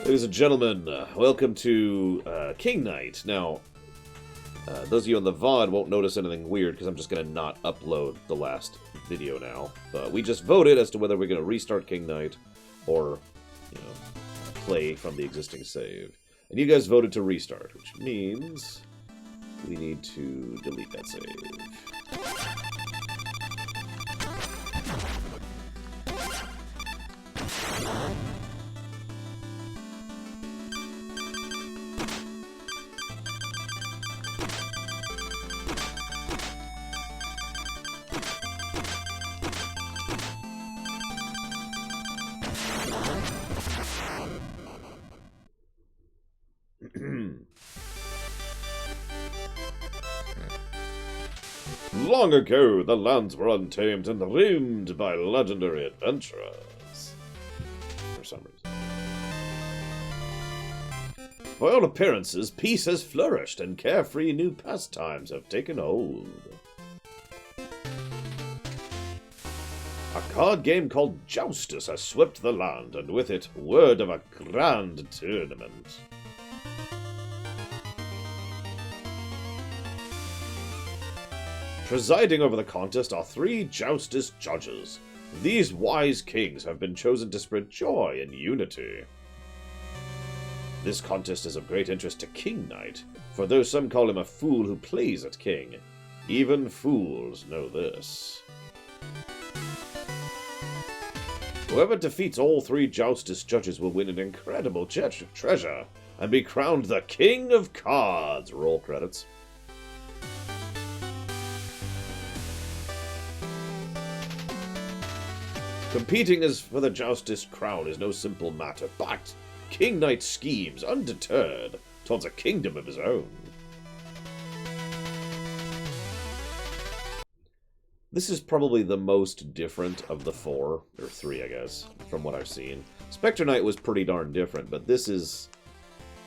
Ladies and gentlemen, welcome to King Knight. Now, those of you on the VOD won't notice anything weird because I'm just going to not upload the last video now. But we just voted as to whether we're going to restart King Knight or, play from the existing save. And you guys voted to restart, which means we need to delete that save. Long ago, the lands were untamed and roamed by legendary adventurers. For some reason. By all appearances, peace has flourished and carefree new pastimes have taken hold. A card game called Joustus has swept the land, and with it, word of a grand tournament. Presiding over the contest are 3 Joustus judges. These wise kings have been chosen to spread joy and unity. This contest is of great interest to King Knight, for though some call him a fool who plays at king, even fools know this. Whoever defeats all 3 Joustus judges will win an incredible treasure and be crowned the King of Cards. Roll credits. Competing as for the Joustus crown is no simple matter, but King Knight schemes, undeterred, towards a kingdom of his own. This is probably the most different of the 4, or 3 I guess, from what I've seen. Spectre Knight was pretty darn different, but this is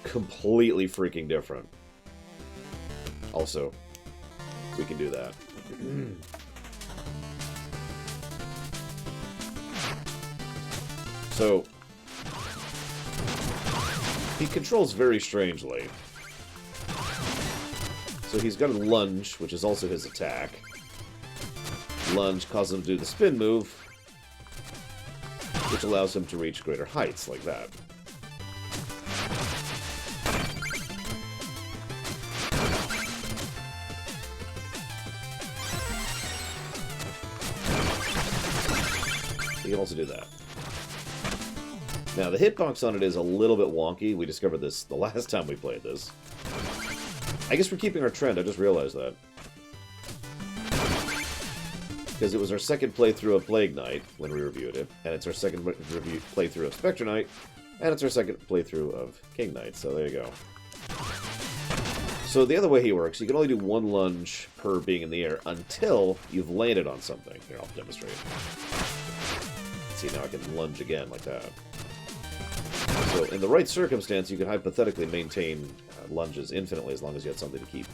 completely freaking different. Also, we can do that. So, he controls very strangely. So he's got a lunge, which is also his attack. Lunge causes him to do the spin move, which allows him to reach greater heights, like that. He can also do that. Now, the hitbox on it is a little bit wonky. We discovered this the last time we played this. I guess we're keeping our trend, I just realized that. Because it was our second playthrough of Plague Knight when we reviewed it, and it's our second playthrough of Spectre Knight, and it's our second playthrough of King Knight, so there you go. So the other way he works, you can only do 1 lunge per being in the air until you've landed on something. Here, I'll demonstrate. See, now I can lunge again like that. So, in the right circumstance, you could hypothetically maintain lunges infinitely as long as you had something to keep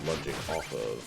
lunging off of.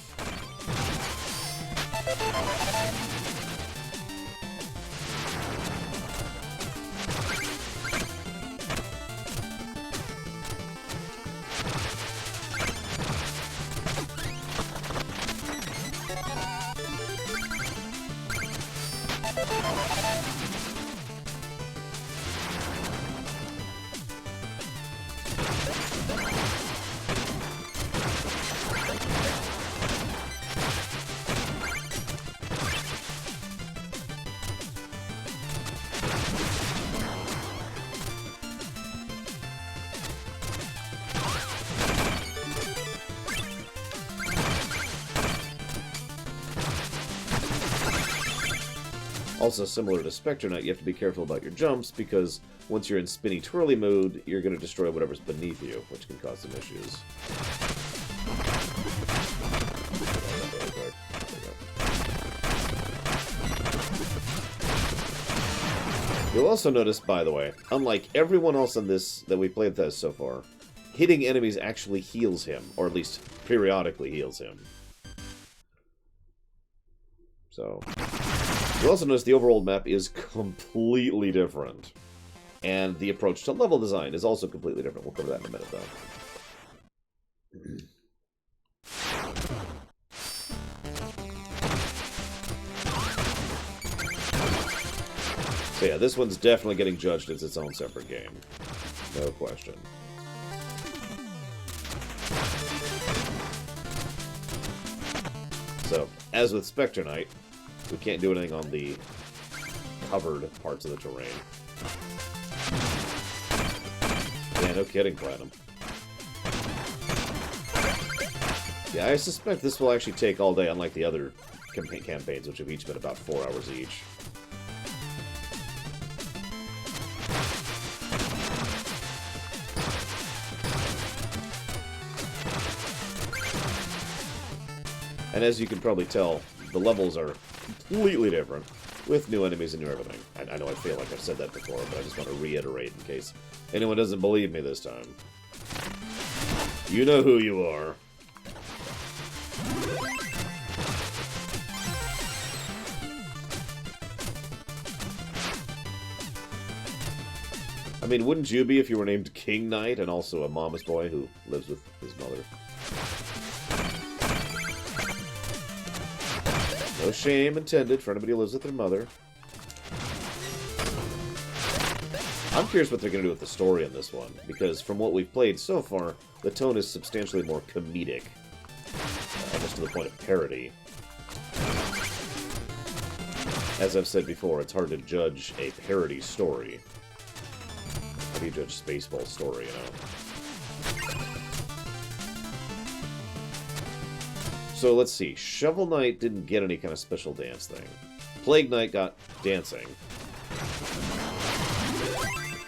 Also, similar to Spectre Knight, you have to be careful about your jumps, because once you're in spinny twirly mode, you're going to destroy whatever's beneath you, which can cause some issues. You'll also notice, by the way, unlike everyone else on this that we played this so far, hitting enemies actually heals him, or at least periodically heals him. So, you'll also notice the overall map is completely different. And the approach to level design is also completely different. We'll cover that in a minute, though. So yeah, this one's definitely getting judged as its own separate game. No question. So, as with Spectre Knight, we can't do anything on the covered parts of the terrain. Yeah, no kidding, Platinum. Yeah, I suspect this will actually take all day, unlike the other campaigns, which have each been about 4 hours each. And as you can probably tell, the levels are completely different, with new enemies and new everything. I know I feel like I've said that before, but I just want to reiterate in case anyone doesn't believe me this time. You know who you are. I mean, wouldn't you be if you were named King Knight and also a mama's boy who lives with his mother? No shame intended for anybody who lives with their mother. I'm curious what they're going to do with the story in this one, because from what we've played so far, the tone is substantially more comedic. Almost to the point of parody. As I've said before, it's hard to judge a parody story. How do you judge Spaceball's story, you know? So let's see. Shovel Knight didn't get any kind of special dance thing. Plague Knight got dancing.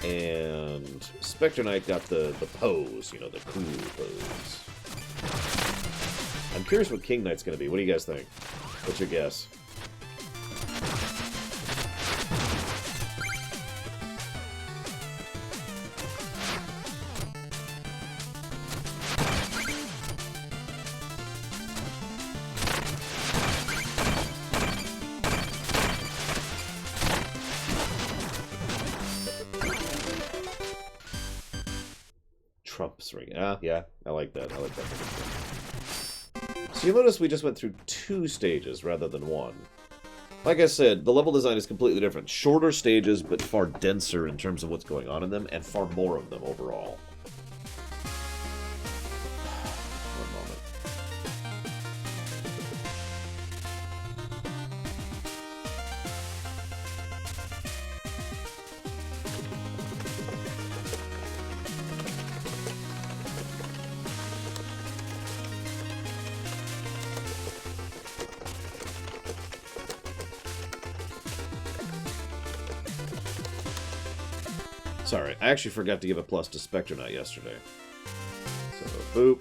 And Spectre Knight got the pose, you know, the cool pose. I'm curious what King Knight's going to be. What do you guys think? What's your guess? Trump's ring. Ah, yeah, I like that. I like that. So you notice we just went through 2 stages rather than 1. Like I said, the level design is completely different. Shorter stages, but far denser in terms of what's going on in them, and far more of them overall. One moment. Sorry, I actually forgot to give a plus to Spectre Knight yesterday. So, boop.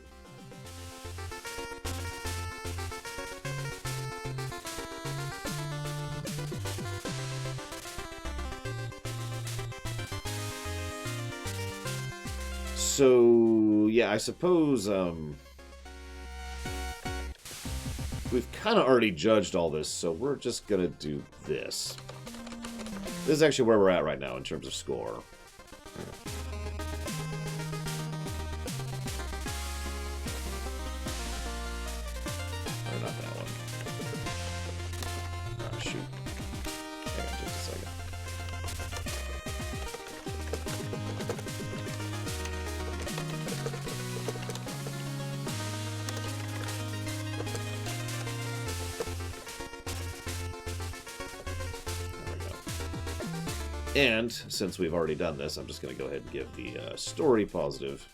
So, yeah, I suppose, we've kind of already judged all this, so we're just gonna do this. This is actually where we're at right now in terms of score. Or not that one. Oh, shoot. Hang on just a second. And, since we've already done this, I'm just going to go ahead and give the story positive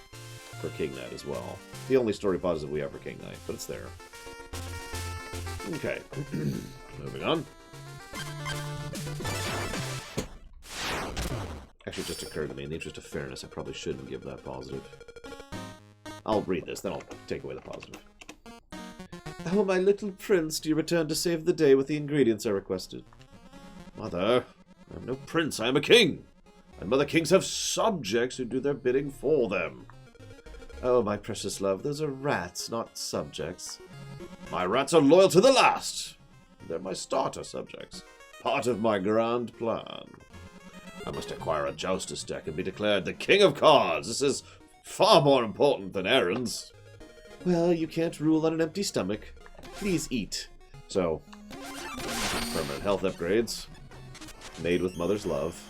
for King Knight as well. The only story positive we have for King Knight, but it's there. Okay. Moving on. Actually, it just occurred to me, in the interest of fairness, I probably shouldn't give that positive. I'll read this, then I'll take away the positive. Oh, my little prince, do you return to save the day with the ingredients I requested? Mother... I am no prince, I am a king. And mother kings have subjects who do their bidding for them. Oh, my precious love, those are rats, not subjects. My rats are loyal to the last. They're my starter subjects. Part of my grand plan. I must acquire a Joustus deck and be declared the king of cards. This is far more important than errands. Well, you can't rule on an empty stomach. Please eat. So, permanent health upgrades. Made with mother's love.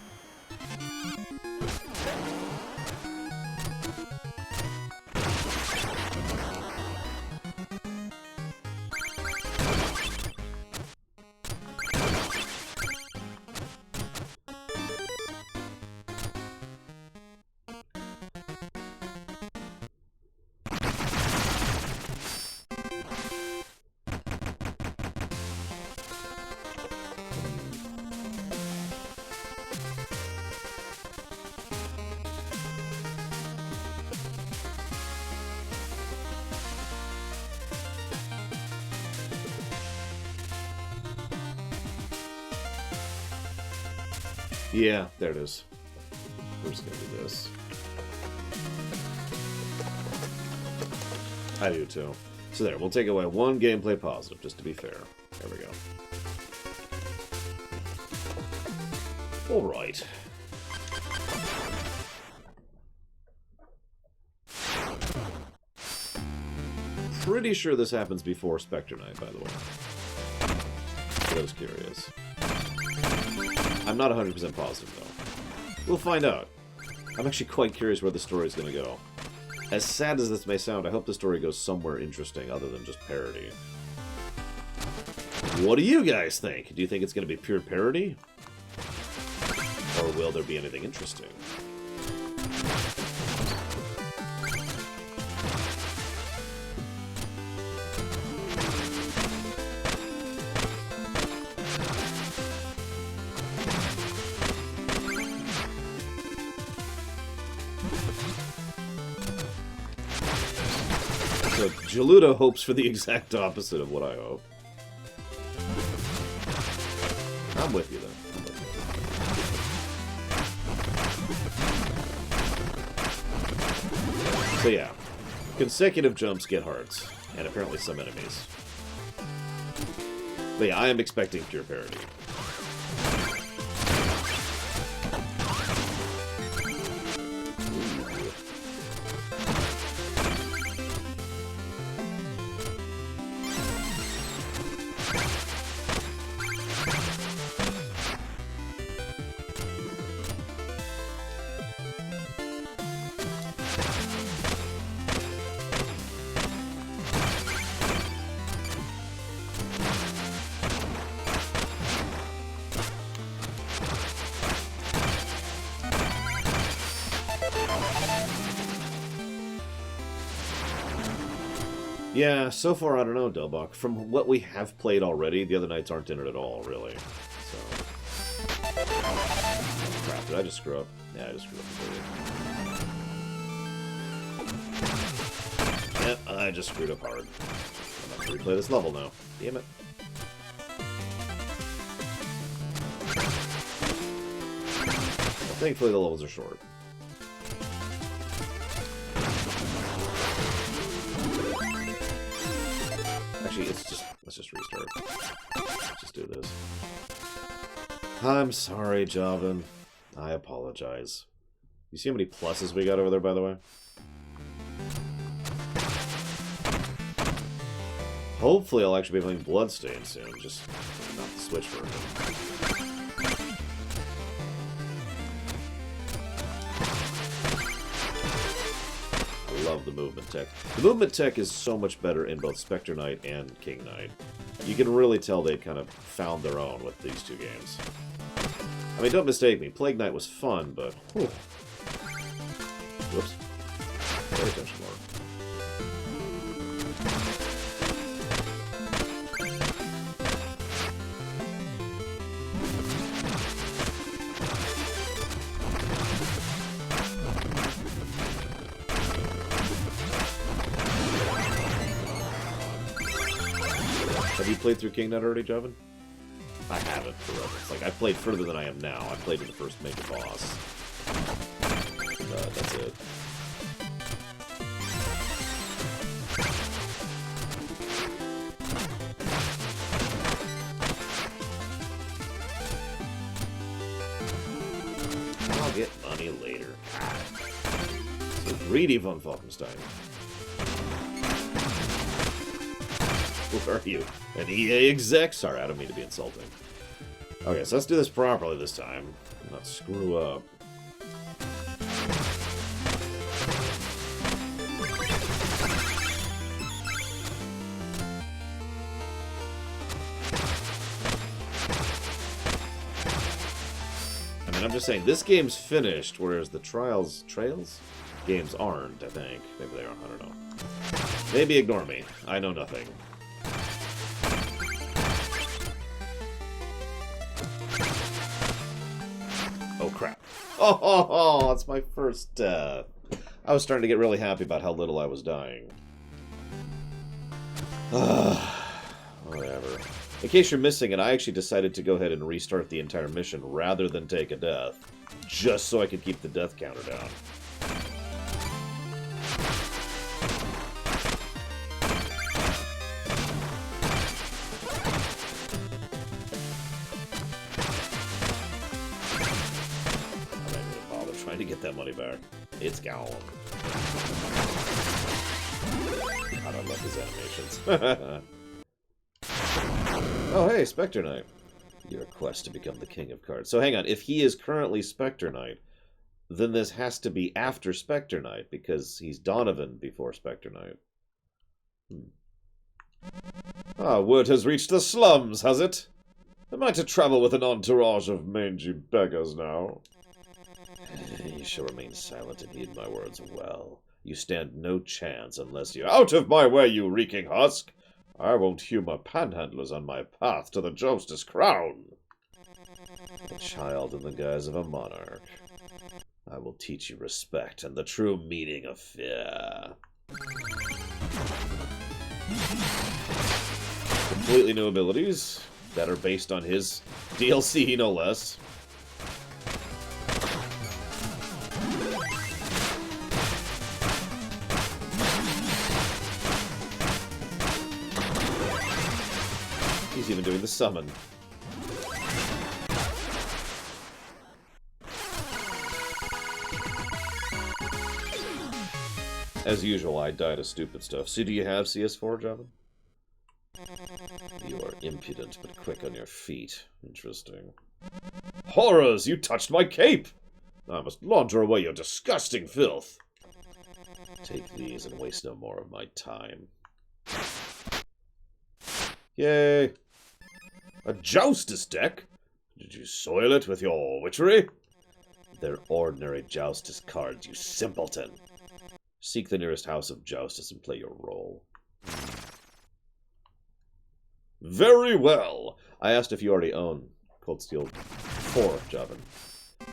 Yeah, there it is. We're just gonna do this. I do too. So there, we'll take away one gameplay positive, just to be fair. There we go. Alright. Pretty sure this happens before Spectre Knight, by the way. For those curious. I'm not 100% positive, though. We'll find out. I'm actually quite curious where the story is going to go. As sad as this may sound, I hope the story goes somewhere interesting other than just parody. What do you guys think? Do you think it's going to be pure parody? Or will there be anything interesting? So, Geludo hopes for the exact opposite of what I hope. I'm with you, then. So yeah, consecutive jumps get hearts, and apparently some enemies. But yeah, I am expecting pure parody. Yeah, so far, I don't know, Delbach. From what we have played already, the other knights aren't in it at all, really. So... Crap, did I just screw up? Yeah, I just screwed up completely. Yep, I just screwed up hard. I'm going to replay this level now. Damn it. Well, thankfully, the levels are short. Actually, let's just restart. Let's just do this. I'm sorry, Javin. I apologize. You see how many pluses we got over there, by the way? Hopefully I'll actually be playing Bloodstained soon, just not the Switch version. Love the movement tech. The movement tech is so much better in both Spectre Knight and King Knight. You can really tell they kind of found their own with these two games. I mean, don't mistake me, Plague Knight was fun, but... Whew. Whoops. Pay attention more. Have you played through King Knight already, Javin? I haven't, for reference. Like, I played further than I am now. I played in the first major boss. That's it. Greedy von Falkenstein. Who are you? An EA exec? Sorry, I don't mean to be insulting. Okay, so let's do this properly this time. Not screw up. I mean, I'm just saying, this game's finished, whereas the Trails games aren't, I think. Maybe they are, I don't know. Maybe ignore me. I know nothing. Oh, crap. Oh, that's my first death. I was starting to get really happy about how little I was dying. Whatever. In case you're missing it, I actually decided to go ahead and restart the entire mission rather than take a death, just so I could keep the death counter down. To get that money back. It's gone. God, I love his animations. Oh, hey, Spectre Knight. Your quest to become the King of Cards. So hang on, if he is currently Spectre Knight, then this has to be after Spectre Knight, because he's Donovan before Spectre Knight. Ah, word has reached the slums, has it? Am I to travel with an entourage of mangy beggars now? You shall remain silent and heed my words well. You stand no chance unless you— Out of my way, you reeking husk! I won't humor panhandlers on my path to the Joustus crown! A child in the guise of a monarch. I will teach you respect and the true meaning of fear. Completely new abilities that are based on his DLC, no less. He's even doing the summon. As usual, I die to stupid stuff. So do you have CS4, Javin? You are impudent, but quick on your feet. Interesting. Horrors! You touched my cape! I must launder away your disgusting filth. Take these and waste no more of my time. Yay! A Joustus deck? Did you soil it with your witchery? They're ordinary Joustus cards, you simpleton. Seek the nearest house of Joustus and play your role. Very well! I asked if you already own Cold Steel 4, Javin.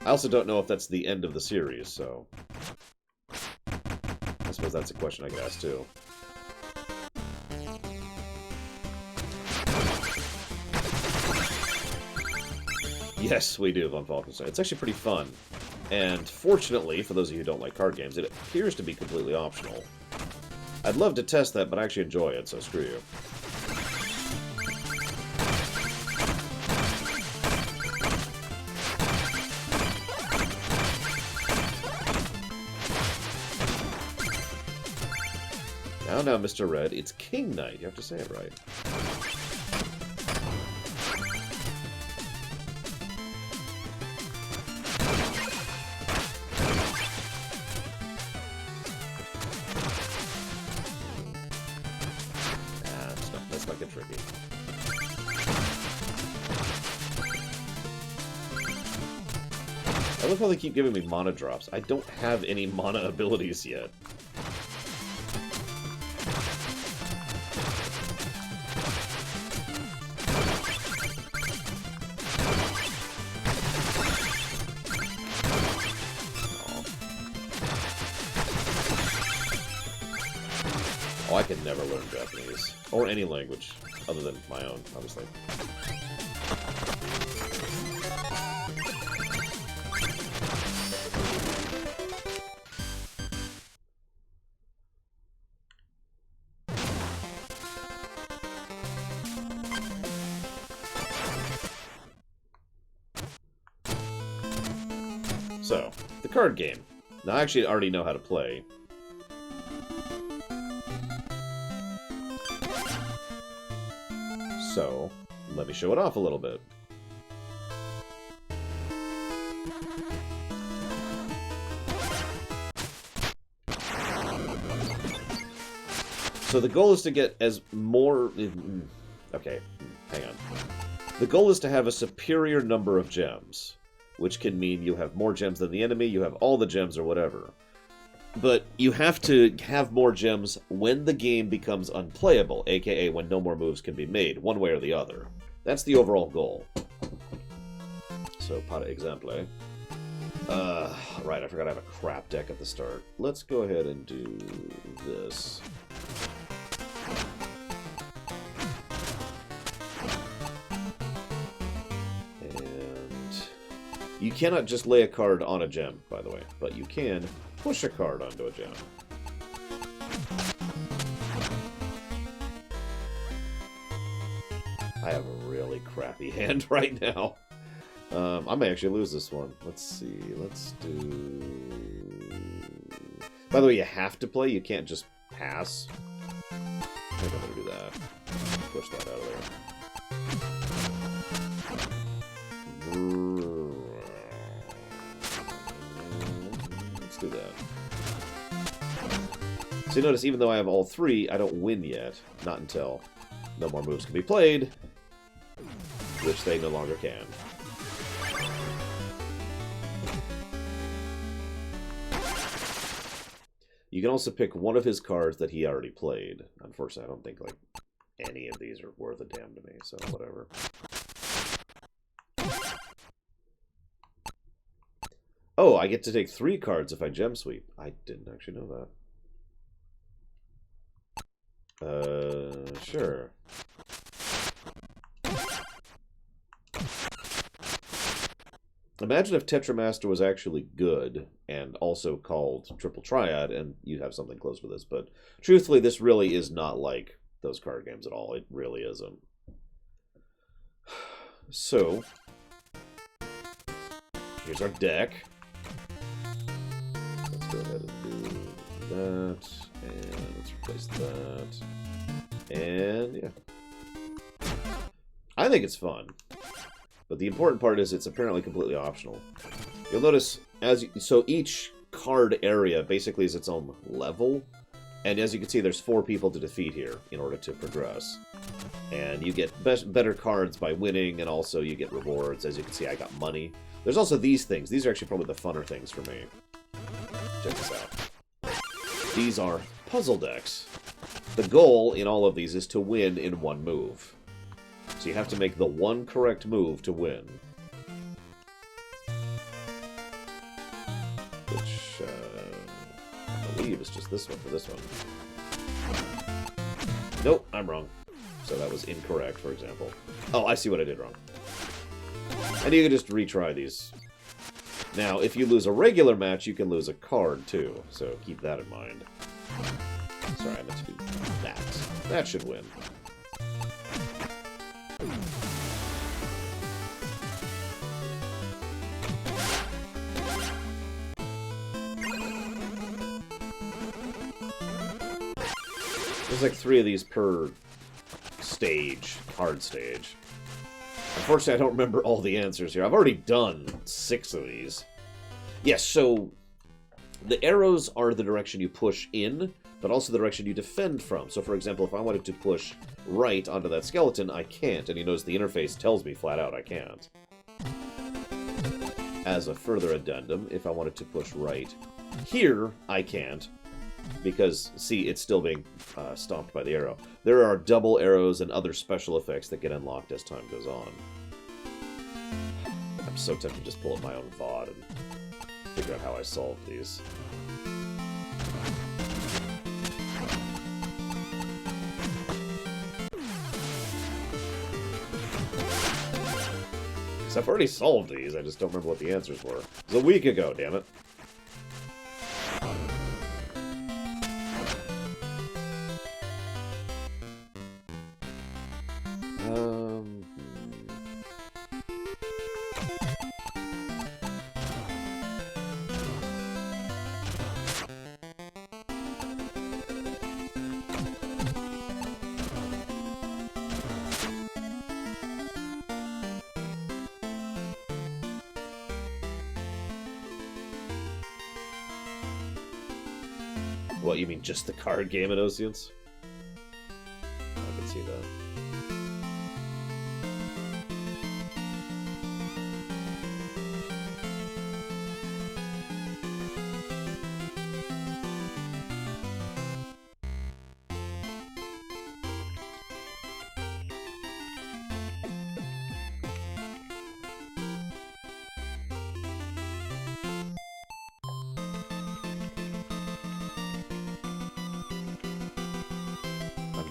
I also don't know if that's the end of the series, so... I suppose that's a question I could ask, too. Yes, we do, Von Falkenstein. It's actually pretty fun. And fortunately, for those of you who don't like card games, it appears to be completely optional. I'd love to test that, but I actually enjoy it, so screw you. Now, Mr. Red, it's King Knight. You have to say it right. Let's not get tricky. I love how they keep giving me mana drops. I don't have any mana abilities yet. Oh, I can never learn Japanese. Or any language, other than my own, obviously. So, the card game. Now, I actually already know how to play. So, let me show it off a little bit. So the goal is to get as more... Okay, hang on. The goal is to have a superior number of gems, which can mean you have more gems than the enemy, you have all the gems or whatever. But you have to have more gems when the game becomes unplayable, aka when no more moves can be made, one way or the other. That's the overall goal. So, para exemple. Right, I forgot I have a crap deck at the start. Let's go ahead and do this. You cannot just lay a card on a gem, by the way, but you can push a card onto a gem. I have a really crappy hand right now. I may actually lose this one. Let's see. Let's do... By the way, you have to play. You can't just pass. I think I'm going to do that. Push that out of there. Let's do that. So you notice, even though I have all three, I don't win yet. Not until no more moves can be played, which they no longer can. You can also pick one of his cards that he already played. Unfortunately, I don't think like any of these are worth a damn to me, so whatever. Oh, I get to take 3 cards if I gem sweep. I didn't actually know that. Sure. Imagine if Tetramaster was actually good and also called Triple Triad, and you'd have something close to this. But truthfully, this really is not like those card games at all. It really isn't. So, here's our deck. Let's go ahead and do that, and let's replace that. And, yeah. I think it's fun. But the important part is it's apparently completely optional. You'll notice, so each card area basically is its own level. And as you can see, there's 4 people to defeat here in order to progress. And you get better cards by winning, and also you get rewards. As you can see, I got money. There's also these things. These are actually probably the funner things for me. Check this out. These are puzzle decks. The goal in all of these is to win in one move. So you have to make the one correct move to win. Which, I believe is just this one for this one. Nope, I'm wrong. So that was incorrect, for example. Oh, I see what I did wrong. And you can just retry these. Now, if you lose a regular match, you can lose a card, too. So keep that in mind. Sorry, I meant to do that. That should win. There's like 3 of these per stage, card stage. Unfortunately, I don't remember all the answers here. I've already done 6 of these. Yes, so the arrows are the direction you push in, but also the direction you defend from. So, for example, if I wanted to push right onto that skeleton, I can't. And you notice the interface tells me flat out I can't. As a further addendum, if I wanted to push right here, I can't. Because, see, it's still being stomped by the arrow. There are double arrows and other special effects that get unlocked as time goes on. I'm so tempted to just pull up my own VOD and figure out how I solve these. Because I've already solved these, I just don't remember what the answers were. It was a week ago, damn it. What, you mean just the card game at Oceans? I can see that.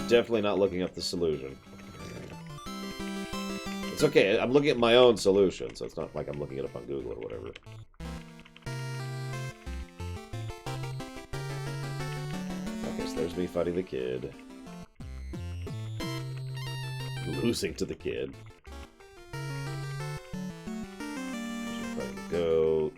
Definitely not looking up the solution. It's okay, I'm looking at my own solution, so it's not like I'm looking it up on Google or whatever. Okay, so there's me fighting the kid. Losing to the kid. Fighting the goat.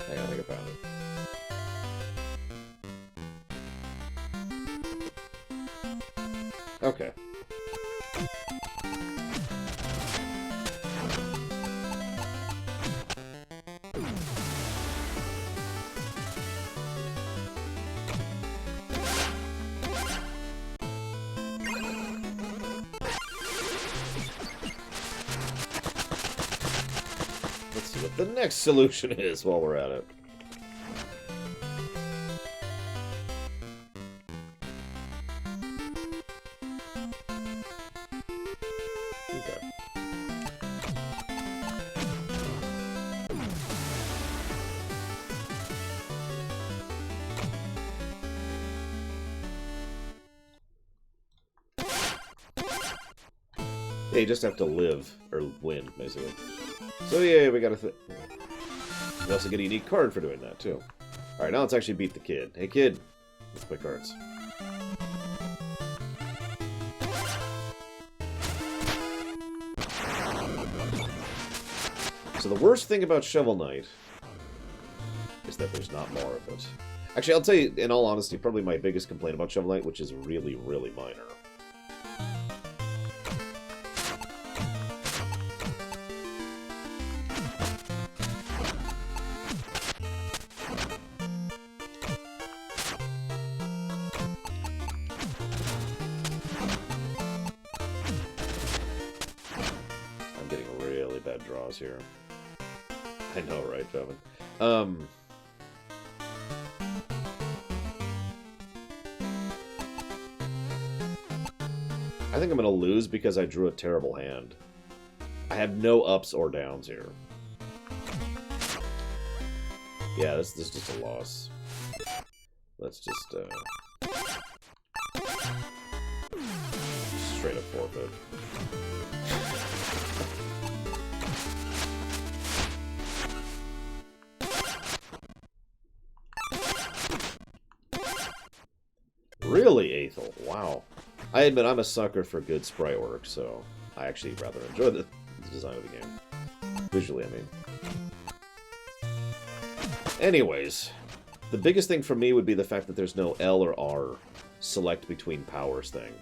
I think I found it. Okay. Let's see what the next solution is while we're at it. Yeah, you just have to live, or win, basically. So yeah, we got a we also get a unique card for doing that, too. Alright, now let's actually beat the kid. Hey kid, let's play cards. So the worst thing about Shovel Knight is that there's not more of it. Actually, I'll tell you, in all honesty, probably my biggest complaint about Shovel Knight, which is really, really minor. Bad draws here. I know, right, Fevin? I think I'm gonna lose because I drew a terrible hand. I have no ups or downs here. Yeah, this is just a loss. Let's just straight up forfeit. Really, Aethel? Wow. I admit I'm a sucker for good sprite work, so I actually rather enjoy the design of the game. Visually, I mean. Anyways, the biggest thing for me would be the fact that there's no L or R select between powers thing.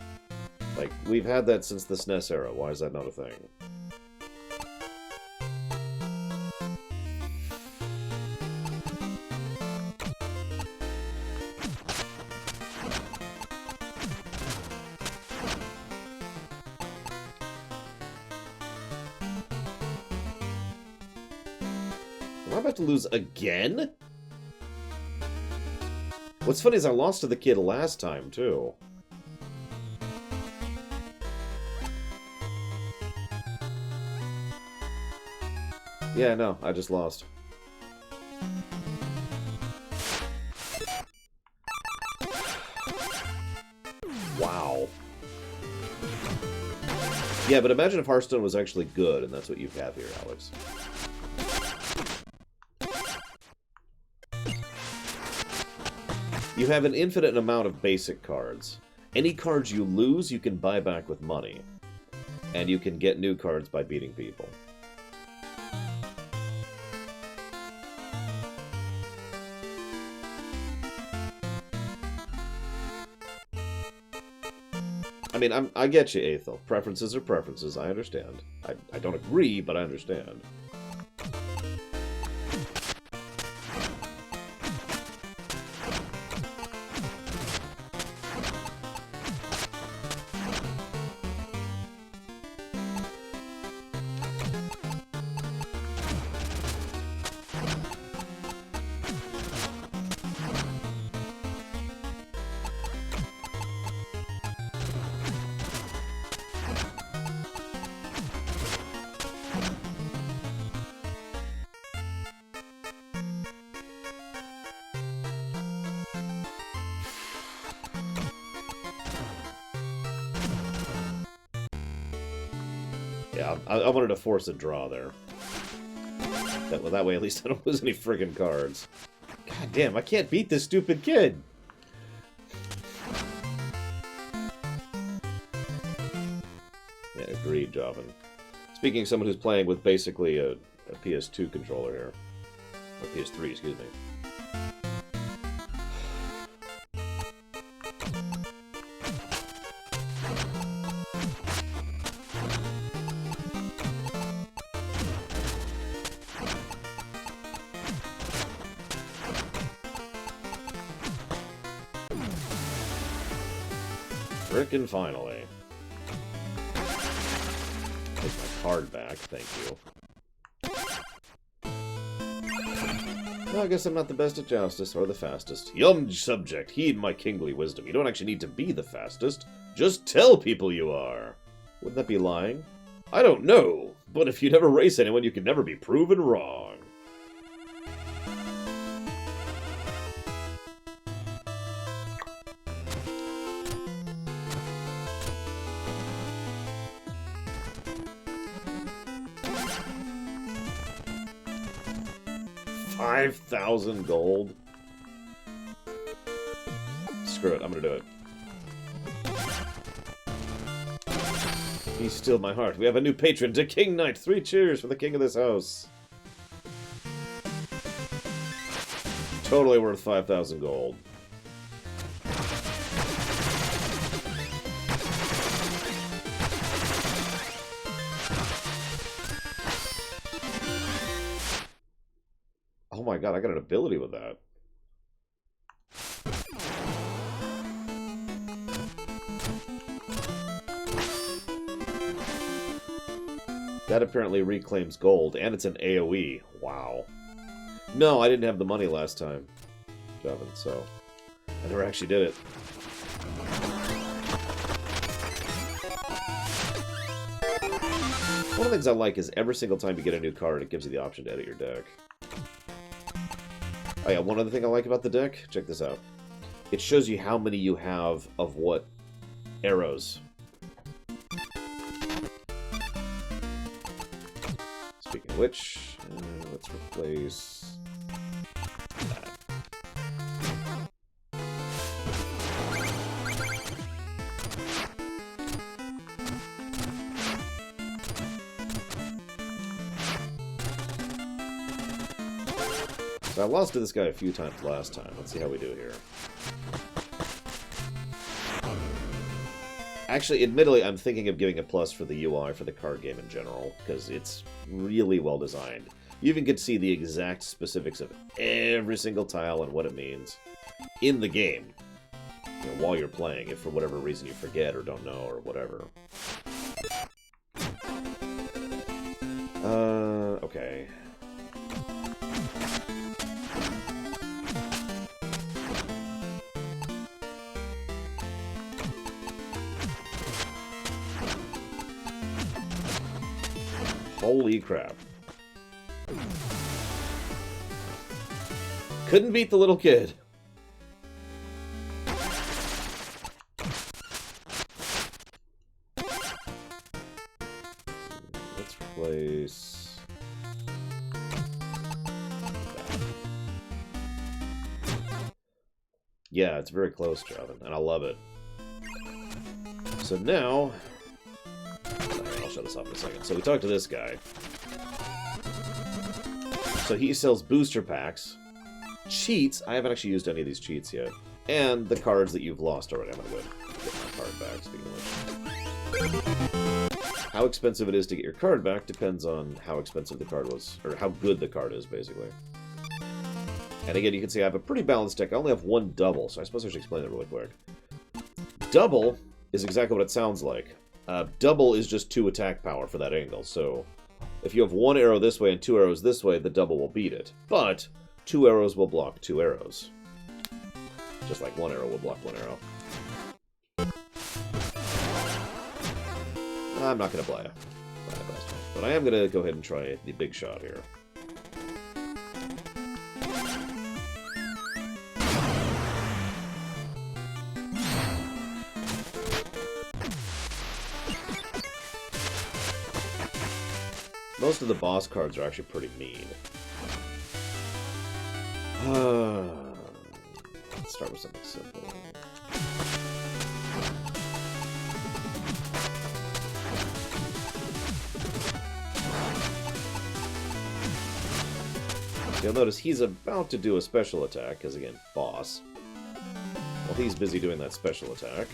Like, we've had that since the SNES era. Why is that not a thing? Am I about to lose again? What's funny is I lost to the kid last time, too. Yeah, no, I just lost. Wow. Yeah, but imagine if Hearthstone was actually good, and that's what you have here, Alex. You have an infinite amount of basic cards. Any cards you lose, you can buy back with money. And you can get new cards by beating people. I mean, I get you, Aethel. Preferences are preferences. I understand. I don't agree, but I understand. Yeah, I wanted to force a draw there. That way, at least I don't lose any friggin' cards. God damn, I can't beat this stupid kid! Yeah, agreed, Joven. Speaking of someone who's playing with basically a PS2 controller here. Or PS3, excuse me. Frickin' finally. Take my card back, thank you. Well, I guess I'm not the best at Joustus, or the fastest. Young subject, heed my kingly wisdom. You don't actually need to be the fastest. Just tell people you are. Wouldn't that be lying? I don't know, but if you never race anyone, you can never be proven wrong. $5,000 gold? Screw it, I'm gonna do it. He stilled my heart. We have a new patron to King Knight. 3 cheers for the king of this house. Totally worth 5,000 gold. Oh my god, I got an ability with that. That apparently reclaims gold, and it's an AoE. Wow. No, I didn't have the money last time, Joven, so I never actually did it. One of the things I like is every single time you get a new card, it gives you the option to edit your deck. Oh yeah, one other thing I like about the deck, check this out. It shows you how many you have of what arrows. Speaking of which, let's replace that. So I lost to this guy a few times last time. Let's see how we do here. Actually, admittedly, I'm thinking of giving a plus for the UI for the card game in general, because it's really well designed. You even get to see the exact specifics of every single tile and what it means in the game, you know, while you're playing, if for whatever reason you forget or don't know or whatever. Okay. Holy crap. Couldn't beat the little kid. Let's replace that. Yeah, it's very close, Joven, and I love it. So now... I'll shut this off in a second. So we talked to this guy. So he sells booster packs, cheats. I haven't actually used any of these cheats yet, and the cards that you've lost already. I'm gonna go ahead and get my card back, speaking of which. How expensive it is to get your card back depends on how expensive the card was, or how good the card is, basically. And again, you can see I have a pretty balanced deck. I only have one double, so I suppose I should explain that really quick. Double is exactly what it sounds like. Double is just 2 attack power for that angle, so if you have 1 arrow this way and 2 arrows this way, the double will beat it. But 2 arrows will block 2 arrows. Just like 1 arrow will block 1 arrow. I'm not going to buy a blast, but I am going to go ahead and try the big shot here. Most of the boss cards are actually pretty mean. Let's start with something simple. So you'll notice he's about to do a special attack, because again, boss. While he's busy doing that special attack.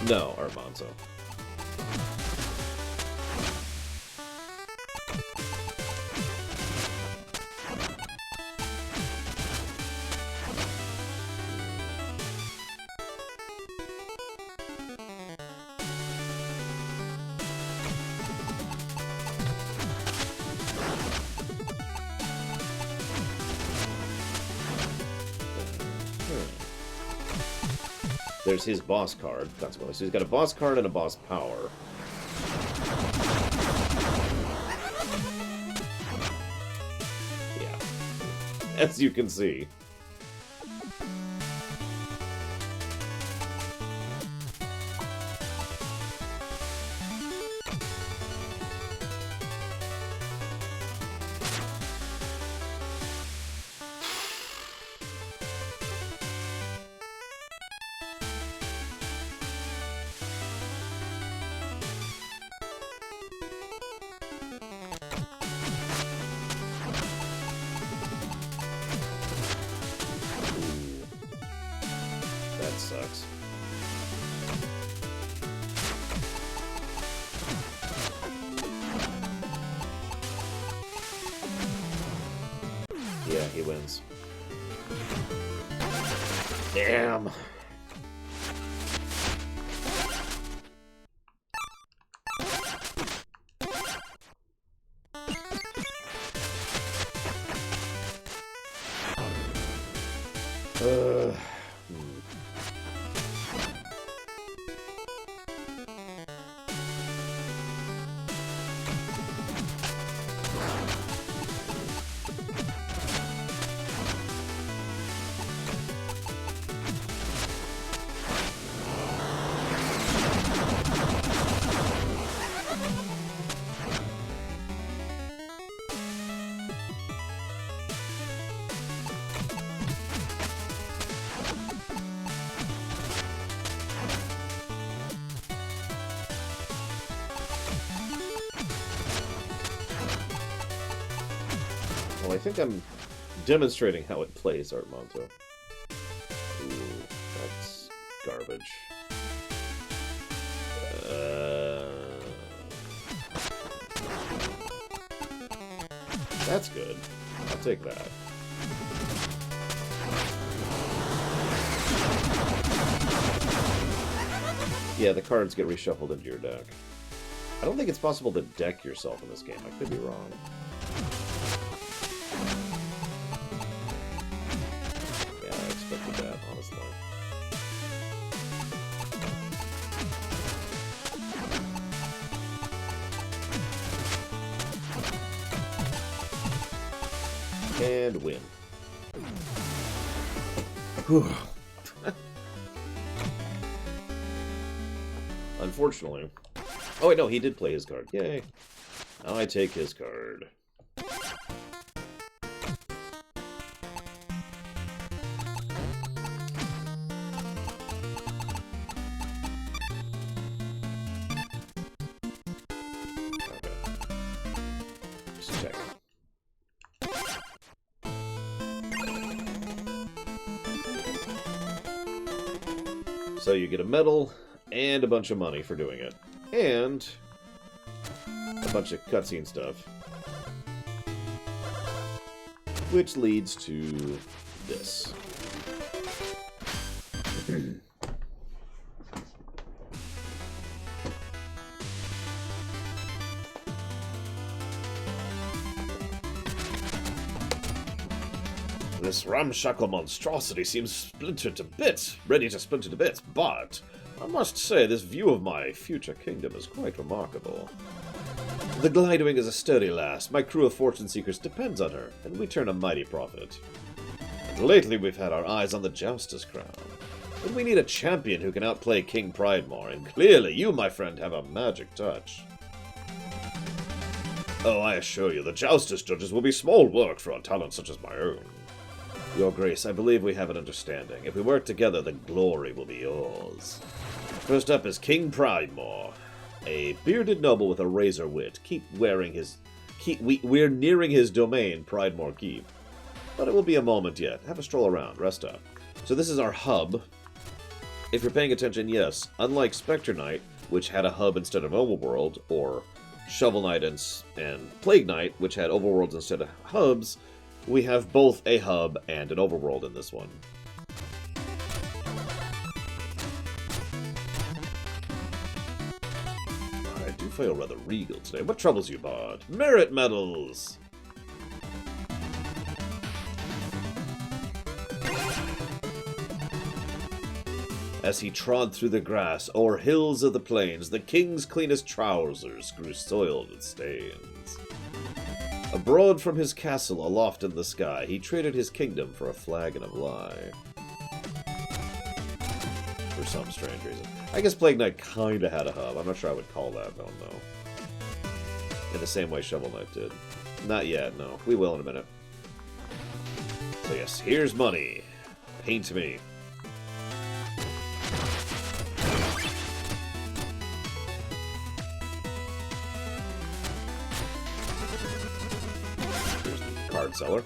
No, Armanzo. There's his boss card, consequently. So he's got a boss card and a boss power. Yeah. As you can see. Sucks. Yeah, he wins. Damn. Well, I think I'm demonstrating how it plays, Armanzo. Ooh, that's garbage. That's good. I'll take that. Yeah, the cards get reshuffled into your deck. I don't think it's possible to deck yourself in this game. I could be wrong. Yeah, I expected that, honestly. And win. Whew. Unfortunately. Oh wait, no, he did play his card. Yay. Now I take his card. So you get a medal and a bunch of money for doing it. And a bunch of cutscene stuff. Which leads to this. This ramshackle monstrosity seems splintered to bits, ready to splinter to bits, but I must say this view of my future kingdom is quite remarkable. The Glidewing is a sturdy lass. My crew of fortune seekers depends on her, and we turn a mighty profit. And lately we've had our eyes on the Jouster's crown. But we need a champion who can outplay King Pridemore, and clearly you, my friend, have a magic touch. Oh, I assure you, the Jouster's judges will be small work for a talent such as my own. Your Grace, I believe we have an understanding. If we work together, the glory will be yours. First up is King Pridemore, a bearded noble with a razor wit. We're nearing his domain, Pridemore Keep. But it will be a moment yet. Have a stroll around. Rest up. So this is our hub. If you're paying attention, yes, unlike Spectre Knight, which had a hub instead of Overworld, or Shovel Knight and Plague Knight, which had Overworlds instead of hubs, we have both a hub and an overworld in this one. I do feel rather regal today. What troubles you, Bard? Merit medals! As he trod through the grass o'er hills of the plains, the king's cleanest trousers grew soiled with stains. Abroad from his castle, aloft in the sky, he traded his kingdom for a flagon of lye. For some strange reason. I guess Plague Knight kinda had a hub. I'm not sure I would call that, though, no. In the same way Shovel Knight did. Not yet, no. We will in a minute. So yes, here's money. Paint me. Card seller.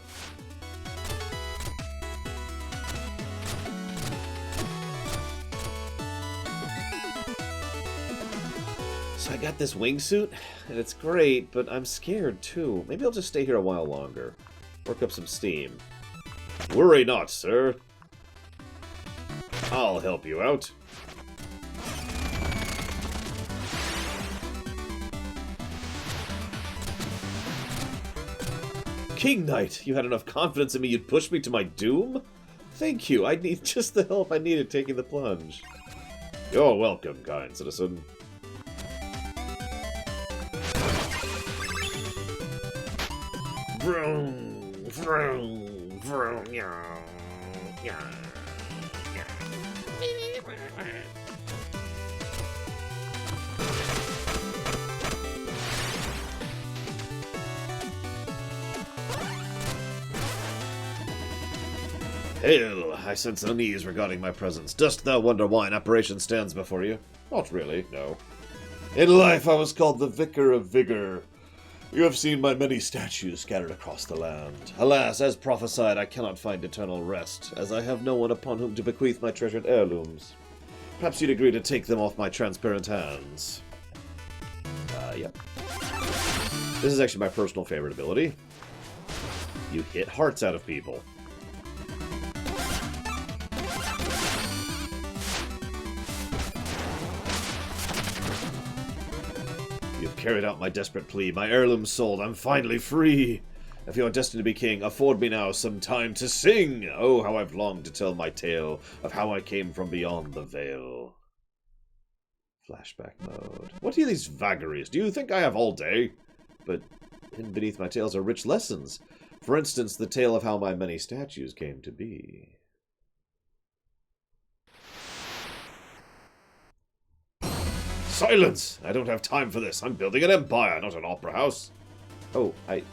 So I got this wingsuit, and it's great, but I'm scared too. Maybe I'll just stay here a while longer. Work up some steam. Worry not, sir. I'll help you out. King Knight, you had enough confidence in me you'd push me to my doom? Thank you, I need just the help I needed taking the plunge. You're welcome, kind citizen. Vroom, vroom, vroom, yeah, yeah, yeah. Hail! I sense unease regarding my presence. Dost thou wonder why an apparition stands before you? Not really, no. In life I was called the Vicar of Vigor. You have seen my many statues scattered across the land. Alas, as prophesied, I cannot find eternal rest, as I have no one upon whom to bequeath my treasured heirlooms. Perhaps you'd agree to take them off my transparent hands. Yep. This is actually my personal favorite ability. You hit hearts out of people. You've carried out my desperate plea. My heirloom sold. I'm finally free. If you are destined to be king, afford me now some time to sing. Oh, how I've longed to tell my tale of how I came from beyond the veil. Flashback mode. What are these vagaries? Do you think I have all day? But hidden beneath my tales are rich lessons. For instance, the tale of how my many statues came to be. Silence! I don't have time for this. I'm building an empire, not an opera house. Oh, I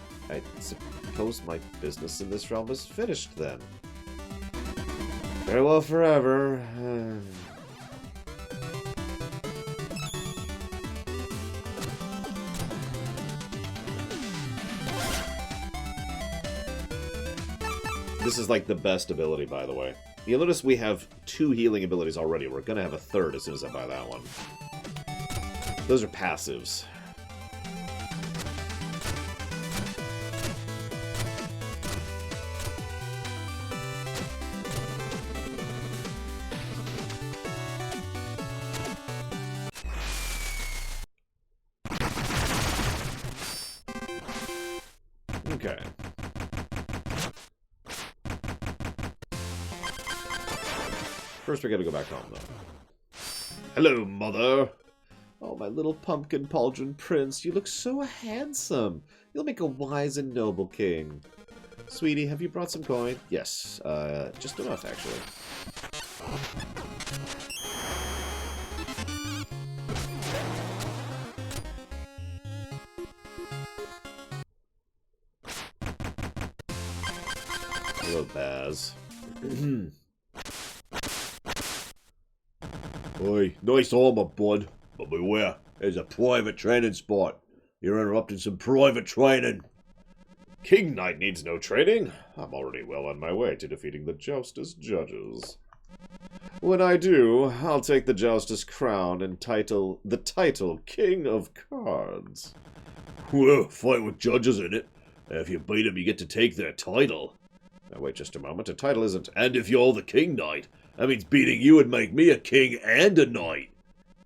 suppose my business in this realm is finished then. Farewell forever. This is like the best ability, by the way. You'll notice we have 2 healing abilities already. We're going to have a 3rd as soon as I buy that one. Those are passives. Okay. First, we gotta go back home, though. Hello, Mother! Oh, my little pumpkin pauldron prince, you look so handsome. You'll make a wise and noble king. Sweetie, have you brought some coin? Yes, just enough, actually. Hello, Baz. Oi, nice armor, bud. But beware, there's a private training spot. You're interrupting some private training. King Knight needs no training. I'm already well on my way to defeating the Joustus judges. When I do, I'll take the Joustus crown and the title King of Cards. Well, fight with judges in it. If you beat them, you get to take their title. Now wait just a moment, a title isn't... And if you're the King Knight, that means beating you would make me a king and a knight.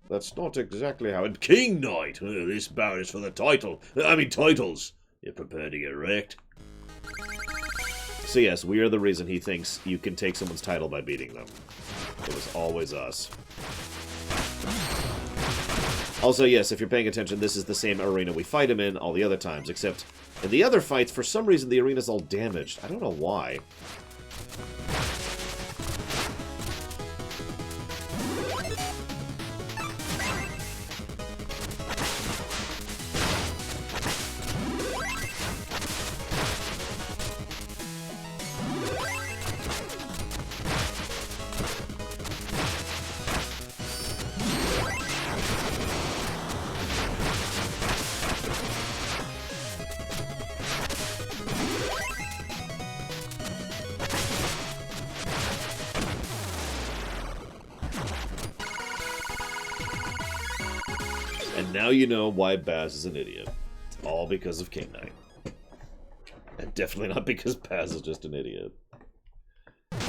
That's not exactly how it... King Knight! This bout is for the title. Titles. You're prepared to get wrecked? So yes, we are the reason he thinks you can take someone's title by beating them. It was always us. Also, yes, if you're paying attention, this is the same arena we fight him in all the other times, except in the other fights, for some reason, the arena's all damaged. I don't know why. And now you know why Baz is an idiot. It's all because of King Knight. And definitely not because Baz is just an idiot. I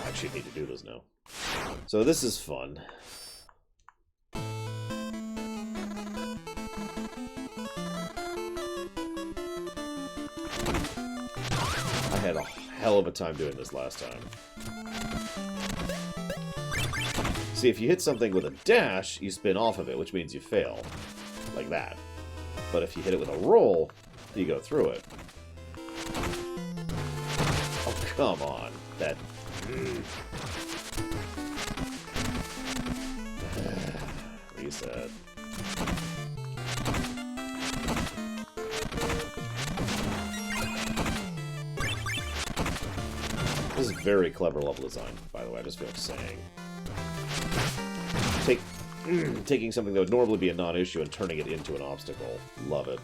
actually need to do this now. So this is fun. I had a hell of a time doing this last time. See, if you hit something with a dash, you spin off of it, which means you fail. Like that. But if you hit it with a roll, you go through it. Oh, come on. That... Reset. This is very clever level design, by the way, I just feel like saying. Taking something that would normally be a non-issue and turning it into an obstacle. Love it.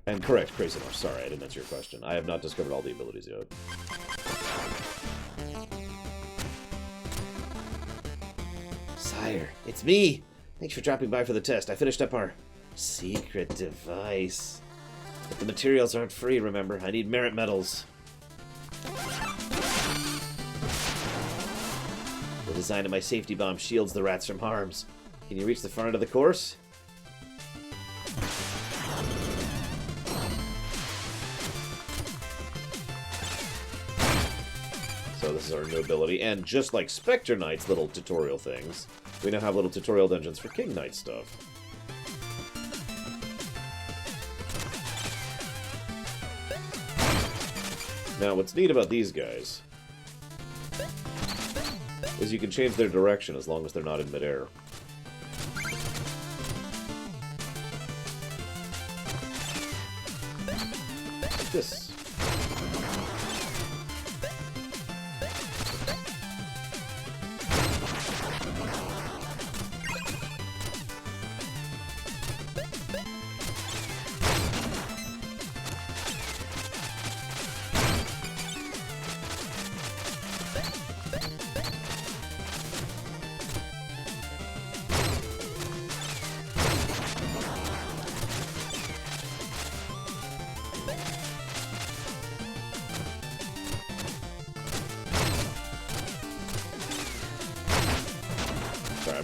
And correct, Crazy Enough. Sorry, I didn't answer your question. I have not discovered all the abilities yet. Sire, it's me! Thanks for dropping by for the test. I finished up our secret device. But the materials aren't free, remember? I need merit medals. The design of my safety bomb shields the rats from harms. Can you reach the front of the course? So this is our new ability, and just like Spectre Knight's little tutorial things, we now have little tutorial dungeons for King Knight stuff. Now, what's neat about these guys is you can change their direction as long as they're not in midair. Like this.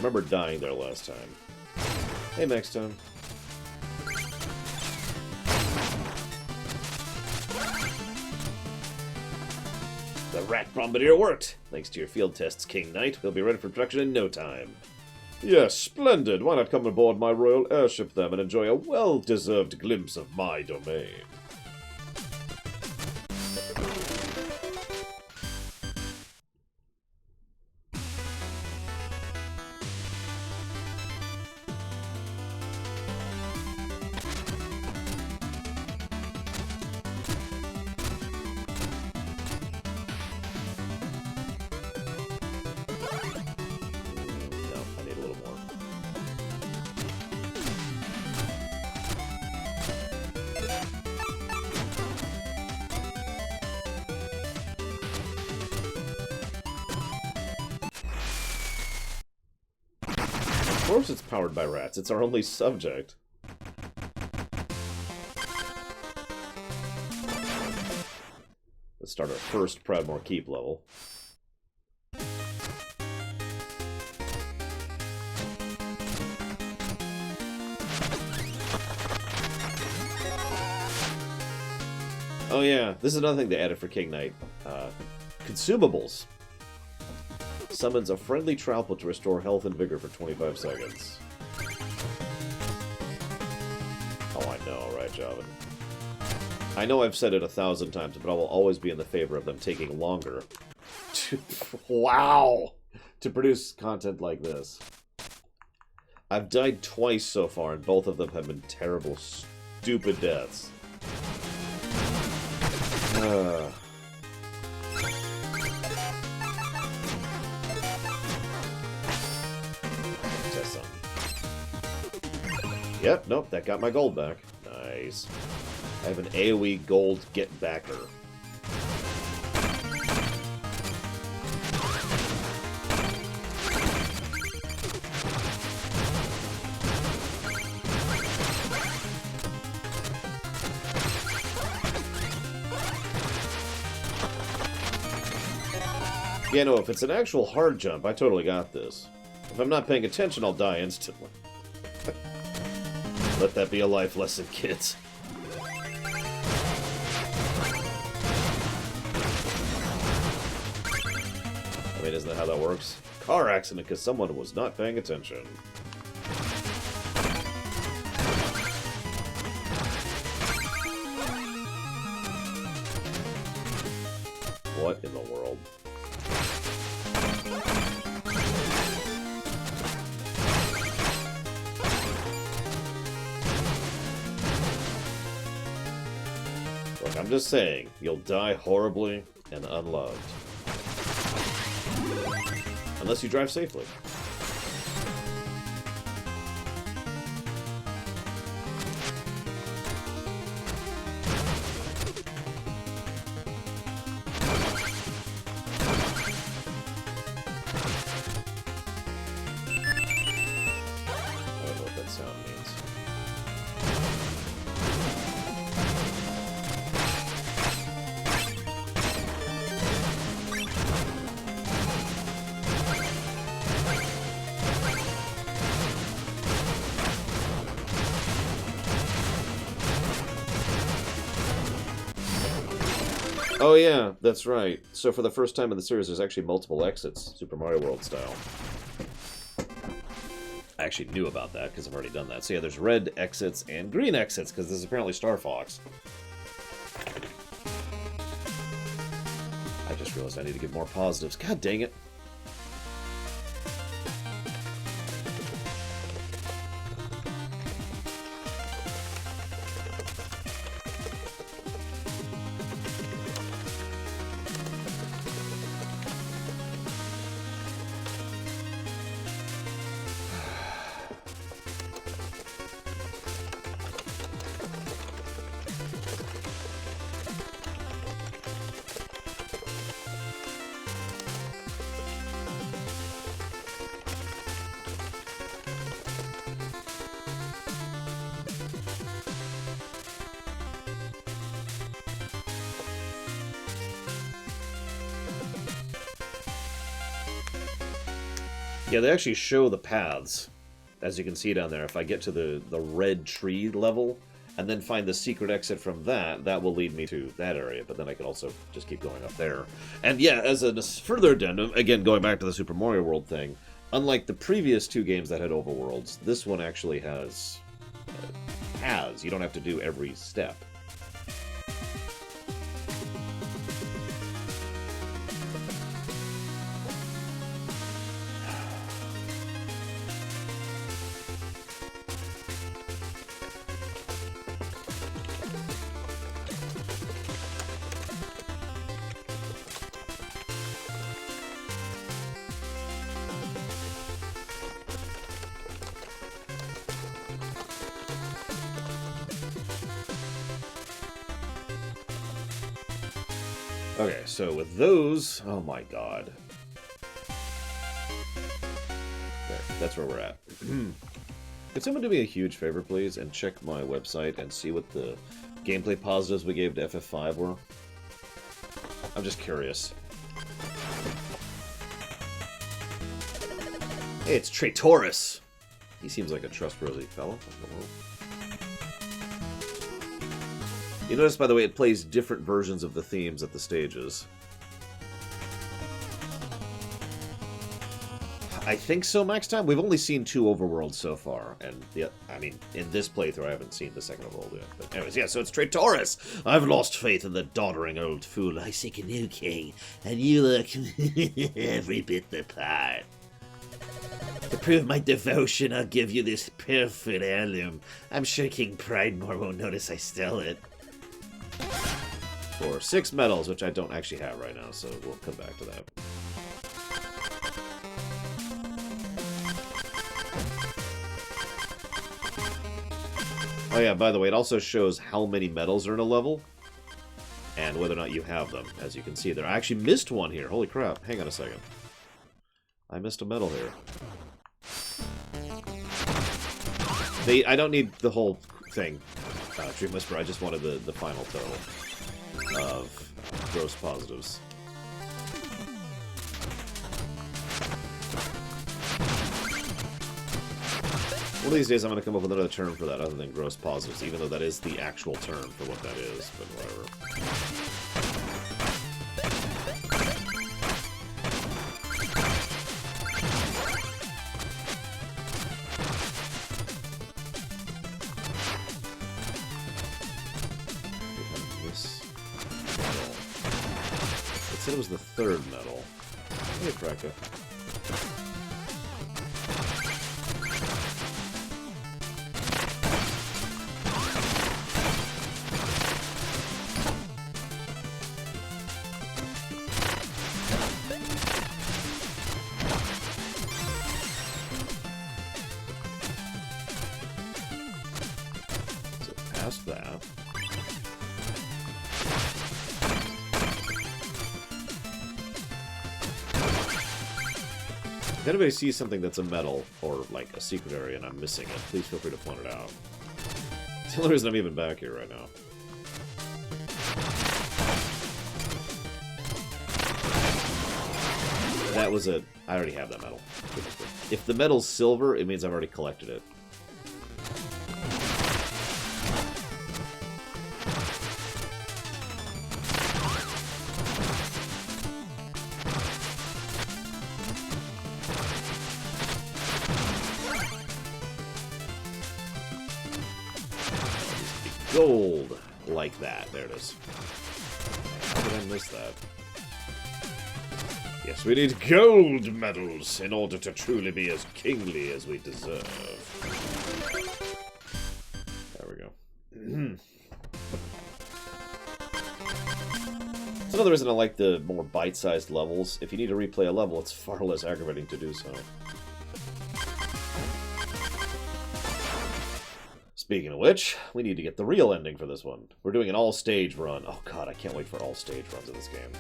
remember dying there last time. Hey, Max Tone. The Rat Bombardier worked! Thanks to your field tests, King Knight. We'll be ready for production in no time. Yes, splendid! Why not come aboard my royal airship then and enjoy a well-deserved glimpse of my domain? Of course it's powered by rats. It's our only subject. Let's start our first Proudmoore Keep level. Oh yeah, this is another thing they added for King Knight. Consumables. Summons a friendly Troupple to restore health and vigor for 25 seconds. Oh, I know, right, Javin? I know I've said it 1,000 times, but I will always be in the favor of them taking longer wow! To produce content like this. I've died twice so far, and both of them have been terrible, stupid deaths. Yep, nope, that got my gold back. Nice. I have an AoE gold get backer. Yeah, no, if it's an actual hard jump, I totally got this. If I'm not paying attention, I'll die instantly. Let that be a life lesson, kids. I mean, isn't that how that works? Car accident because someone was not paying attention. What in the world? Look, I'm just saying, you'll die horribly and unloved. Unless you drive safely. Oh yeah, that's right. So for the first time in the series, there's actually multiple exits, Super Mario World style. I actually knew about that because I've already done that. So yeah, there's red exits and green exits because this is apparently Star Fox. I just realized I need to get more positives. God dang it. Yeah, they actually show the paths, as you can see down there. If I get to the red tree level, and then find the secret exit from that, that will lead me to that area, but then I can also just keep going up there. And yeah, as a further addendum, again, going back to the Super Mario World thing, unlike the previous 2 games that had overworlds, this one actually has paths. You don't have to do every step. Okay, so with those, oh my god. There, that's where we're at. Could someone do me a huge favor, please, and check my website and see what the gameplay positives we gave to FF5 were? I'm just curious. Hey, it's Traitoris! He seems like a trustworthy fellow. You notice, by the way, it plays different versions of the themes at the stages. I think so, Max Time. We've only seen 2 overworlds so far, and I mean, in this playthrough, I haven't seen the second overworld yet. But anyways, yeah, so it's Traitoris! I've lost faith in the doddering old fool. I seek a new king, and you look every bit the part. To prove my devotion, I'll give you this perfect heirloom. I'm sure King Pridemore won't notice I stole it. For 6 medals, which I don't actually have right now, so we'll come back to that. Oh yeah, by the way, it also shows how many medals are in a level, and whether or not you have them. As you can see there. I actually missed one here. Holy crap. Hang on a second. I missed a medal here. I don't need the whole thing, Dream Whisperer. I just wanted the final total of gross positives. One of these days I'm going to come up with another term for that other than gross positives, even though that is the actual term for what that is, but whatever. It said it was the 3rd medal. Hey, Kraka. So past that. If anybody sees something that's a medal, or like a secret area, and I'm missing it, please feel free to point it out. It's the only reason I'm even back here right now. That was a... I already have that medal. If the medal's silver, it means I've already collected it. Gold, like that. There it is. How did I miss that? Yes, we need gold medals in order to truly be as kingly as we deserve. There we go. It's another reason I like the more bite-sized levels. If you need to replay a level, it's far less aggravating to do so. Speaking of which, we need to get the real ending for this one. We're doing an all-stage run. Oh god, I can't wait for all-stage runs in this game.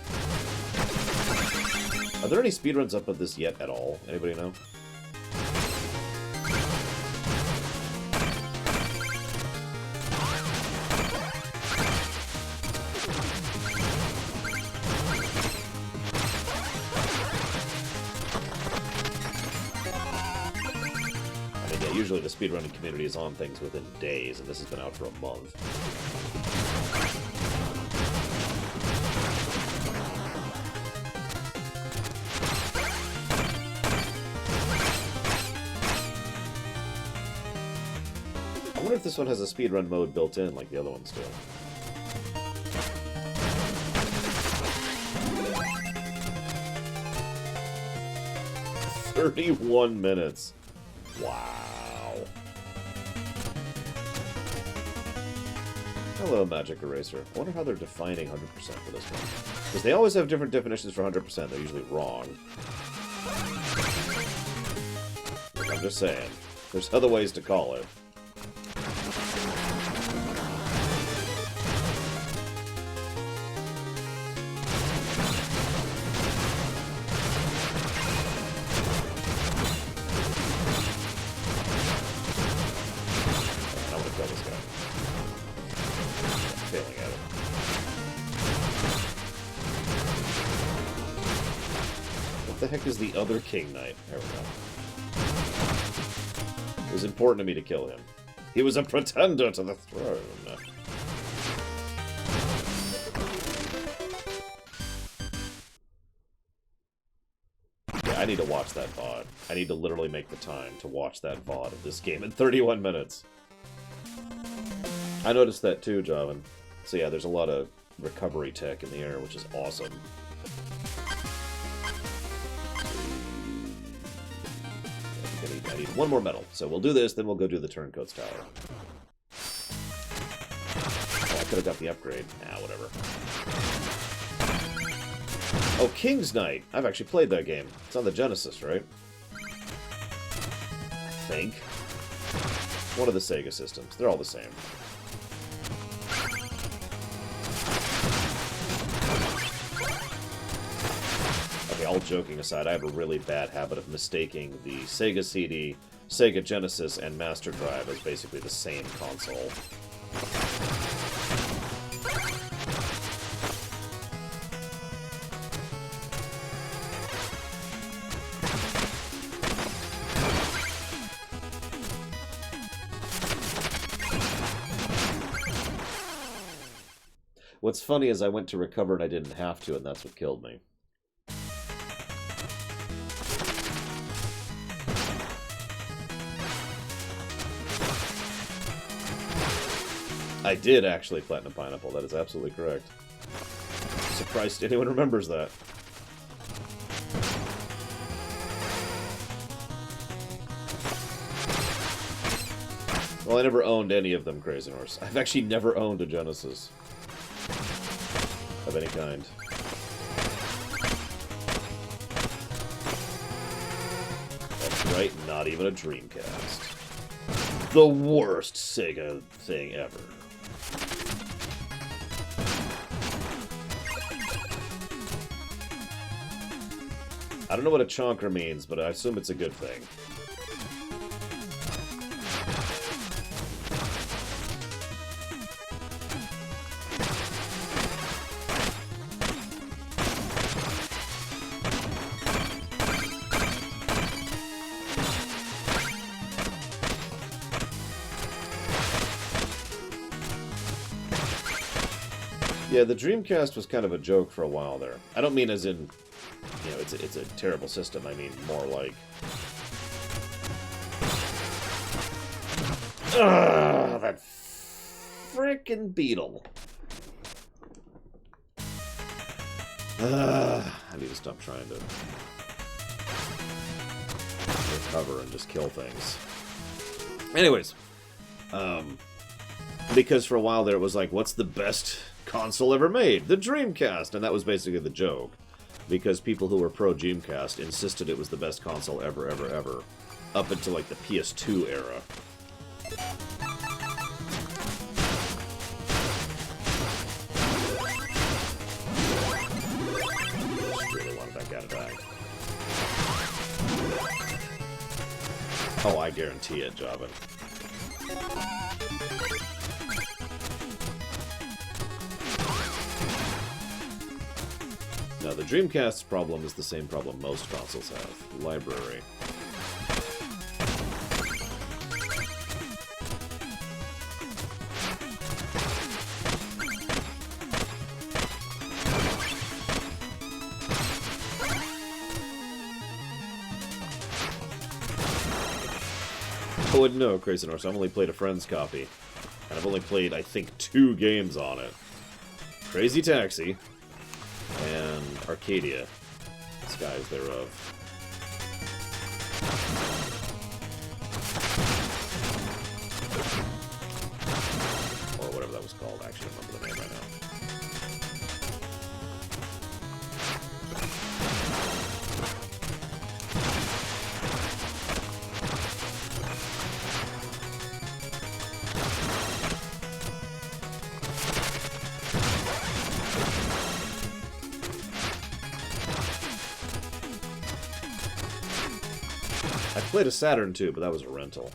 Are there any speedruns up of this yet at all? Anybody know? Usually the speedrunning community is on things within days, and this has been out for a month. I wonder if this one has a speedrun mode built in like the other ones do. 31 minutes. Wow. Hello, Magic Eraser. I wonder how they're defining 100% for this one. Because they always have different definitions for 100%. They're usually wrong. I'm just saying. There's other ways to call it. Is the other King Knight. There we go. It was important to me to kill him. He was a pretender to the throne. Yeah, I need to watch that VOD. I need to literally make the time to watch that VOD of this game in 31 minutes. I noticed that too, Javan. So yeah, there's a lot of recovery tech in the air, which is awesome. I need one more medal, so we'll do this, then we'll go do the Turncoats Tower. Oh, I could have got the upgrade. Nah, whatever. Oh, King's Knight! I've actually played that game. It's on the Genesis, right? I think. One of the Sega systems. They're all the same. All joking aside, I have a really bad habit of mistaking the Sega CD, Sega Genesis, and Master Drive as basically the same console. What's funny is I went to recover and I didn't have to, and that's what killed me. I did actually Platinum Pineapple, that is absolutely correct. Surprised anyone remembers that. Well, I never owned any of them, Crazy Horse. I've actually never owned a Genesis. Of any kind. That's right, not even a Dreamcast. The worst Sega thing ever. I don't know what a chonker means, but I assume it's a good thing. Yeah, the Dreamcast was kind of a joke for a while there. I don't mean as in, you know, it's a terrible system. I mean more like... Ugh, that frickin' beetle. I need to stop trying to recover and just kill things. Anyways, because for a while there it was like, what's the best console ever made? The Dreamcast! And that was basically the joke. Because people who were pro-Dreamcast insisted it was the best console ever, ever, ever. Up until, like, the PS2 era. Just really wanted that guy to die. Oh, I guarantee it, Javan. Now, the Dreamcast's problem is the same problem most consoles have. Library. I wouldn't know, Crazy Norse. I've only played a friend's copy. And I've only played, I think, 2 games on it. Crazy Taxi and Arcadia. Skies thereof. Or whatever that was called. I actually don't remember the name right now. I played a Saturn too, but that was a rental.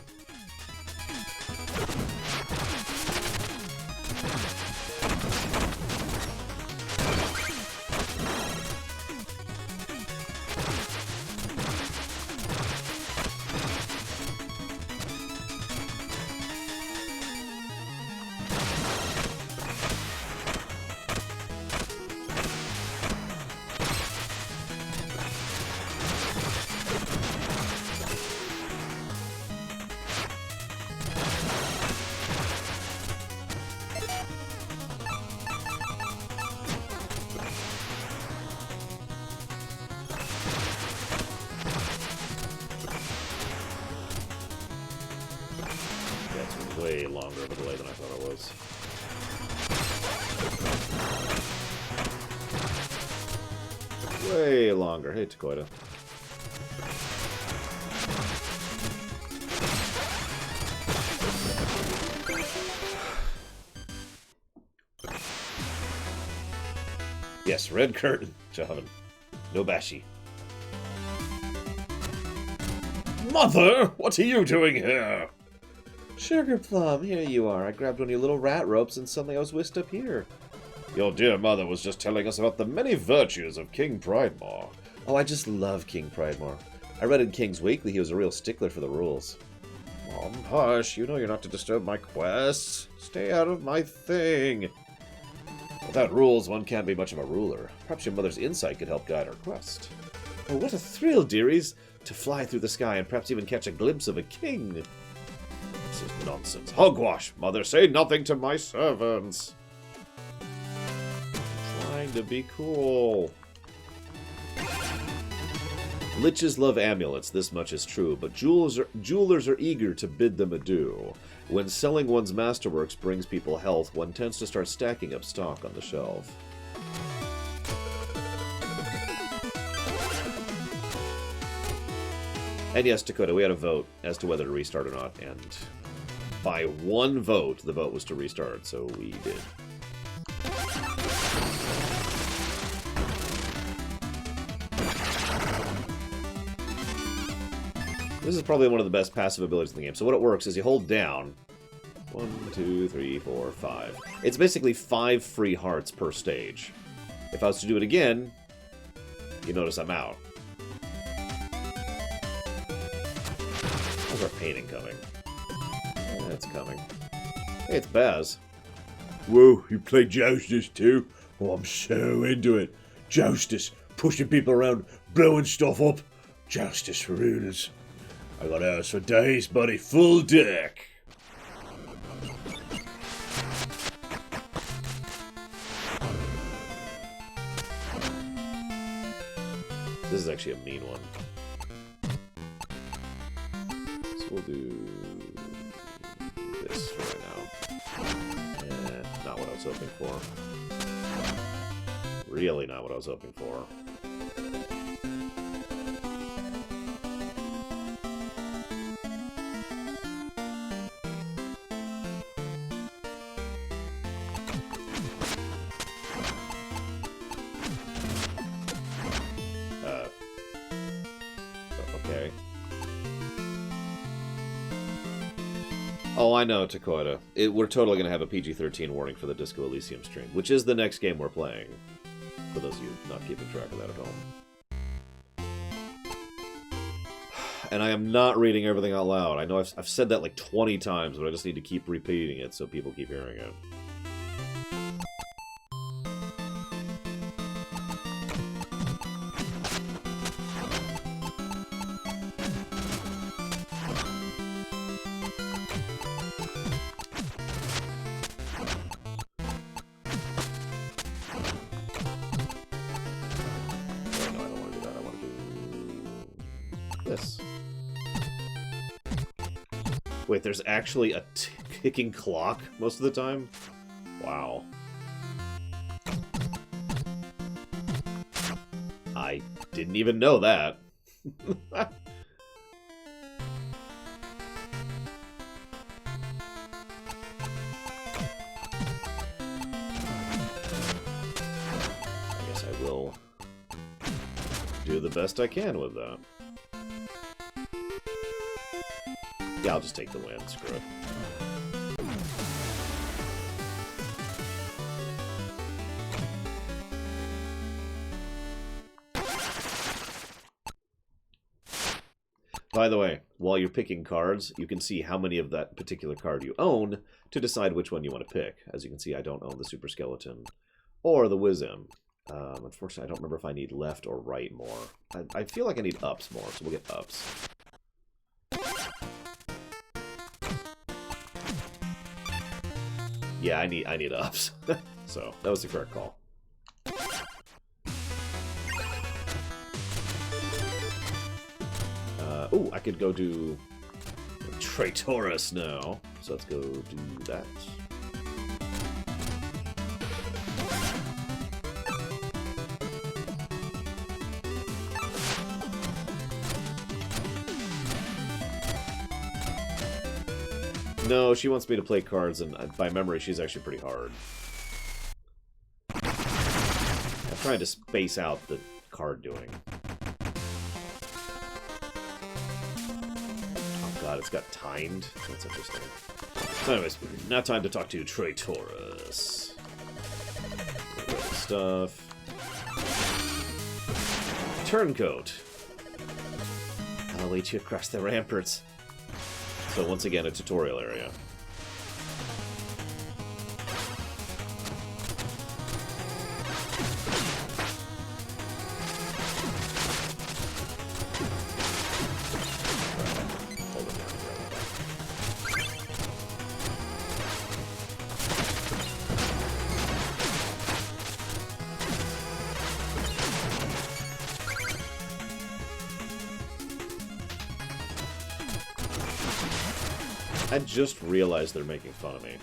Way longer of a delay than I thought it was. Way longer. Hey, Takoida. Yes, red curtain, Javin. No bashi. Mother, what are you doing here? Sugar Plum, here you are. I grabbed one of your little rat ropes and suddenly I was whisked up here. Your dear mother was just telling us about the many virtues of King Pridemore. Oh, I just love King Pridemore. I read in King's Weekly he was a real stickler for the rules. Mom, hush. You know you're not to disturb my quests. Stay out of my thing. Without rules, one can't be much of a ruler. Perhaps your mother's insight could help guide our quest. Oh, what a thrill, dearies, to fly through the sky and perhaps even catch a glimpse of a king. This is nonsense. Hogwash! Mother, say nothing to my servants! I'm trying to be cool. Liches love amulets, this much is true, but jewelers are eager to bid them adieu. When selling one's masterworks brings people health, one tends to start stacking up stock on the shelf. And yes, Dakota, we had a vote as to whether to restart or not, and by one vote, the vote was to restart, so we did. This is probably one of the best passive abilities in the game. So what it works is you hold down 1, 2, 3, 4, 5. It's basically 5 free hearts per stage. If I was to do it again, you notice I'm out. How's our painting coming? Yeah, it's coming. Hey, it's Baz. Whoa, you play Joustus too? Oh, I'm so into it. Joustus, pushing people around, blowing stuff up. Joustus rules. I got hours for days, buddy. Full deck. This is actually a mean one. So we'll do this right now. Not what I was hoping for. Really not what I was hoping for. Okay. Oh, I know, Takoida. We're totally going to have a PG-13 warning for the Disco Elysium stream, which is the next game we're playing. For those of you not keeping track of that at home. And I am not reading everything out loud. I know I've said that like 20 times, but I just need to keep repeating it so people keep hearing it. this. Wait, there's actually a ticking clock most of the time? Wow. I didn't even know that. Do the best I can with that. Yeah, I'll just take the win. Screw it. By the way, while you're picking cards, you can see how many of that particular card you own to decide which one you want to pick. As you can see, I don't own the Super Skeleton or the Wizm. Unfortunately, I don't remember if I need left or right more. I feel like I need ups more, so we'll get ups. Yeah, I need ups. So, that was the correct call. Ooh, I could go do Traitoris now. So let's go do that. No, she wants me to play cards, and by memory, she's actually pretty hard. I'm trying to space out the card doing. Oh god, it's got timed? That's interesting. So anyways, now time to talk to Traitoris. Stuff. Turncoat. I'll await you across the ramparts. So once again, a tutorial area. I just realized they're making fun of me.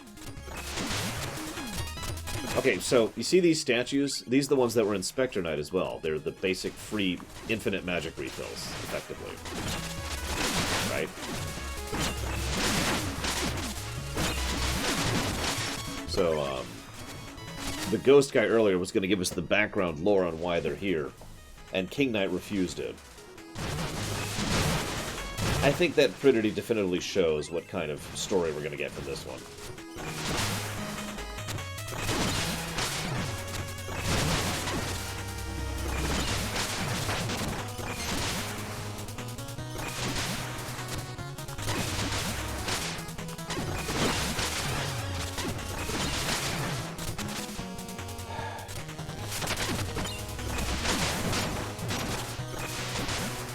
Okay, so you see these statues? These are the ones that were in Spectre Knight as well. They're the basic free infinite magic refills, effectively. Right? So, the ghost guy earlier was going to give us the background lore on why they're here, and King Knight refused it. I think that pretty definitively shows what kind of story we're going to get from this one.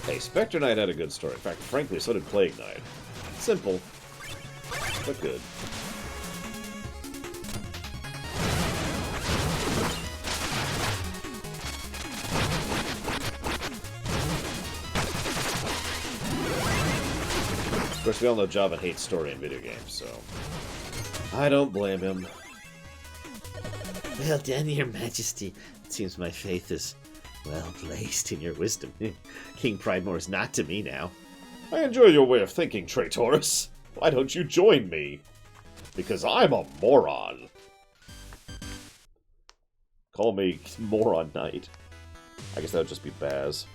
Hey, Spectre Knight had a good story. In fact, frankly, so did Plague Knight. Simple, but good. Of course, we all know Java hates story in video games, so I don't blame him. Well done, Your Majesty. It seems my faith is well placed in your wisdom. King Pridemore is not to me now. I enjoy your way of thinking, Traitoris. Why don't you join me? Because I'm a moron. Call me Moron Knight. I guess that would just be Baz.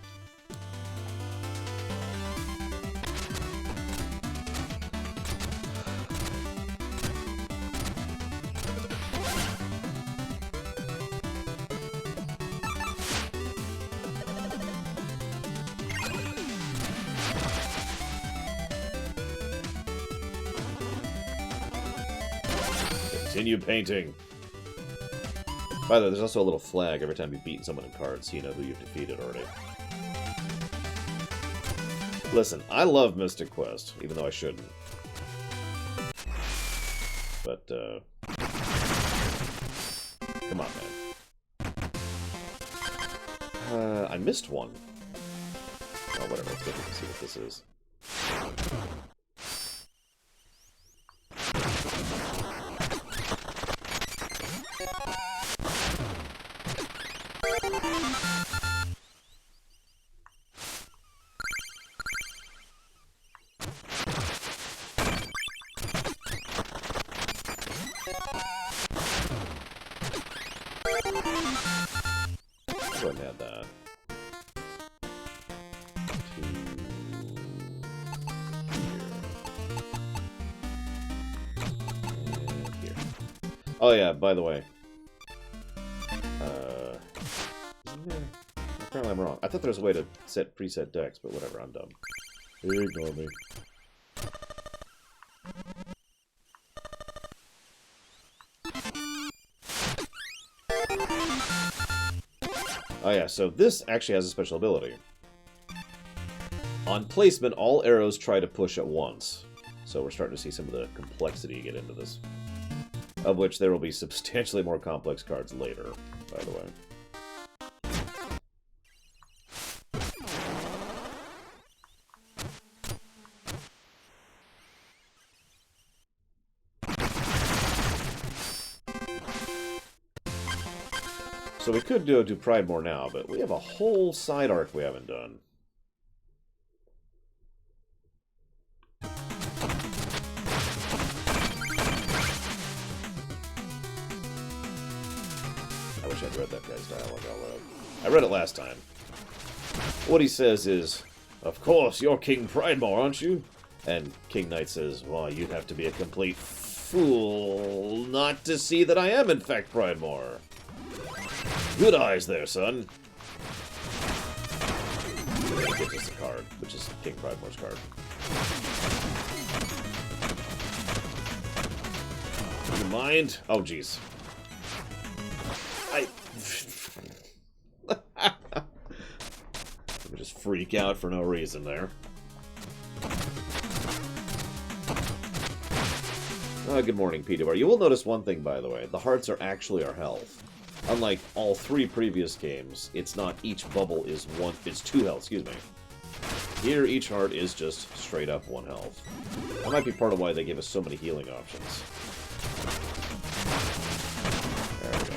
Continue painting. By the way, there's also a little flag every time you've beaten someone in cards, so you know who you've defeated already. Listen, I love Mystic Quest, even though I shouldn't. But, come on, man. I missed one. Oh, whatever. Let's go and see what this is. Go ahead and add that. Here. Oh yeah, by the way. Isn't there... Apparently I'm wrong. I thought there was a way to set preset decks, but whatever, I'm dumb. Ignore me. Oh yeah, so this actually has a special ability. On placement, all arrows try to push at once. So we're starting to see some of the complexity get into this. Of which there will be substantially more complex cards later, by the way. So we could do Pridemore now, but we have a whole side arc we haven't done. I wish I'd read that guy's dialogue out loud. I read it last time. What he says is, "Of course, you're King Pridemore, aren't you?" And King Knight says, "Well, you'd have to be a complete fool not to see that I am, in fact, Pridemore. Good eyes there, son." And he gives us a card, which is King Pridemore's card. You mind? Oh, jeez. I just freak out for no reason there. Good morning, Peter. You will notice one thing, by the way. The hearts are actually our health. Unlike all three previous games, it's not each bubble is one. It's 2 health, excuse me. Here, each heart is just straight up 1 health. That might be part of why they give us so many healing options. There we go.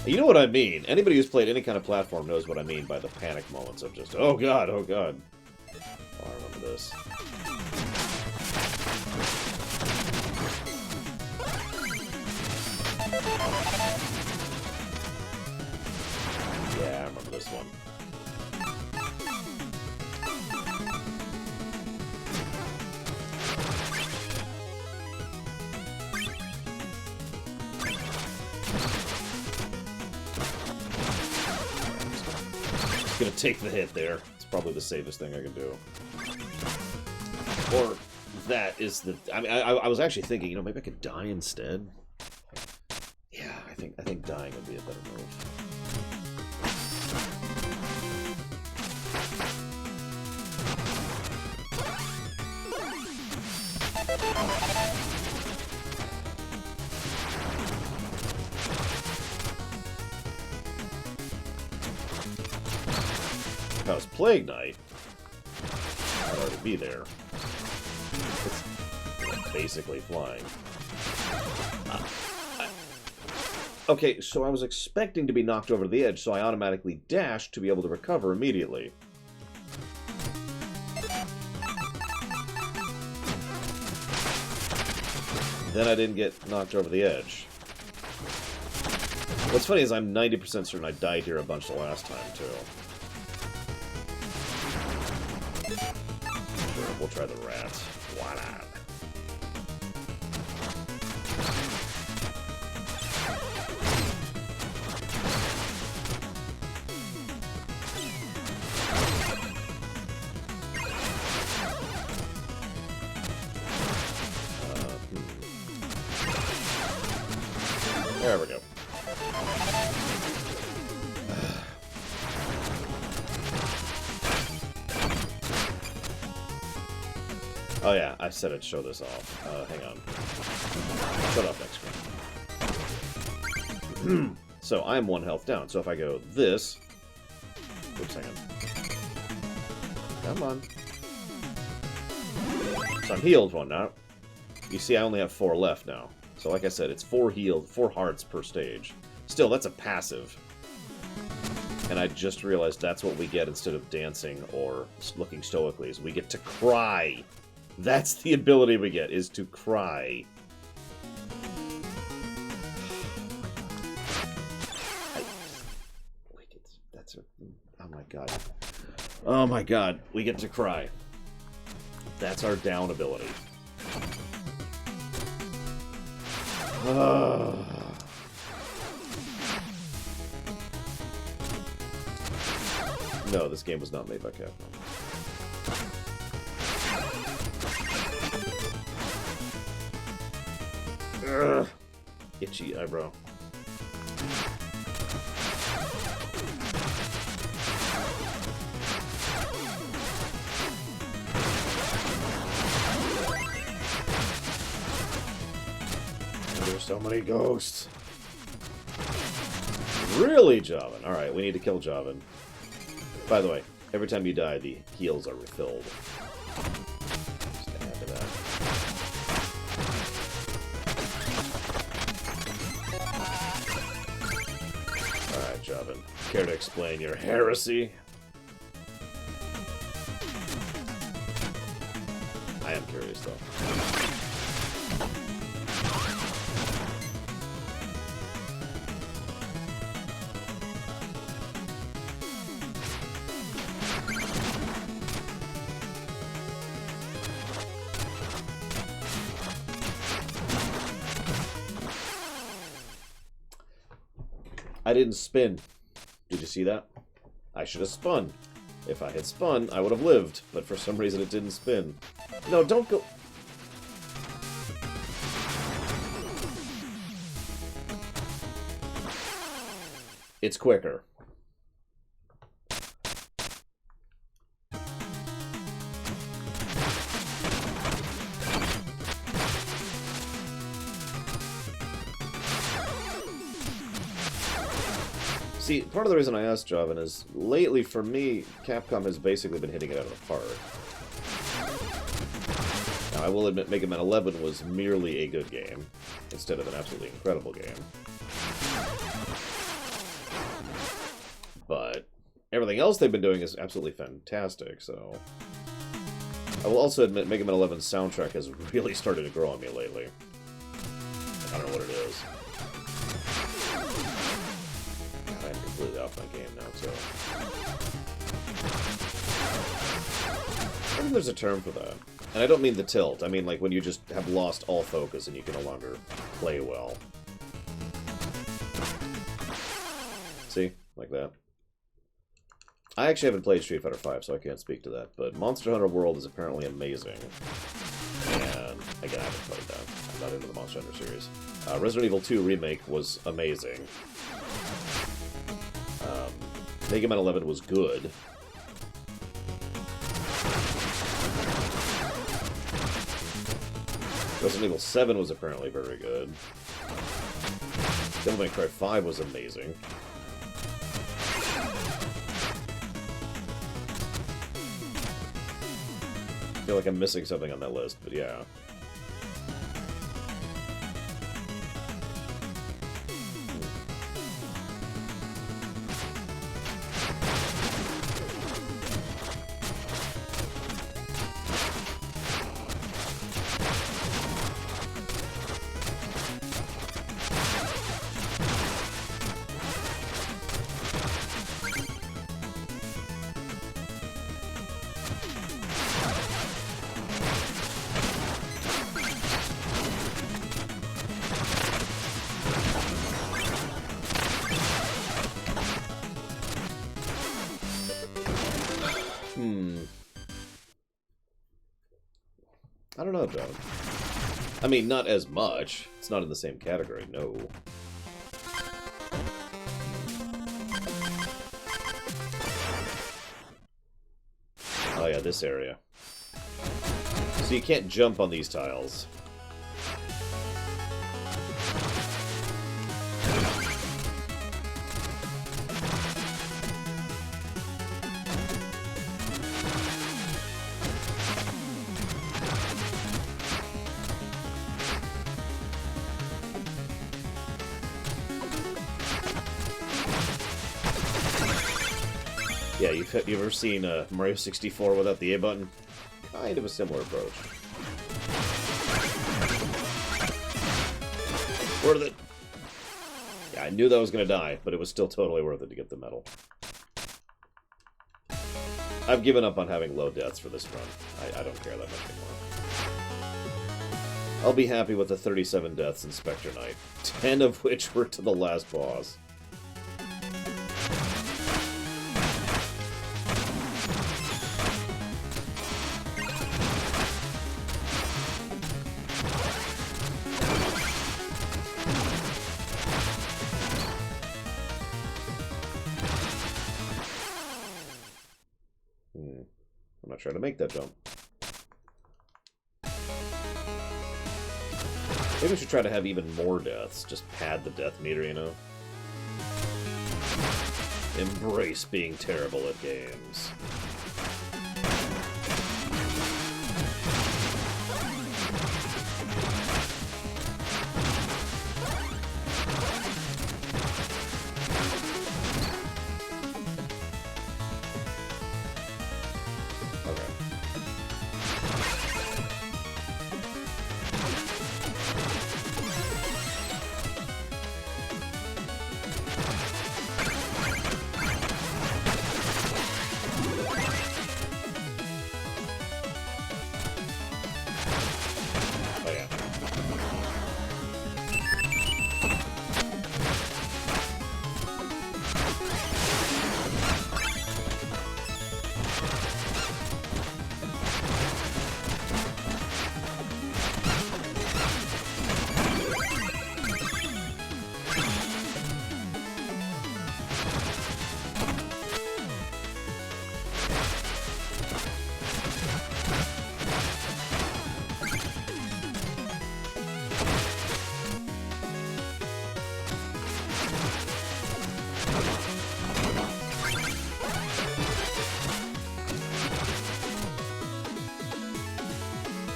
You know what I mean. Anybody who's played any kind of platform knows what I mean by the panic moments of just, oh god, oh god. Oh, I remember this. Yeah, I remember this one. Gonna take the hit there. It's probably the safest thing I can do. Or that is the. I mean, I was actually thinking, you know, maybe I could die instead. Yeah, I think dying would be a better move. If I was Plague Knight, I'd already be there. It's basically flying. Okay, so I was expecting to be knocked over the edge, so I automatically dashed to be able to recover immediately. Then I didn't get knocked over the edge. What's funny is I'm 90% certain I died here a bunch the last time, too. Sure, we'll try the rats. Why not? Oh yeah, I said I'd show this off. Hang on. Shut off next screen. So I'm 1 health down. So if I go this... Oops, hang on. Come on. So I'm healed 1 now. You see I only have 4 left now. So like I said, it's 4 healed, 4 hearts per stage. Still, that's a passive. And I just realized that's what we get instead of dancing or looking stoically, is we get to cry. That's the ability we get, is to cry. Oh my god. Oh my god, we get to cry. That's our down ability. No, this game was not made by Capcom. Ugh. Itchy eyebrow. There's so many ghosts. Really, Javan? Alright, we need to kill Javan. By the way, every time you die, the heals are refilled. Just to add to that. Alright, Javan. Care to explain your heresy? I am curious, though. I didn't spin. Did you see that? I should have spun. If I had spun, I would have lived, but for some reason it didn't spin. No, don't go... It's quicker. See, part of the reason I asked Javan is, lately, for me, Capcom has basically been hitting it out of the park. Now, I will admit Mega Man 11 was merely a good game, instead of an absolutely incredible game. But everything else they've been doing is absolutely fantastic, so... I will also admit Mega Man 11's soundtrack has really started to grow on me lately. I don't know what it is. I'm completely off my game now, too. I think there's a term for that. And I don't mean the tilt. I mean, like, when you just have lost all focus and you can no longer play well. See? Like that. I actually haven't played Street Fighter V, so I can't speak to that. But Monster Hunter World is apparently amazing. And, again, I haven't played that. I'm not into the Monster Hunter series. Resident Evil 2 Remake was amazing. Mega Man 11 was good. Resident Evil 7 was apparently very good. Devil May Cry 5 was amazing. I feel like I'm missing something on that list, but yeah. I don't know, John. I mean, not as much. It's not in the same category, no. Oh yeah, this area. So So you can't jump on these tiles. Yeah, you've ever seen Mario 64 without the A button? Kind of a similar approach. Worth it. Yeah, I knew that I was going to die, but it was still totally worth it to get the medal. I've given up on having low deaths for this run. I don't care that much anymore. I'll be happy with the 37 deaths in Spectre Knight, 10 of which were to the last boss. I'm not trying to make that jump. Maybe we should try to have even more deaths. Just pad the death meter, you know? Embrace being terrible at games.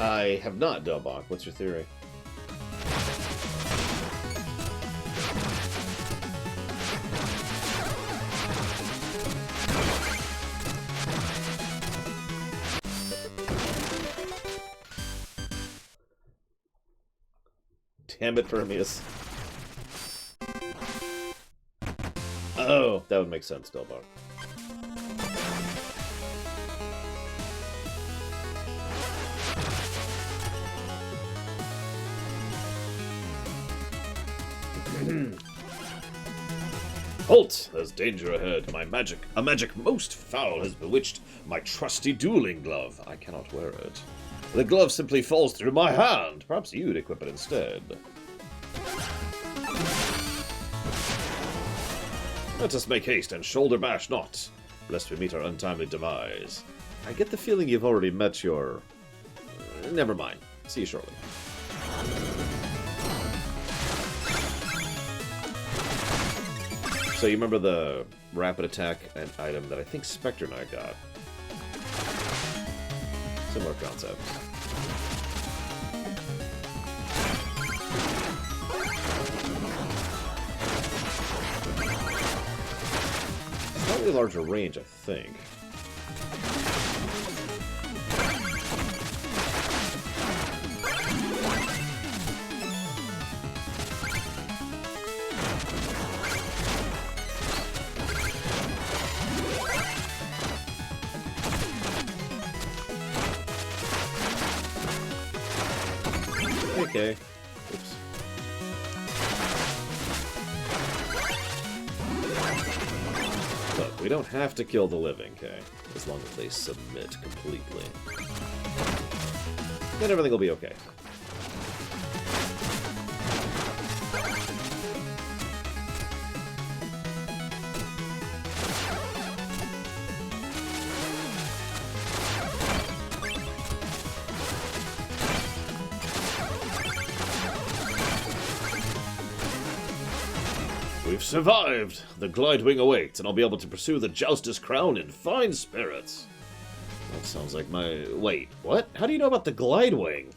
I have not, Delbach. What's your theory? Damn it, Vermius. Oh, that would make sense, Delbach. Halt! There's danger ahead. A magic most foul has bewitched my trusty dueling glove. I cannot wear it. The glove simply falls through my hand. Perhaps you'd equip it instead. Let us make haste and shoulder bash not, lest we meet our untimely demise. I get the feeling you've already met your... Never mind. See you shortly. So you remember the rapid attack item that I think Spectre Knight got? Similar concept. Slightly larger range, I think. Okay. Oops. Look, we don't have to kill the living, okay? As long as they submit completely. Then everything will be okay. We've survived! The Glidewing awaits, and I'll be able to pursue the Joustus crown in fine spirits. That sounds like my... Wait, what? How do you know about the Glidewing?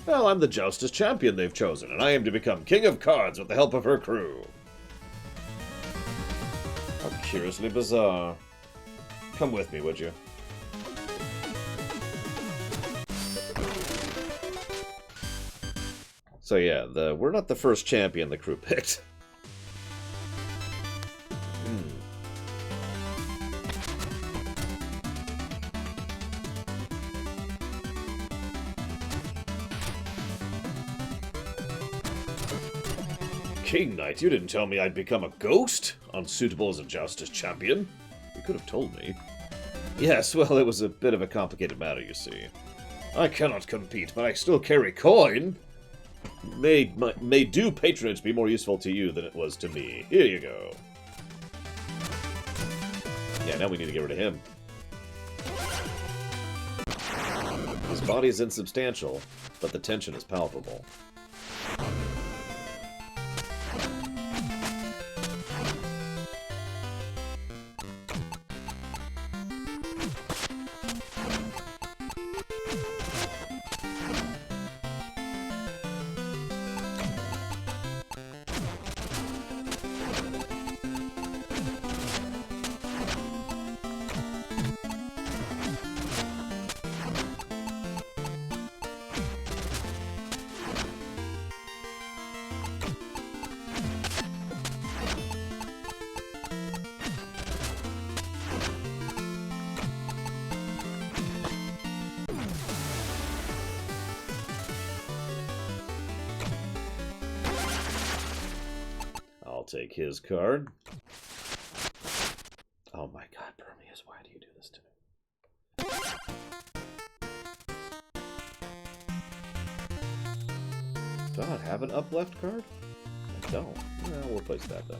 Well, I'm the Joustus champion they've chosen, and I aim to become King of Cards with the help of her crew. How curiously bizarre. Come with me, would you? So yeah, we're not the first champion the crew picked. King Knight, you didn't tell me I'd become a ghost? Unsuitable as a Joustus champion? You could have told me. Yes, well, it was a bit of a complicated matter, you see. I cannot compete, but I still carry coin. May due patronage be more useful to you than it was to me. Here you go. Yeah, now we need to get rid of him. His body is insubstantial, but the tension is palpable. I'll take his card. Oh my god, Permeus, why do you do this to me? Do I not have an up left card? I don't. No, we'll place that then.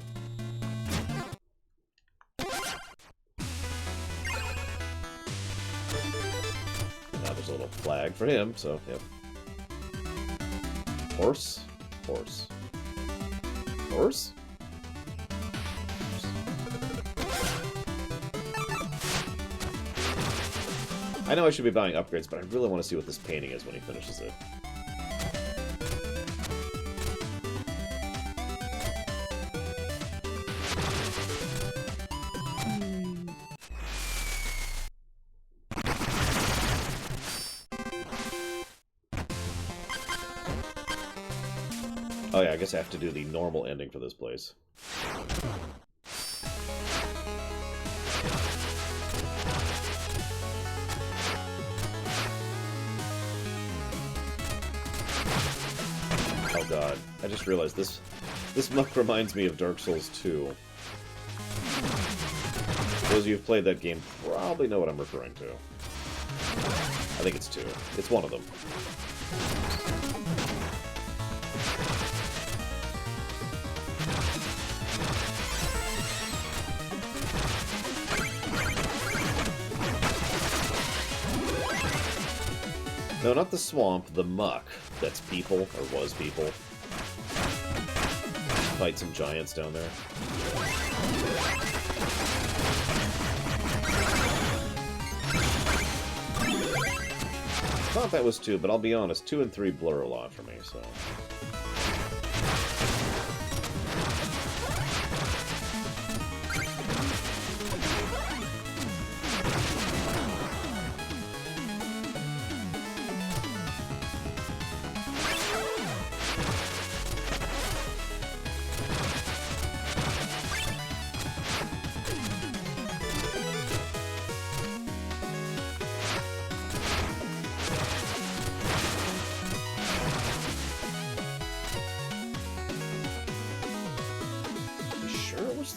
Now there's a little flag for him, so, yep. Horse? Horse. Horse? I know I should be buying upgrades, but I really want to see what this painting is when he finishes it. Oh yeah, I guess I have to do the normal ending for this place. Oh god, I just realized this muck reminds me of Dark Souls 2. Those of you who've played that game probably know what I'm referring to. I think it's 2. It's one of them. No, not the swamp, the muck. That's people, or was people. Fight some giants down there. Thought that was 2, but I'll be honest, 2 and 3 blur a lot for me, so...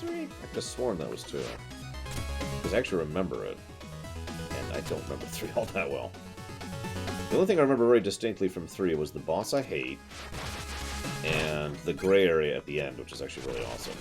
I could have sworn that was 2. Because I actually remember it. And I don't remember 3 all that well. The only thing I remember very distinctly from 3 was the boss I hate, and the gray area at the end, which is actually really awesome.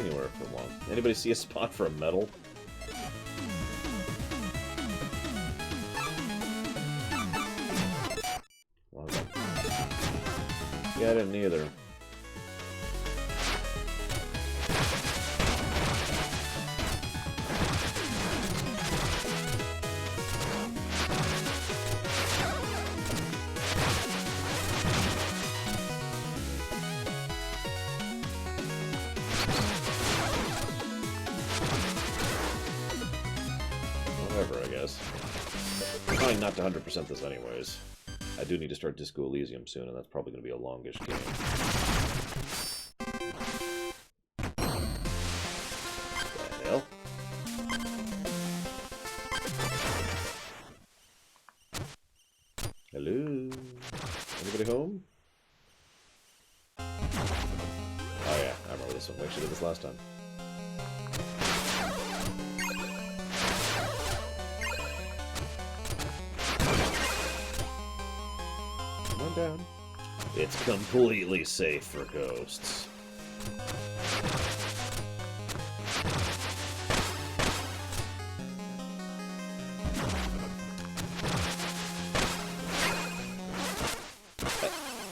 anywhere for long. Anybody see a spot for a medal? Wrong one. Yeah, I didn't either. Whatever, I guess. I'm trying not to 100% this anyways. I do need to start Disco Elysium soon, and that's probably going to be a longish game. What the hell? Hello? Anybody home? Oh yeah, I remember this one. We actually did this last time. Down. It's completely safe for ghosts.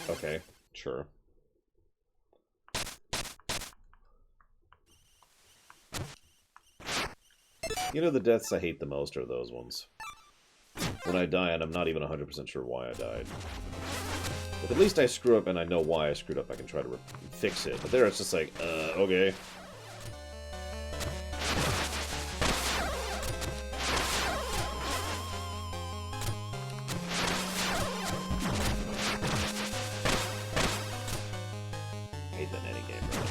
Okay, sure. You know, the deaths I hate the most are those ones. When I die and I'm not even 100% sure why I died. But at least I screw up and I know why I screwed up. I can try to fix it. But there it's just like, okay. I hate that in any game, really.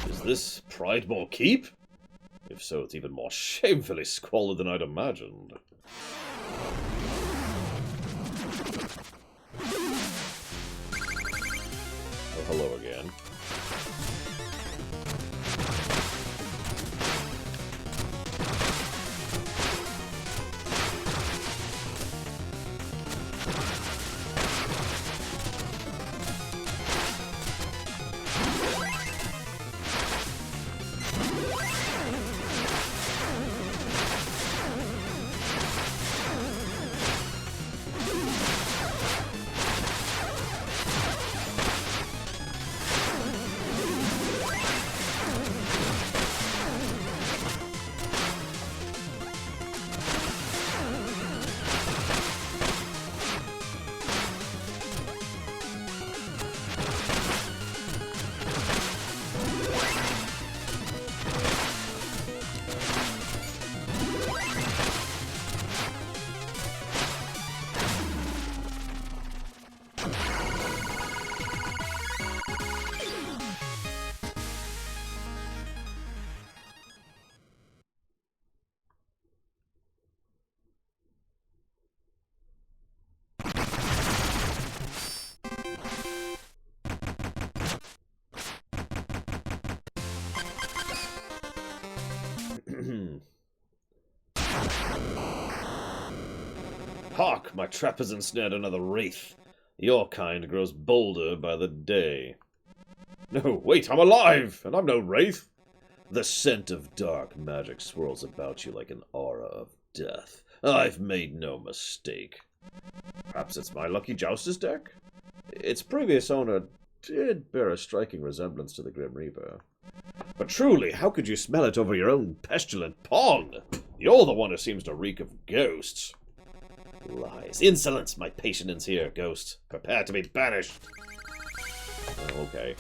Is this Pridemore Keep? If so, it's even more shamefully squalid than I'd imagined. Oh, hello again. Hark! My trap has ensnared another wraith. Your kind grows bolder by the day. No, wait, I'm alive! And I'm no wraith! The scent of dark magic swirls about you like an aura of death. I've made no mistake. Perhaps it's my Lucky Joustus deck? Its previous owner did bear a striking resemblance to the Grim Reaper. But truly, how could you smell it over your own pestilent pong? You're the one who seems to reek of ghosts. Lies. Insolence! My patient ends here, ghost. Prepare to be banished. Oh, okay.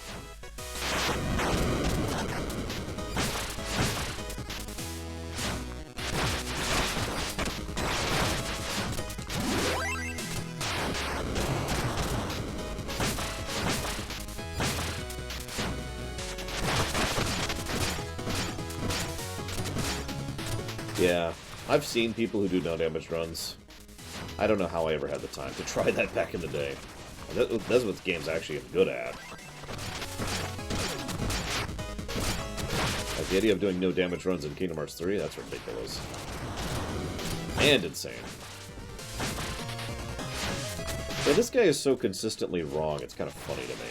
Yeah, I've seen people who do no damage runs. I don't know how I ever had the time to try that back in the day. That's what the game's actually good at. Like, the idea of doing no damage runs in Kingdom Hearts 3, that's ridiculous. And insane. Yeah, this guy is so consistently wrong, it's kind of funny to me.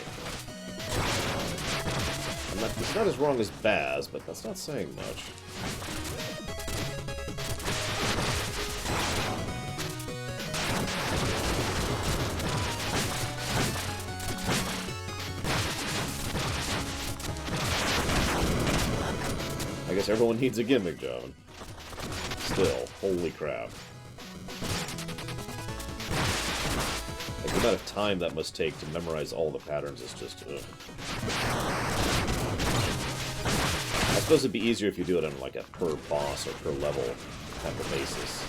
He's not as wrong as Baz, but that's not saying much. I guess everyone needs a gimmick, John. Still, holy crap. Like, the amount of time that must take to memorize all the patterns is just, ugh. I suppose it'd be easier if you do it on, like, a per boss or per level type of basis.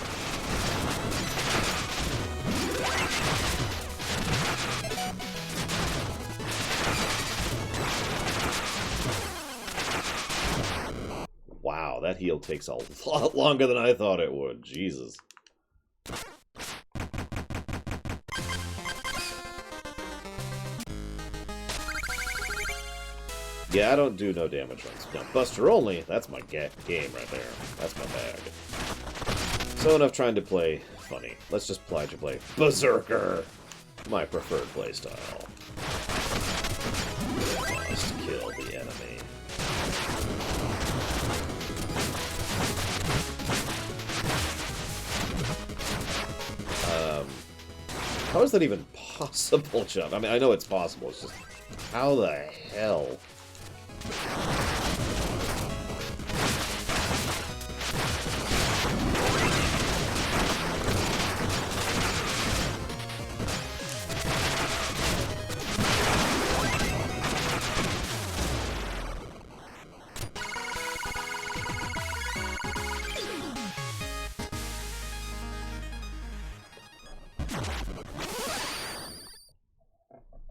Wow, that heal takes a lot longer than I thought it would. Jesus. Yeah, I don't do no damage runs. Now, Buster only, that's my game right there. That's my bag. So enough trying to play funny. Let's just try to play Berserker, my preferred playstyle. Must kill the enemy. How is that even possible, John? I mean, I know it's possible, it's just... How the hell?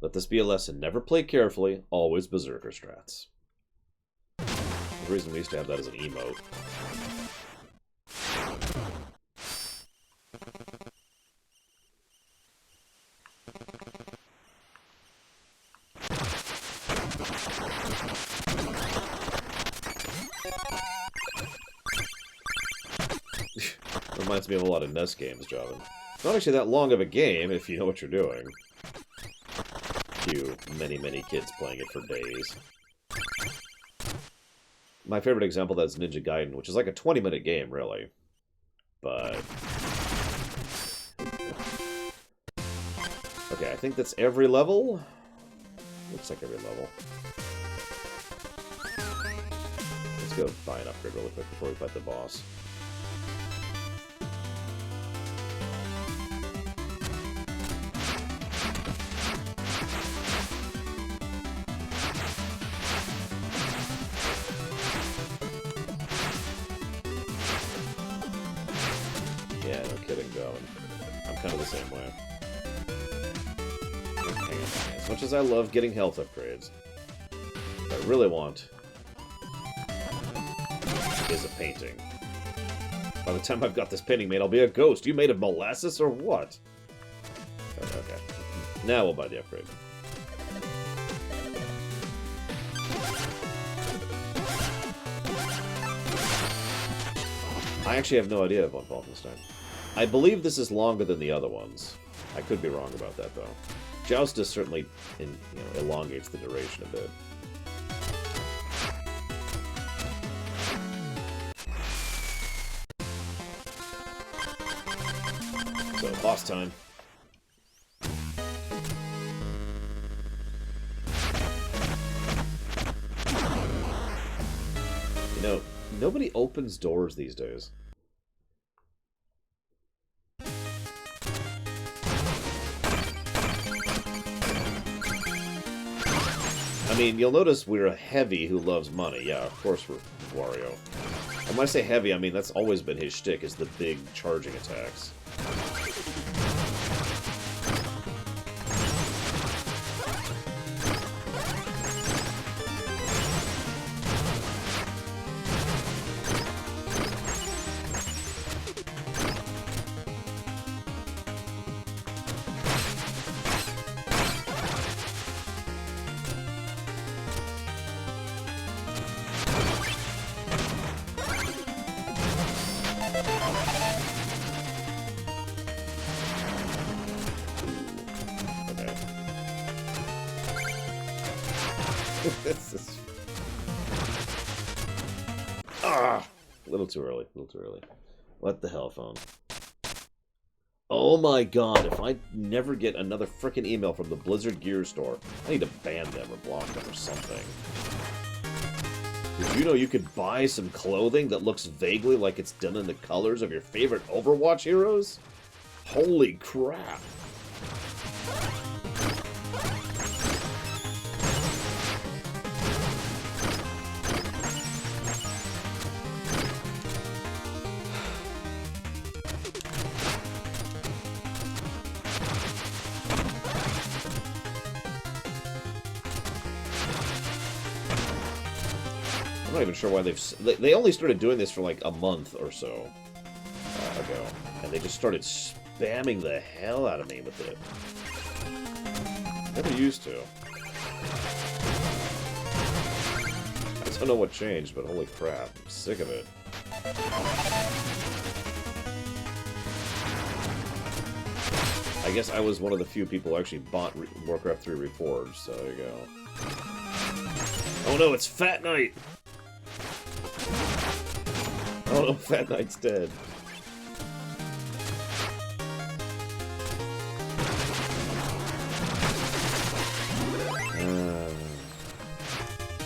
Let this be a lesson. Never play carefully, always Berserker strats. The reason we used to have that as an emote. Reminds me of a lot of NES games, Javin. It's not actually that long of a game if you know what you're doing. Many, many kids playing it for days. My favorite example of that is Ninja Gaiden, which is like a 20-minute game, really. But... Okay, I think that's every level? Looks like every level. Let's go buy an upgrade really quick before we fight the boss. Yeah, no kidding, Darwin. I'm kind of the same way. As much as I love getting health upgrades, what I really want is a painting. By the time I've got this painting made, I'll be a ghost. You made of molasses or what? Okay. Now we'll buy the upgrade. I actually have no idea about Wolfenstein. I believe this is longer than the other ones. I could be wrong about that, though. Joustus certainly elongates the duration a bit. So, boss time. You know, nobody opens doors these days. I mean, you'll notice we're a heavy who loves money. Yeah, of course we're Wario. And when I say heavy, I mean that's always been his shtick, is the big charging attacks. This is... Ah! A little too early. A little too early. What the hell, phone? Oh my god, if I never get another frickin' email from the Blizzard Gear store, I need to ban them or block them or something. Did you know you could buy some clothing that looks vaguely like it's done in the colors of your favorite Overwatch heroes? Holy crap. I'm not even sure why they only started doing this for like a month or so ago, and they just started spamming the hell out of me with it. Never used to. I don't know what changed, but holy crap, I'm sick of it. I guess I was one of the few people who actually bought Warcraft 3 Reforged, so there you go. Oh no, it's Fat Knight! Oh no, Fat Knight's dead.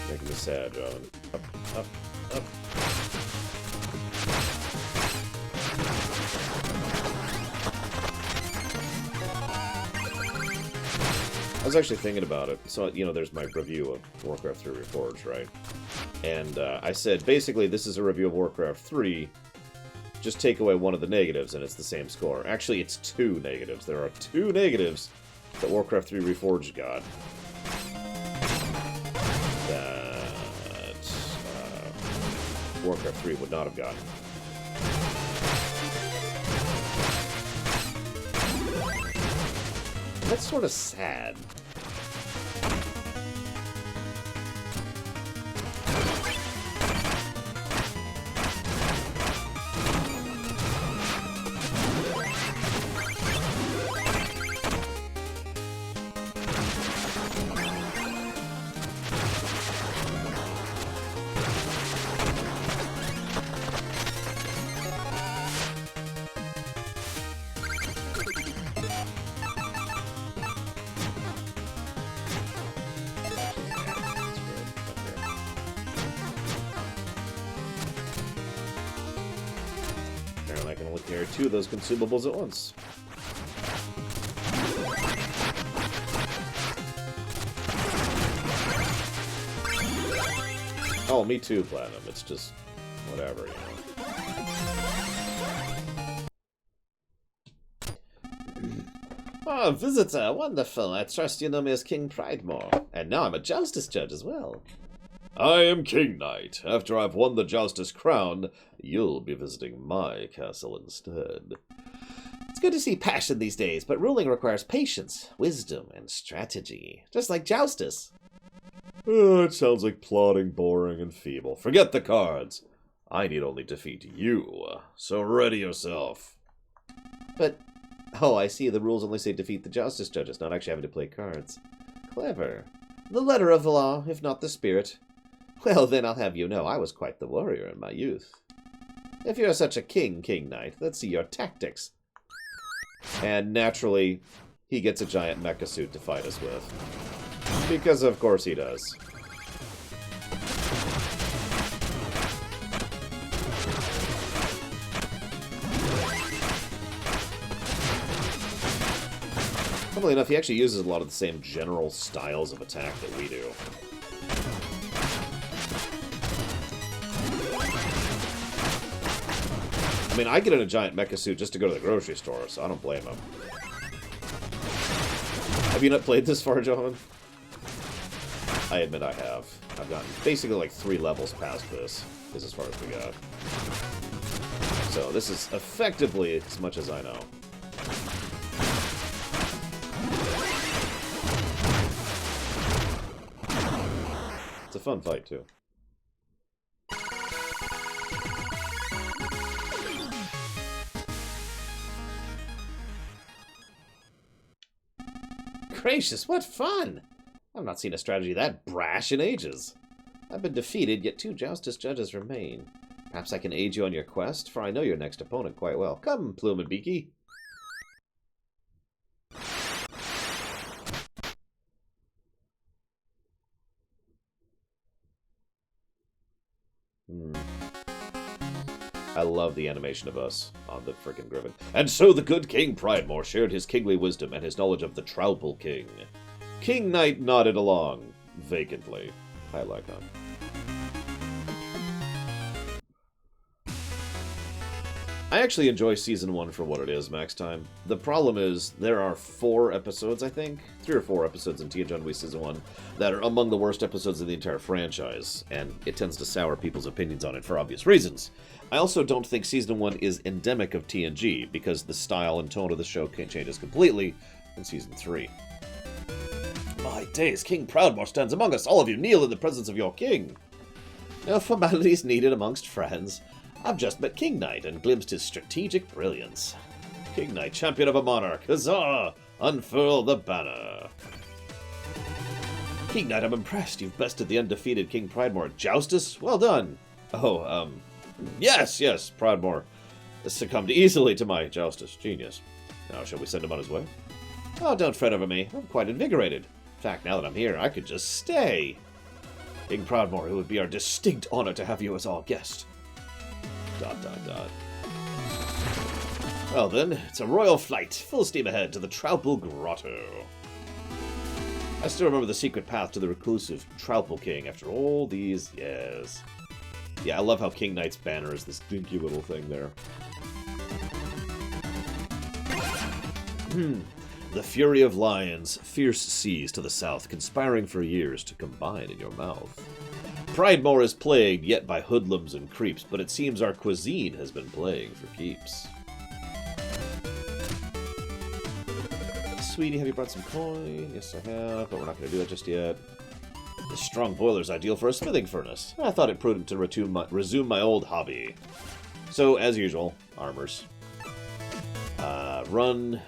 Making me sad, John. Up, up, up. I was actually thinking about it. So, you know, there's my review of Warcraft 3 Reforged, right? And I said, basically, this is a review of Warcraft 3. Just take away one of the negatives, and it's the same score. Actually, it's 2 negatives. There are 2 negatives that Warcraft 3 Reforged got. That Warcraft 3 would not have gotten. That's sort of sad. I can only carry 2 of those consumables at once. Oh, me too, Platinum. It's just whatever, you know. Oh, visitor, wonderful. I trust you know me as King Pridemore. And now I'm a Joustus Judge as well. I am King Knight. After I've won the Joustus crown, you'll be visiting my castle instead. It's good to see passion these days, but ruling requires patience, wisdom, and strategy. Just like Joustus. Oh, it sounds like plotting, boring, and feeble. Forget the cards. I need only defeat you, so ready yourself. But, oh, I see the rules only say defeat the Joustus Judges, not actually having to play cards. Clever. The letter of the law, if not the spirit. Well, then I'll have you know I was quite the warrior in my youth. If you're such a King Knight, let's see your tactics. And naturally, he gets a giant mecha suit to fight us with. Because of course he does. Funnily enough, he actually uses a lot of the same general styles of attack that we do. I mean, I get in a giant mecha suit just to go to the grocery store, so I don't blame him. Have you not played this far, John? I admit I have. I've gotten basically like 3 levels past this. This is as far as we got. So this is effectively as much as I know. It's a fun fight, too. Gracious, what fun! I've not seen a strategy that brash in ages. I've been defeated, yet 2 Joustus judges remain. Perhaps I can aid you on your quest, for I know your next opponent quite well. Come, Plume and Beaky. I love the animation of us on the frickin' Griffin. And so the good King Pridemore shared his kingly wisdom and his knowledge of the Troupple King. King Knight nodded along, vacantly. Hi, Lycon. I actually enjoy Season 1 for what it is, Max Time. The problem is, there are 4 episodes, I think, 3 or 4 episodes in Tia John Wee Season 1, that are among the worst episodes of the entire franchise, and it tends to sour people's opinions on it for obvious reasons. I also don't think Season 1 is endemic of TNG, because the style and tone of the show changes completely in Season 3. My days, King Proudmoore stands among us. All of you kneel in the presence of your king. No formalities needed amongst friends. I've just met King Knight and glimpsed his strategic brilliance. King Knight, champion of a monarch. Huzzah! Unfurl the banner. King Knight, I'm impressed. You've bested the undefeated King Pridemore. Joustus? Well done. Oh, yes, Pridemore succumbed easily to my Joustus. Genius. Now, shall we send him on his way? Oh, don't fret over me. I'm quite invigorated. In fact, now that I'm here, I could just stay. King Proudmoore, it would be our distinct honor to have you as our guest. ... Well then, it's a royal flight, full steam ahead to the Troupple Grotto. I still remember the secret path to the reclusive Troupple King after all these years. Yeah, I love how King Knight's banner is this dinky little thing there. The fury of lions, fierce seas to the south, conspiring for years to combine in your mouth. Pridemore is plagued yet by hoodlums and creeps, but it seems our cuisine has been playing for keeps. Sweetie, have you brought some coin? Yes, I have, but we're not going to do that just yet. This strong boiler's ideal for a smithing furnace. I thought it prudent to resume my old hobby. So, as usual, armors. Run.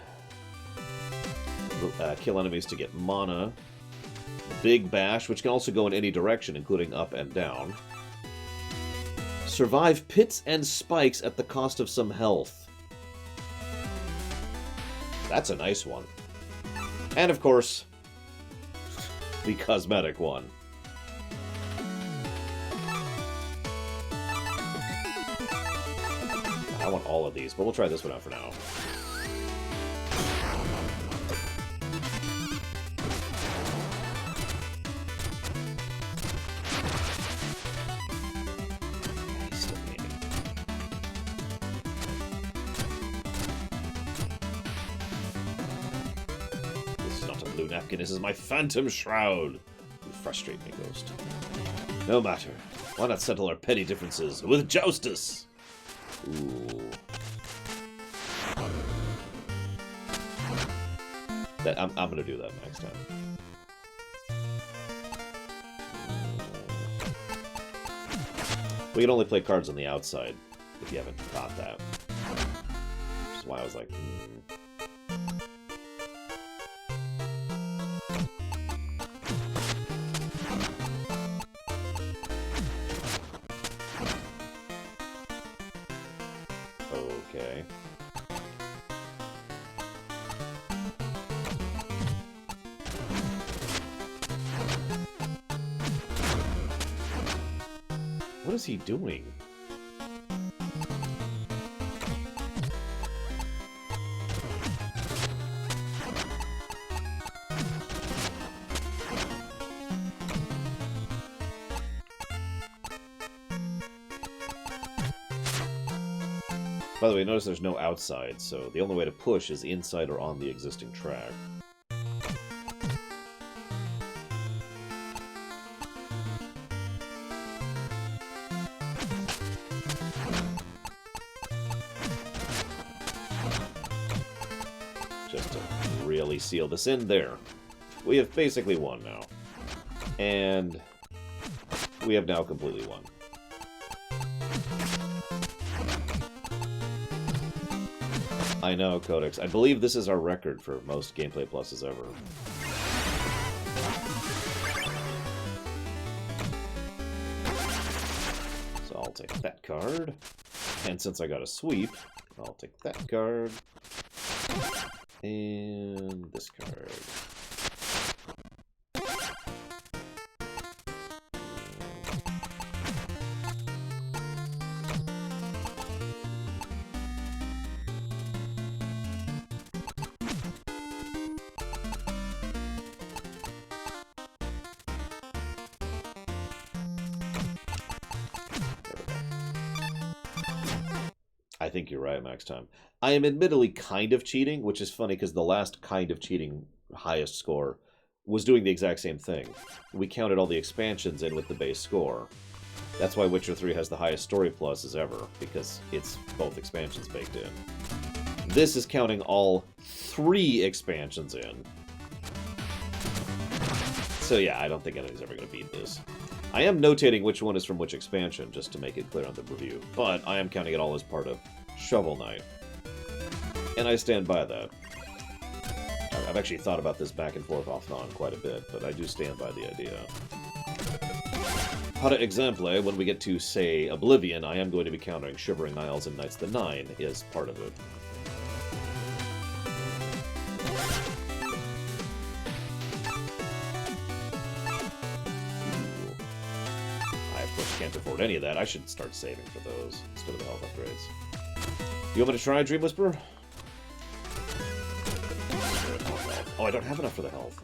Kill enemies to get mana. Big Bash, which can also go in any direction, including up and down. Survive pits and spikes at the cost of some health. That's a nice one. And, of course, the cosmetic one. I want all of these, but we'll try this one out for now. This is my phantom shroud. You frustrate me, Ghost. No matter. Why not settle our petty differences with Joustus? Ooh. I'm gonna do that next time. We can only play cards on the outside if you haven't got that. Which is why I was like, Okay. What is he doing? By the way, notice there's no outside, so the only way to push is inside or on the existing track. Just to really seal this in there. We have basically won now. And we have now completely won. I know, Codex. I believe this is our record for most Gameplay Pluses ever. that card. And since I got a sweep, I'll take that card. And this card. I think you're right, Max Time. I am admittedly kind of cheating, which is funny because the last kind of cheating highest score was doing the exact same thing. We counted all the expansions in with the base score. That's why Witcher 3 has the highest story pluses ever, because it's both expansions baked in. This is counting all 3 expansions in. So yeah, I don't think anything's ever going to beat this. I am notating which one is from which expansion, just to make it clear on the review, but I am counting it all as part of Shovel Knight. And I stand by that. I've actually thought about this back and forth off and on quite a bit, but I do stand by the idea. Par exemple, when we get to, say, Oblivion, I am going to be counting Shivering Isles and Knights of the Nine as part of it. Can't afford any of that. I should start saving for those instead of the health upgrades. You want me to try Dream Whisper? Oh, I don't have enough for the health.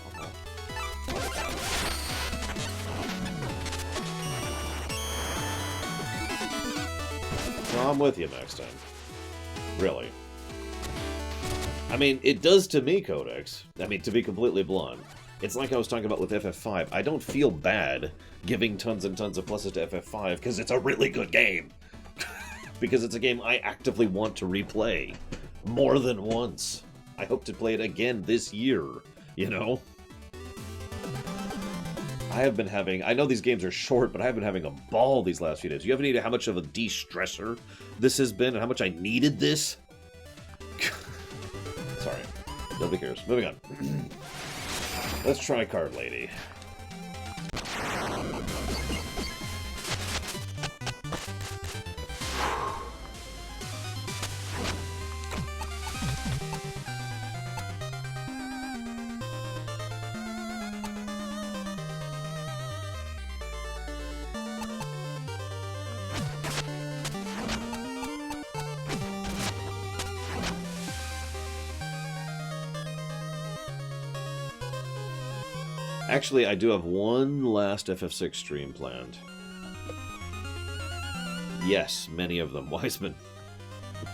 No, I'm with you next time. Really. I mean, it does to me, Codex. I mean, to be completely blunt. It's like I was talking about with FF5. I don't feel bad giving tons and tons of pluses to FF5 because it's a really good game. Because it's a game I actively want to replay more than once. I hope to play it again this year, you know? I have been having... I know these games are short, but I've been having a ball these last few days. You have any idea how much of a de-stressor this has been and how much I needed this? Sorry. Nobody cares. Moving on. Let's try Card Lady. Actually, I do have one last FF6 stream planned. Yes, many of them, Wiseman. I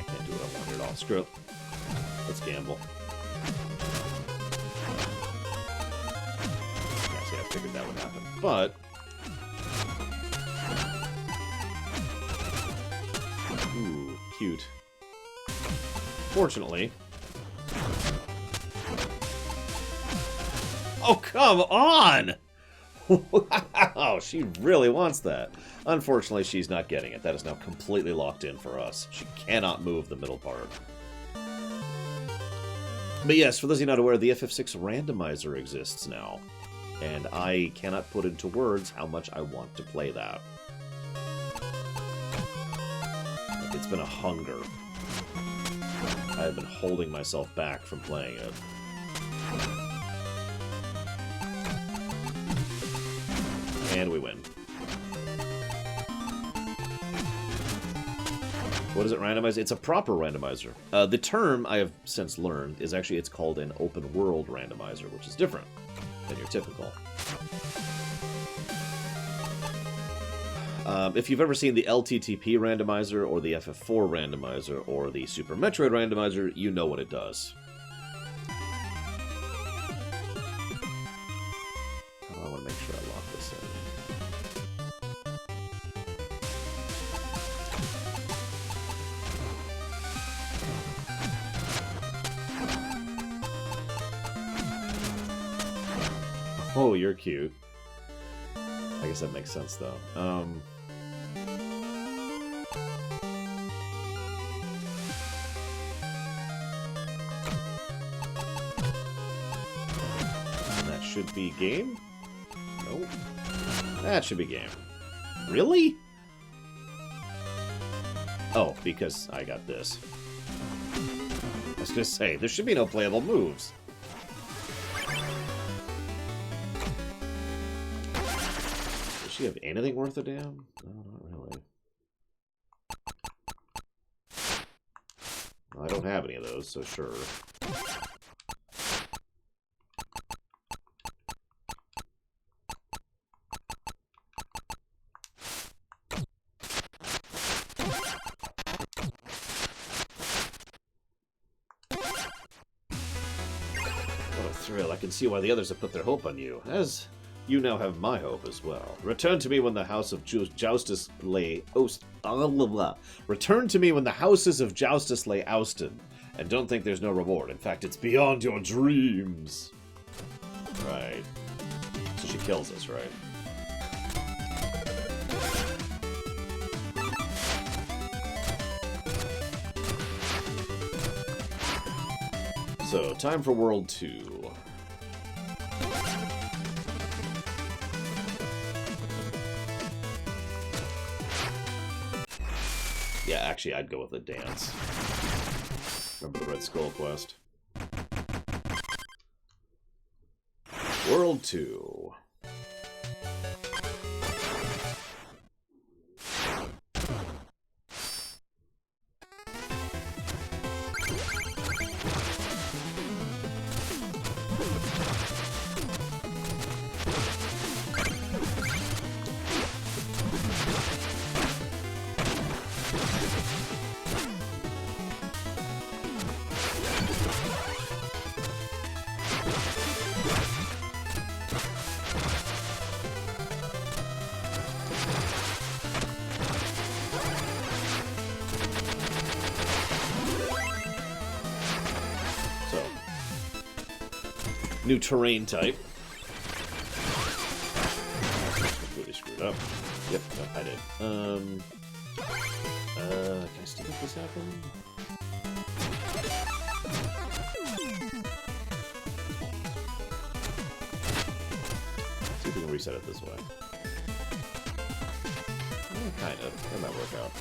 can't do what I wanted at all. Screw it. Let's gamble. I figured that would happen, but ooh, cute. Fortunately, oh come on! Wow, she really wants that. Unfortunately, she's not getting it. That is now completely locked in for us. She cannot move the middle part. But yes, for those of you not aware, the FF6 randomizer exists now. And I cannot put into words how much I want to play that. It's been a hunger. I have been holding myself back from playing it. And we win. What is it randomizer? It's a proper randomizer. The term, I have since learned, is actually, it's called an open world randomizer, which is different than your typical. If you've ever seen the LTTP randomizer, or the FF4 randomizer, or the Super Metroid randomizer, you know what it does. Oh, I want to make sure I lock this in. Oh, you're cute. I guess that makes sense, though. should be game. Nope. That should be game. Really? Oh, because I got this. I was gonna say, there should be no playable moves. Does she have anything worth a damn? No, not really. Well, I don't have any of those, so sure. Thrill. I can see why the others have put their hope on you, as you now have my hope as well. Return to me when the House of Joustus lay Return to me when the Houses of Joustus lay ousted, and don't think there's no reward. In fact, it's beyond your dreams. Right. So she kills us, right? So, time for World 2. Yeah, actually, I'd go with the dance. Remember the Red Skull quest? World 2. New terrain type. Completely screwed up. Yep, no, I did. Can I still make this happen? See if we can reset it this way. Kind of. That might work out.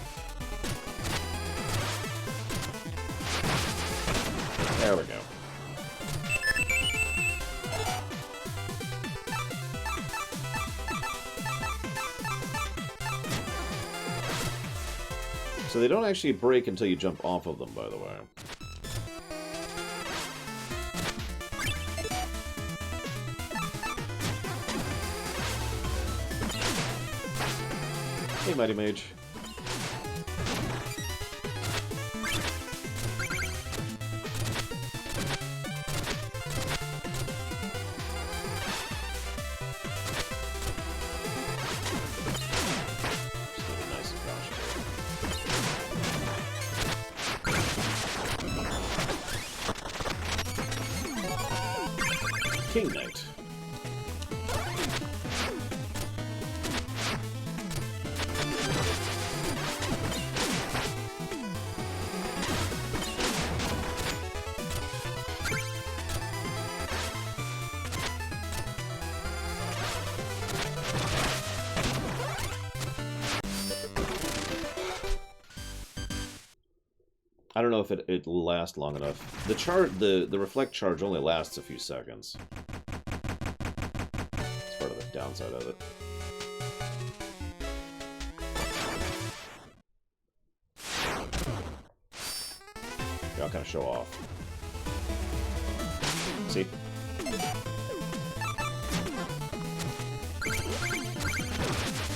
There we go. So they don't actually break until you jump off of them, by the way. Hey, Mighty Mage. King Knight. I don't know if it'll last long enough. The reflect charge only lasts a few seconds. It's part of the downside of it. Yeah, I'll kind of show off. See?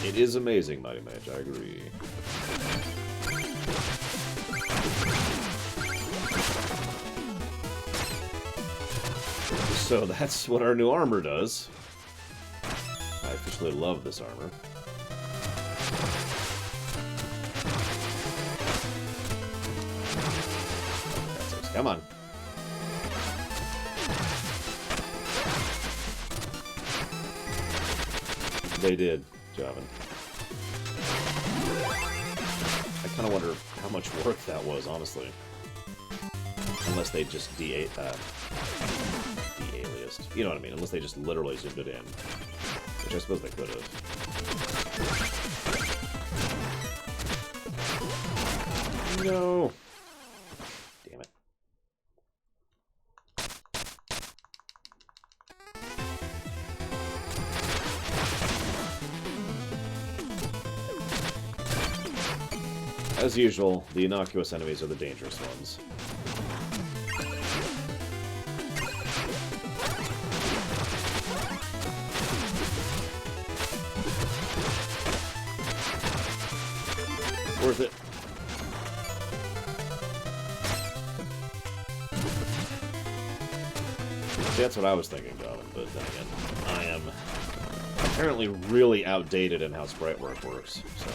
It is amazing, Mighty Mage, I agree. So that's what our new armor does. I officially love this armor. Come on. They did, Javin. I kind of wonder how much work that was, honestly. Unless they just de-aliased. You know what I mean? Unless they just literally zoomed it in. Which I suppose they could have. No! Damn it. As usual, the innocuous enemies are the dangerous ones. Worth it. See, that's what I was thinking, Gavin, but then again, I am apparently really outdated in how sprite work works, so...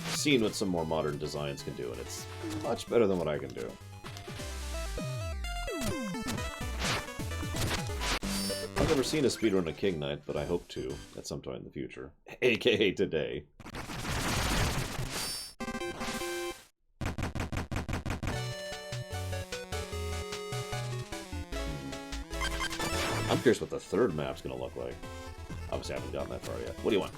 I've seen what some more modern designs can do, and it's much better than what I can do. I've never seen a speedrun of King Knight, but I hope to at some time in the future. AKA today. I'm curious what the third map's gonna look like. Obviously, I haven't gotten that far yet. What do you want?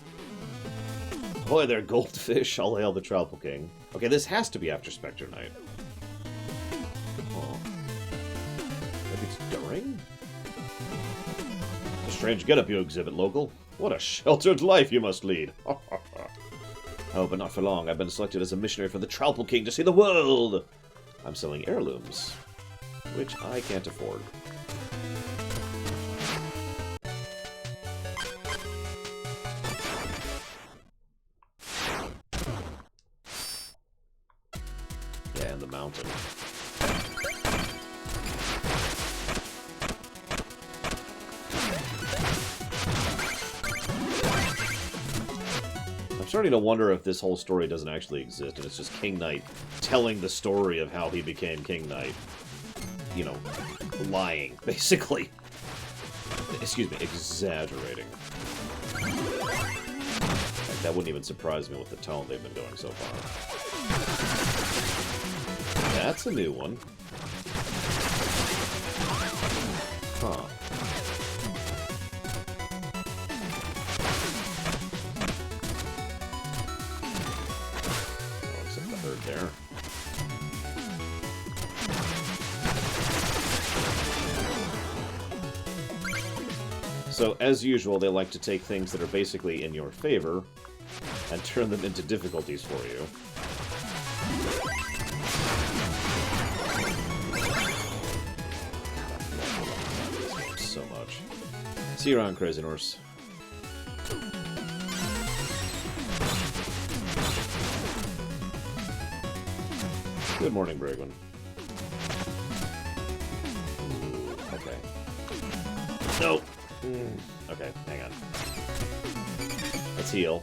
Boy, there, goldfish. All hail the Tropical King. Okay, this has to be after Spectre Knight. Oh. Maybe it's during? A strange getup you exhibit, local. What a sheltered life you must lead. Oh, but not for long. I've been selected as a missionary for the Tropical King to see the world. I'm selling heirlooms, which I can't afford. Yeah, and the mountain. I'm starting to wonder if this whole story doesn't actually exist, and it's just King Knight telling the story of how he became King Knight. You know, lying, basically. Excuse me, exaggerating. Like, that wouldn't even surprise me with the tone they've been going so far. That's a new one. Huh. Oh, except the herd there. So, as usual, they like to take things that are basically in your favor and turn them into difficulties for you. So much. See you around, Crazy Norse. Good morning, Bragwin. Okay. No! Okay, hang on. Let's heal.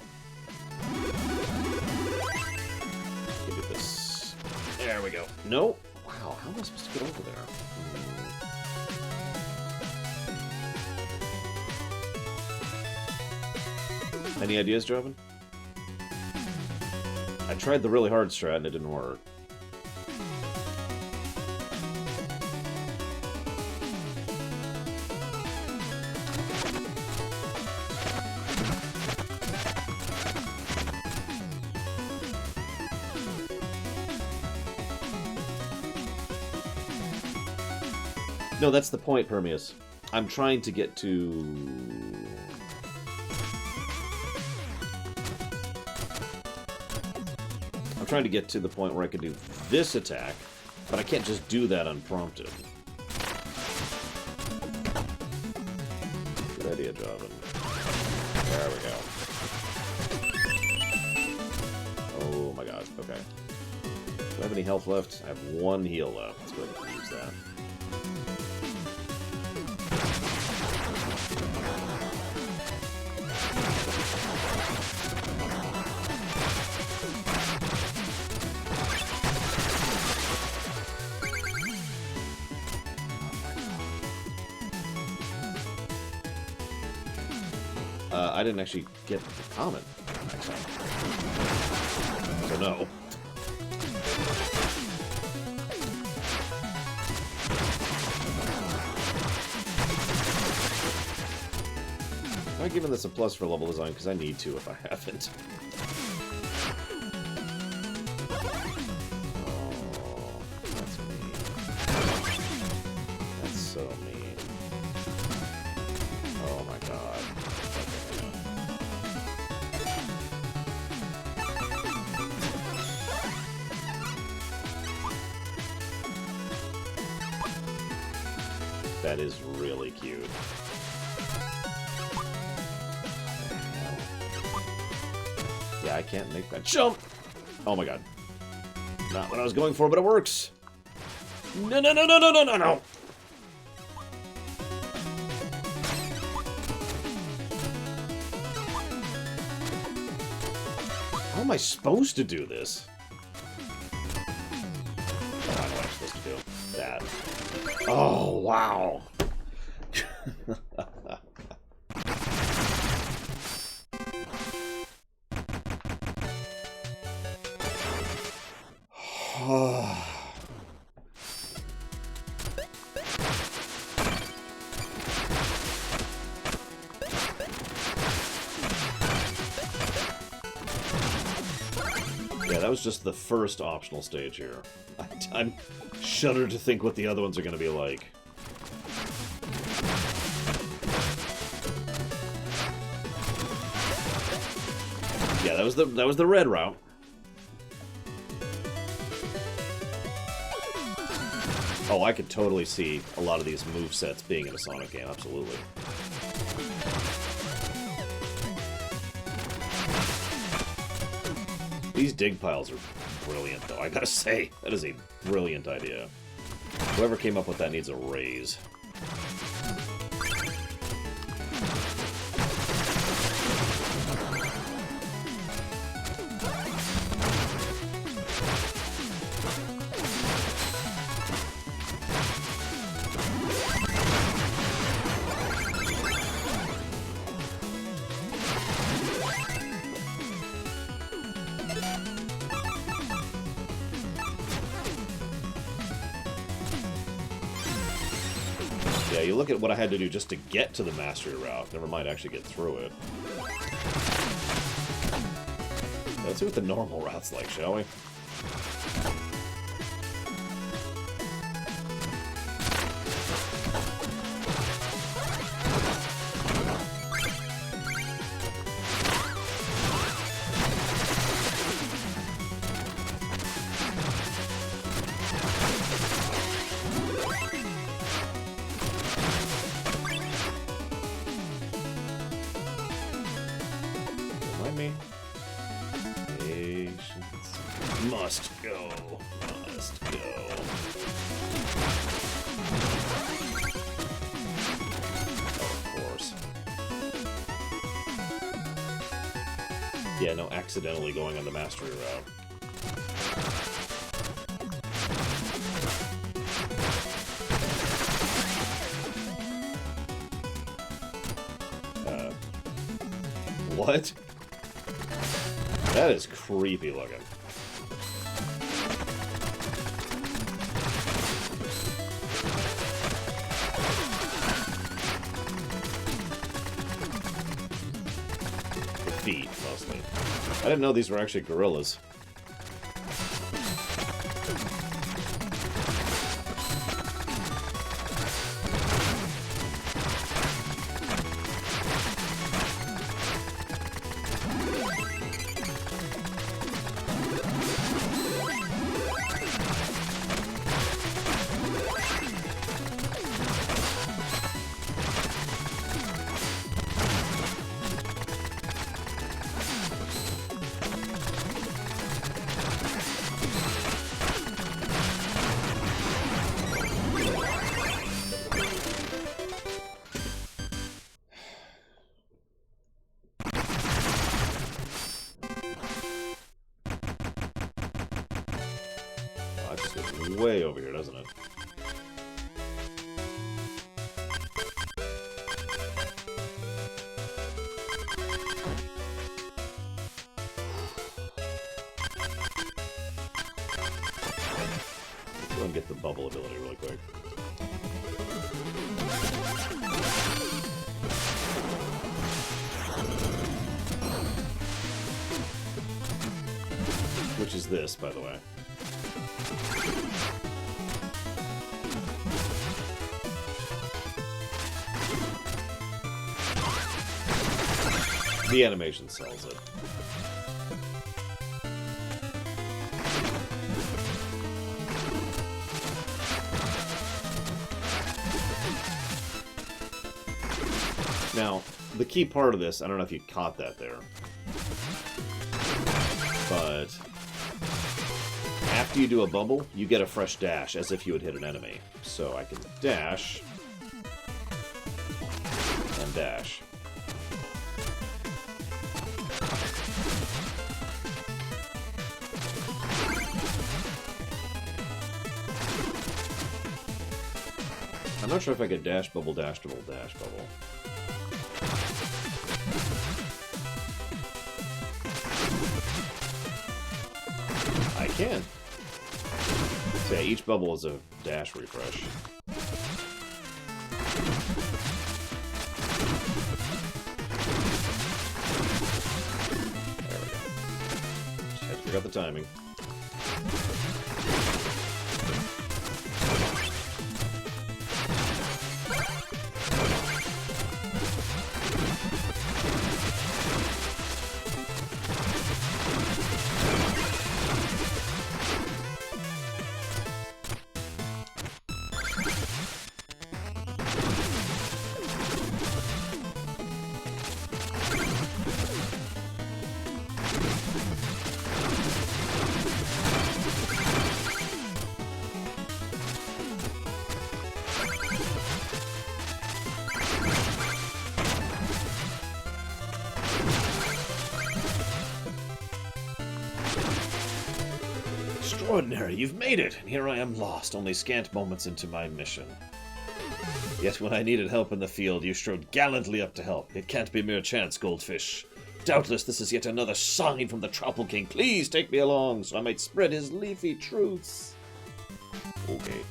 Give it this. There we go. No! Wow, how am I supposed to get over there? Any ideas, Joven? I tried the really hard strat and it didn't work. No, that's the point, Permeus. I'm trying to get to... I'm trying to get to the point where I can do this attack, but I can't just do that unprompted. Good idea, Joven. There we go. Oh my god, okay. Do I have any health left? I have one heal left. Let's go ahead and use that. I didn't actually get the comment, actually. So no. not giving this a plus for level design because I need to if I haven't. Oh, that's mean. That's so mean. Oh my god. That is really cute. Yeah, I can't make that jump! Oh my god. Not what I was going for, but it works! No, no, no, no, no, no, no, no! How am I supposed to do this? Oh, I know what I'm supposed to do. That. Oh, wow! Yeah, that was just the first optional stage here. I'm shuddered to think what the other ones are going to be like. Yeah, that was the red route. Oh, I could totally see a lot of these movesets being in a Sonic game, absolutely. These dig piles are brilliant, though, I gotta say. That is a brilliant idea. Whoever came up with that needs a raise. Yeah, you look at what I had to do just to get to the mastery route. Never mind actually get through it. Yeah, let's see what the normal route's like, shall we? Me. Patience. Must go. Must go. Oh, of course. Yeah, no accidentally going on the mastery route. What? That is creepy looking. The feet, mostly. I didn't know these were actually gorillas. Way over here, doesn't it? Let's go and get the bubble ability really quick. which is this, by the way. The animation sells it. Now, the key part of this, I don't know if you caught that there, but after you do a bubble, you get a fresh dash, as if you had hit an enemy. So I can dash, and dash. I'm not sure if I could dash, bubble, dash, double, dash, bubble. I can. So yeah, each bubble is a dash refresh. There we go. Just had to figure out the timing. Extraordinary, you've made it! And here I am lost, only scant moments into my mission. Yet when I needed help in the field, you strode gallantly up to help. It can't be mere chance, Goldfish. Doubtless this is yet another sign from the Troupple King. Please take me along, so I might spread his leafy truths. Okay.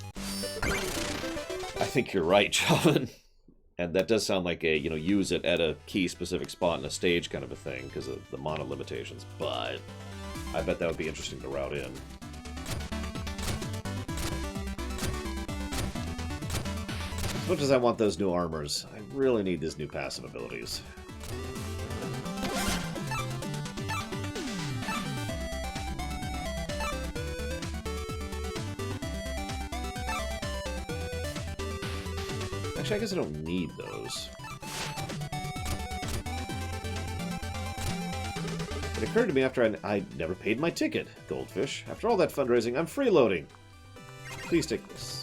I think you're right, Jovan. And that does sound like a, use it at a key specific spot in a stage kind of a thing, because of the mana limitations, but I bet that would be interesting to route in. As much as I want those new armors, I really need these new passive abilities. Actually, I guess I don't need those. It occurred to me after I never paid my ticket, Goldfish. After all that fundraising, I'm freeloading. Please take this.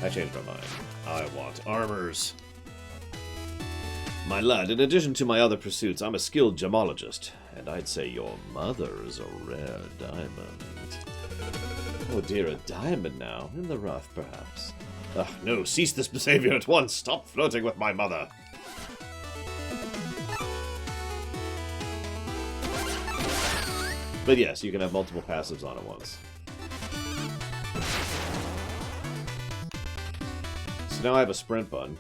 I changed my mind. I want armors. My lad, in addition to my other pursuits, I'm a skilled gemologist. And I'd say your mother is a rare diamond. Oh dear, a diamond now. In the rough, perhaps. Ugh, no, cease this behavior at once. Stop flirting with my mother. But yes, you can have multiple passives on at once. So now I have a sprint button.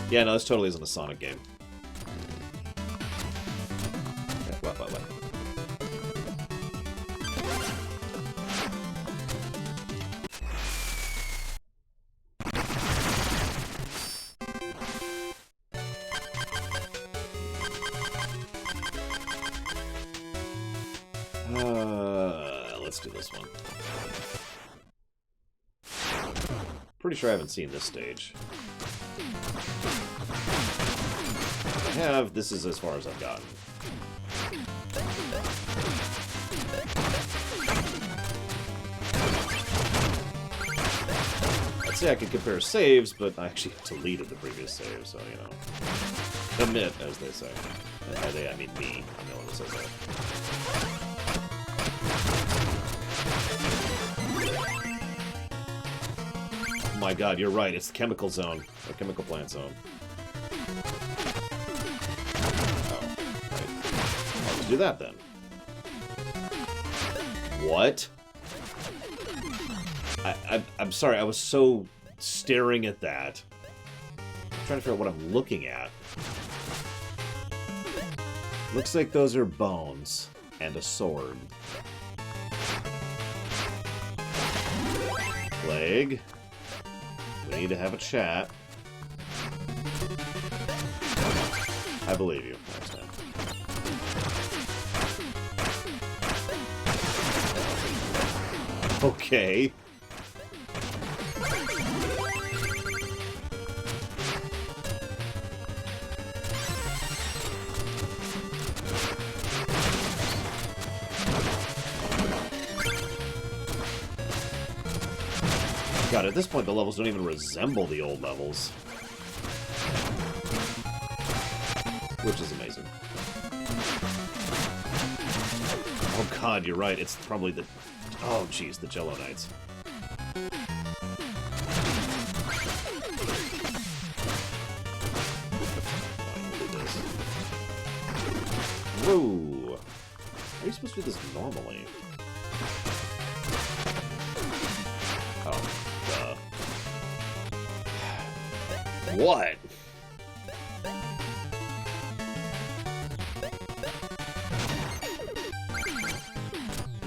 Yeah, no, this totally isn't a Sonic game. Okay, what? Let's do this one. Pretty sure I haven't seen this stage. If I have, this is as far as I've gotten. I'd say I could compare saves, but I actually deleted the previous save, so, commit, as they say. And by they, I mean me. I'm the one who says that. Oh my god, you're right. It's the chemical zone. Or chemical plant zone. Oh, right. I'll just do that then. What? I'm sorry, I was so staring at that. I'm trying to figure out what I'm looking at. Looks like those are bones and a sword. Plague. We need to have a chat. I believe you. Next time. Okay. God, at this point the levels don't even resemble the old levels. Which is amazing. Oh god, you're right, it's probably the... Oh jeez, the Jello Knights. Whoa! How are you supposed to do this normally? Oh, duh. What?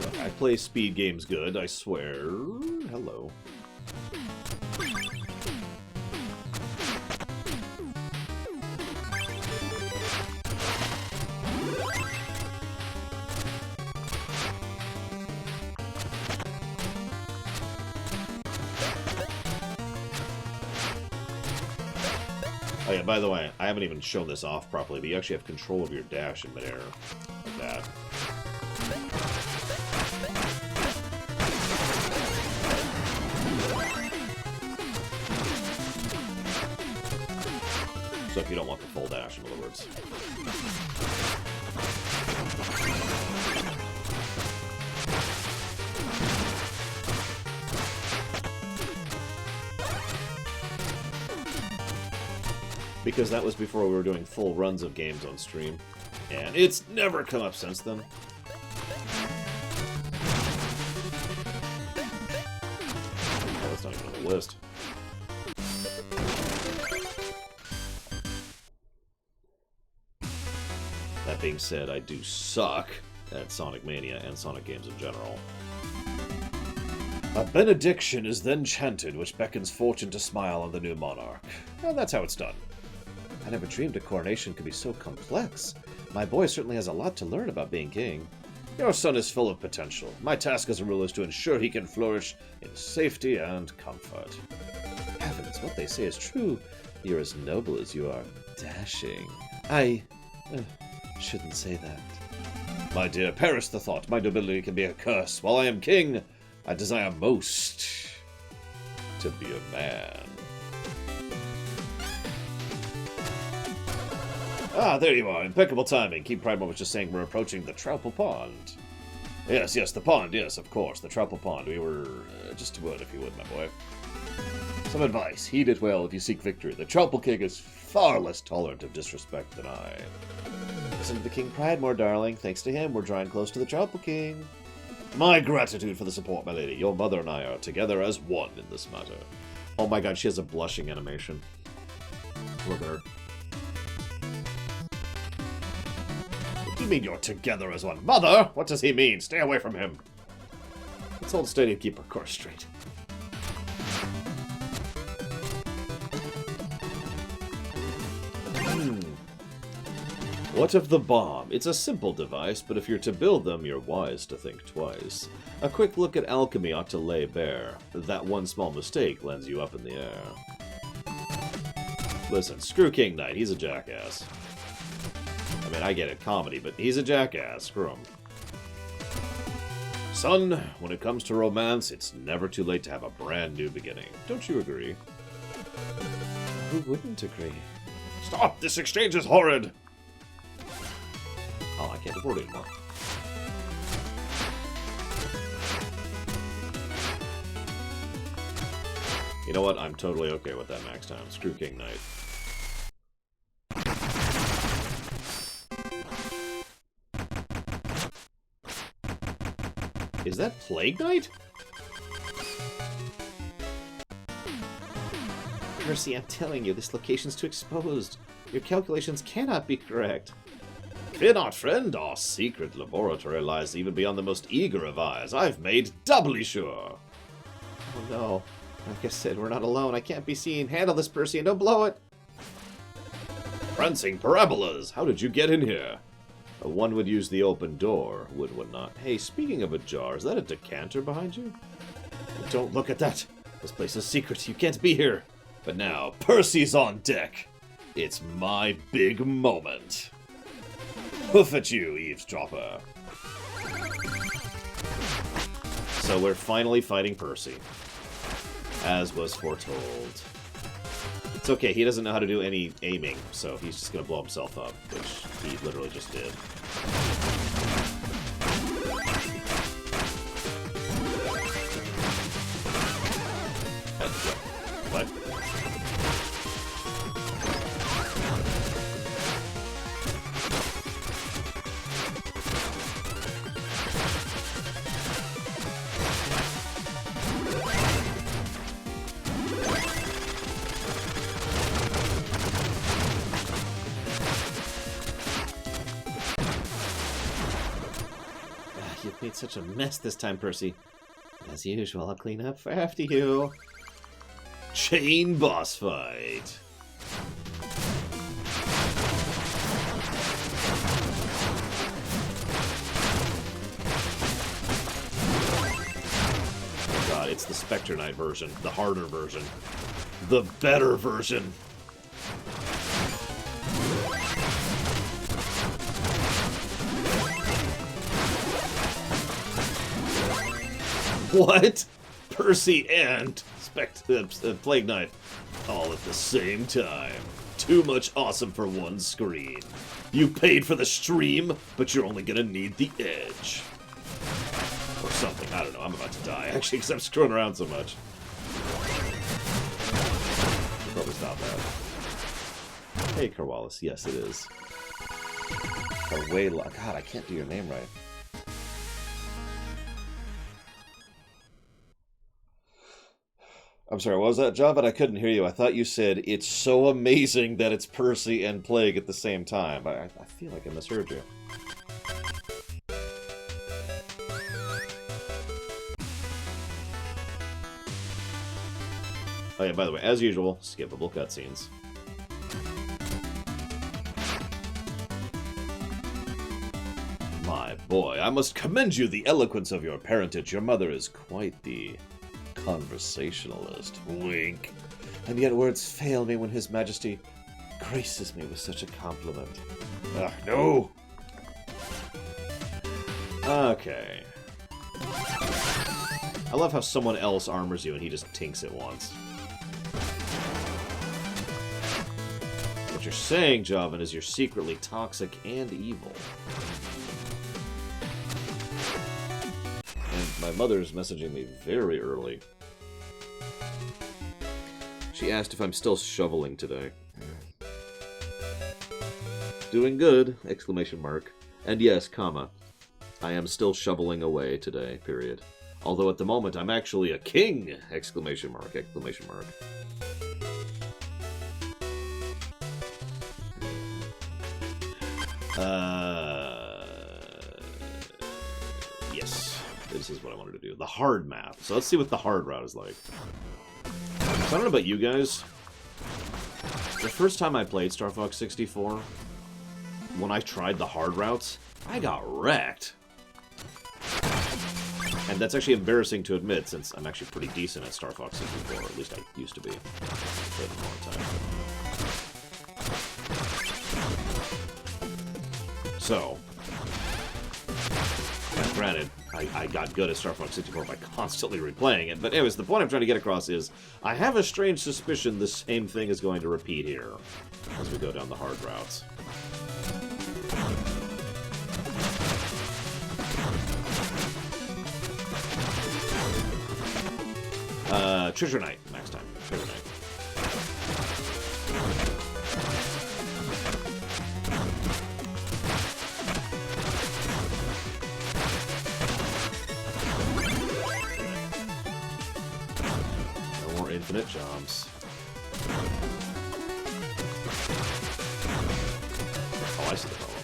Look, I play speed games good, I swear. Hello. Oh yeah, by the way, I haven't even shown this off properly, but you actually have control of your dash in midair. Like that. So if you don't want the full dash, in other words. Because that was before we were doing full runs of games on stream. And it's never come up since then. Oh, that's not even on the list. That being said, I do suck at Sonic Mania and Sonic games in general. A benediction is then chanted, which beckons fortune to smile on the new monarch. And that's how it's done. I never dreamed a coronation could be so complex. My boy certainly has a lot to learn about being king. Your son is full of potential. My task as a ruler is to ensure he can flourish in safety and comfort. Heavens, what they say is true. You're as noble as you are dashing. I shouldn't say that. My dear, perish the thought. My nobility can be a curse. While I am king, I desire most to be a man. Ah, there you are. Impeccable timing. King Pridemore was just saying we're approaching the Troupple Pond. Yes, the pond. Yes, of course. The Troupple Pond. We were... just a word, if you would, my boy. Some advice. Heed it well if you seek victory. The Troupple King is far less tolerant of disrespect than I. Listen to the King Pridemore, darling. Thanks to him, we're drawing close to the Troupple King. My gratitude for the support, my lady. Your mother and I are together as one in this matter. Oh my god, she has a blushing animation. Look at her. What do you mean you're together as one? Mother? What does he mean? Stay away from him. Let's hold steady and keep our course straight. What of the bomb? It's a simple device, but if you're to build them, you're wise to think twice. A quick look at alchemy ought to lay bare. That one small mistake lands you up in the air. Listen, screw King Knight, he's a jackass. I mean, I get it, comedy, but he's a jackass, screw him. Son, when it comes to romance, it's never too late to have a brand new beginning. Don't you agree? Who wouldn't agree? Stop! This exchange is horrid! Oh, I can't afford it anymore. You know what? I'm totally okay with that max time. Screw King Knight. Is that Plague Knight? Percy, I'm telling you, this location's too exposed. Your calculations cannot be correct. Fear not, friend. Our secret laboratory lies even beyond the most eager of eyes. I've made doubly sure. Oh no. Like I said, we're not alone. I can't be seen. Handle this, Percy, and don't blow it. Prancing parabolas! How did you get in here? One would use the open door, would one not? Hey, speaking of ajar, is that a decanter behind you? Don't look at that. This place is secret. You can't be here. But now, Percy's on deck. It's my big moment. Hoof at you, eavesdropper. So we're finally fighting Percy, as was foretold. It's okay, he doesn't know how to do any aiming, so he's just gonna blow himself up, which he literally just did. What? You've made such a mess this time, Percy. As usual, I'll clean up after you. Chain boss fight. Oh god, it's the Spectre Knight version. The harder version. The better version. What? Percy and Plague Knight all at the same time. Too much awesome for one screen. You paid for the stream, but you're only gonna need the edge. Or something. I don't know. I'm about to die, actually, because I'm screwing around so much. I'll probably stop that. Hey, Corvallis. Yes, it is. God, I can't do your name right. I'm sorry, what was that, John? But I couldn't hear you. I thought you said, it's so amazing that it's Percy and Plague at the same time. I feel like I misheard you. Oh yeah, by the way, as usual, skippable cutscenes. My boy, I must commend you the eloquence of your parentage. Your mother is quite the conversationalist. Wink. And yet words fail me when His Majesty graces me with such a compliment. Ah, no! Okay. I love how someone else armors you and he just tinks it once. What you're saying, Joven, is you're secretly toxic and evil. And my mother's messaging me very early. She asked if I'm still shoveling today. Doing good! Exclamation mark. And yes, comma. I am still shoveling away today, period. Although at the moment I'm actually a king! Exclamation mark, exclamation mark. Yes. This is what I wanted to do. The hard map. So let's see what the hard route is like. So I don't know about you guys. The first time I played Star Fox 64, when I tried the hard routes, I got wrecked. And that's actually embarrassing to admit, since I'm actually pretty decent at Star Fox 64, or at least I used to be. Played it a long time. So, granted, I got good at Star Fox 64 by constantly replaying it, but anyways, the point I'm trying to get across is, I have a strange suspicion the same thing is going to repeat here, as we go down the hard routes. Treasure Knight, next time. Treasure Knight. No more infinite jumps. Oh, I see the problem.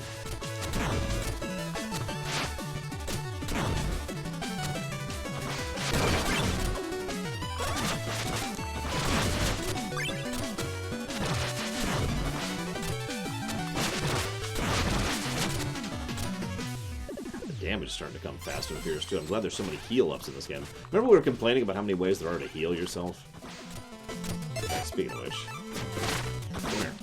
damage is starting to come fast and furious too. I'm glad there's so many heal-ups in this game. Remember we were complaining about how many ways there are to heal yourself? Okay, speaking of which... Come here.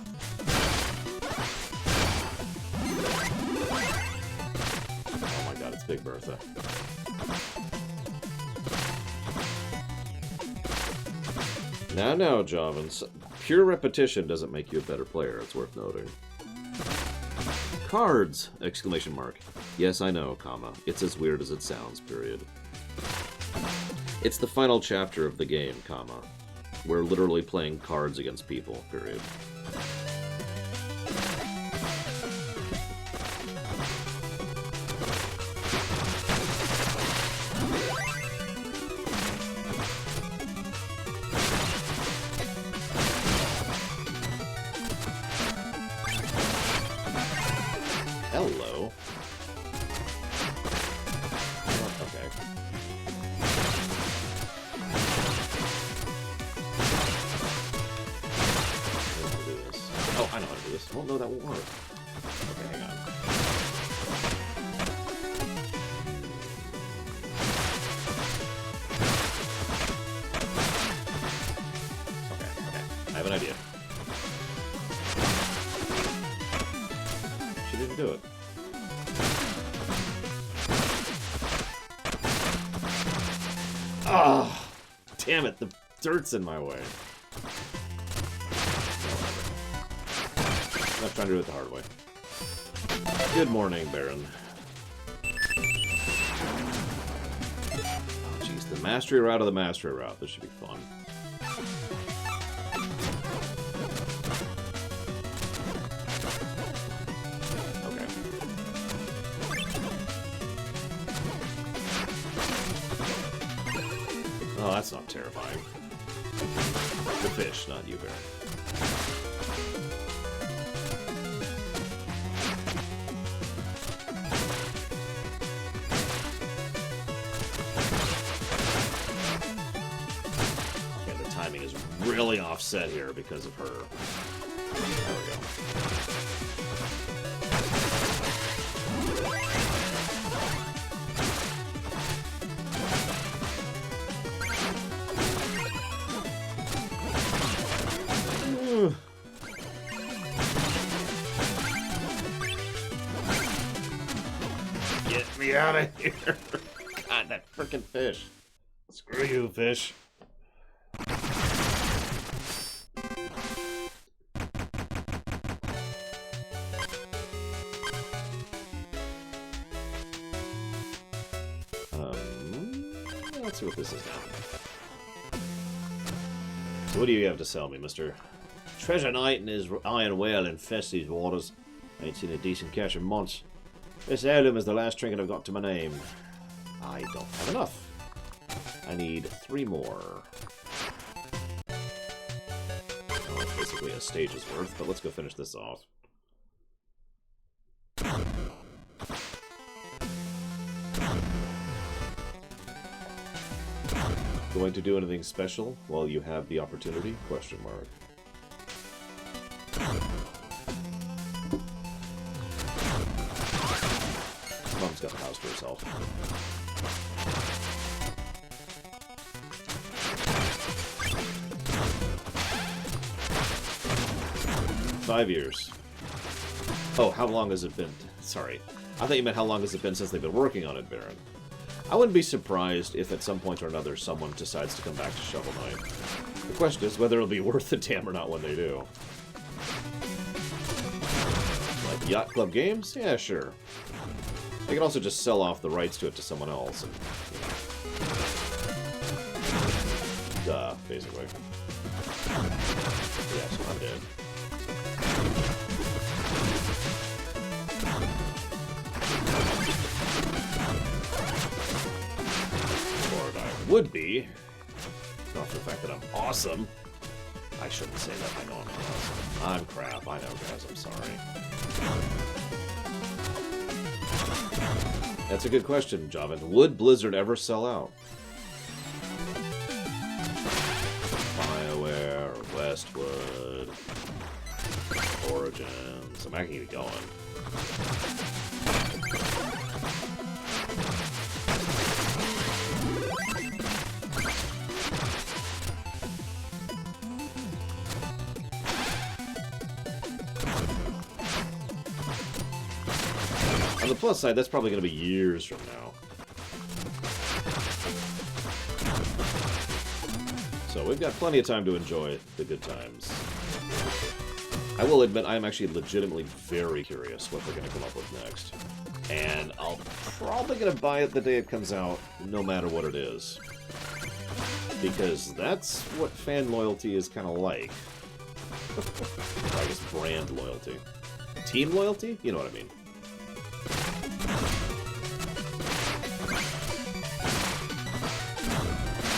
Oh my god, it's Big Bertha. Now, Jovins. Pure repetition doesn't make you a better player, it's worth noting. Cards! Exclamation mark. Yes, I know, comma. It's as weird as it sounds, period. It's the final chapter of the game, comma. We're literally playing cards against people, period. Hello. Oh, okay. Oh, I know how to do this. Oh, no, that won't work. Okay, hang on. Okay. I have an idea. She didn't do it. Ah! Damn it, the dirt's in my way. I'm not trying to do it the hard way. Good morning, Baron. Oh, jeez, the mastery route of the mastery route. This should be fun. Okay. Oh, that's not terrifying. The fish, not you, Baron. Is really offset here because of her. There we go. Get me out of here. God, that frickin' fish. Screw you, fish. Let's see what this is now. So what do you have to sell me, Mr. Treasure Knight and his iron whale infest these waters. I ain't seen a decent cache in months. This heirloom is the last trinket I've got to my name. I don't have enough. I need 3 more. Well, that's basically a stage's worth, but let's go finish this off. Going to do anything special while you have the opportunity? Question mark. Mom's got the house to herself. Five years. Oh, how long has it been? Sorry. I thought you meant how long has it been since they've been working on it, Baron. I wouldn't be surprised if at some point or another someone decides to come back to Shovel Knight. The question is whether it'll be worth the damn or not when they do. Like Yacht Club Games? Yeah, sure. They can also just sell off the rights to it to someone else and, you know. Duh, basically. Yeah, so I'm dead. Would be. Not for the fact that I'm awesome. I shouldn't say that. I know I'm awesome. I'm crap. I know, guys. I'm sorry. That's a good question, Javin. Would Blizzard ever sell out? BioWare, Westwood, Origins. I can keep it going. On the plus side, that's probably going to be years from now. So we've got plenty of time to enjoy the good times. I will admit, I am actually legitimately very curious what they're going to come up with next. And I'm probably going to buy it the day it comes out, no matter what it is. Because that's what fan loyalty is kind of like. I guess brand loyalty. Team loyalty? You know what I mean.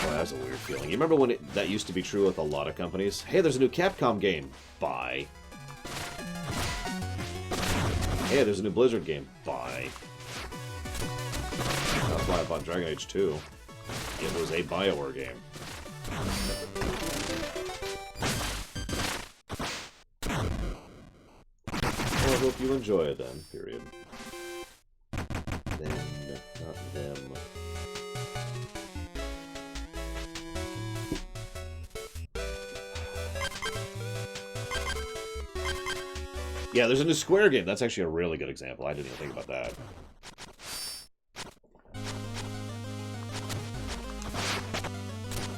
Oh, that was a weird feeling. You remember when that used to be true with a lot of companies? Hey, there's a new Capcom game. Buy. Hey, there's a new Blizzard game. Buy. That's why I bought Dragon Age 2. It was a BioWare game. Well, I hope you enjoy it then, period. Then, not them. Yeah, there's a new Square game. That's actually a really good example. I didn't even think about that.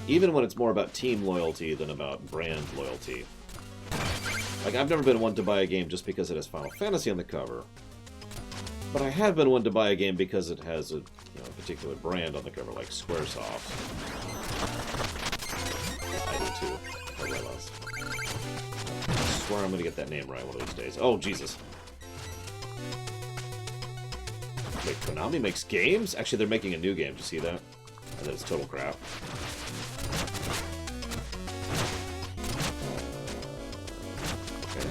Even when it's more about team loyalty than about brand loyalty. Like, I've never been one to buy a game just because it has Final Fantasy on the cover. But I have been one to buy a game because it has a particular brand on the cover, like Squaresoft. I do too. I realize. I swear I'm gonna get that name right one of these days. Oh, Jesus. Wait, Konami makes games? Actually, they're making a new game. Did you see that? And then it's total crap. Okay.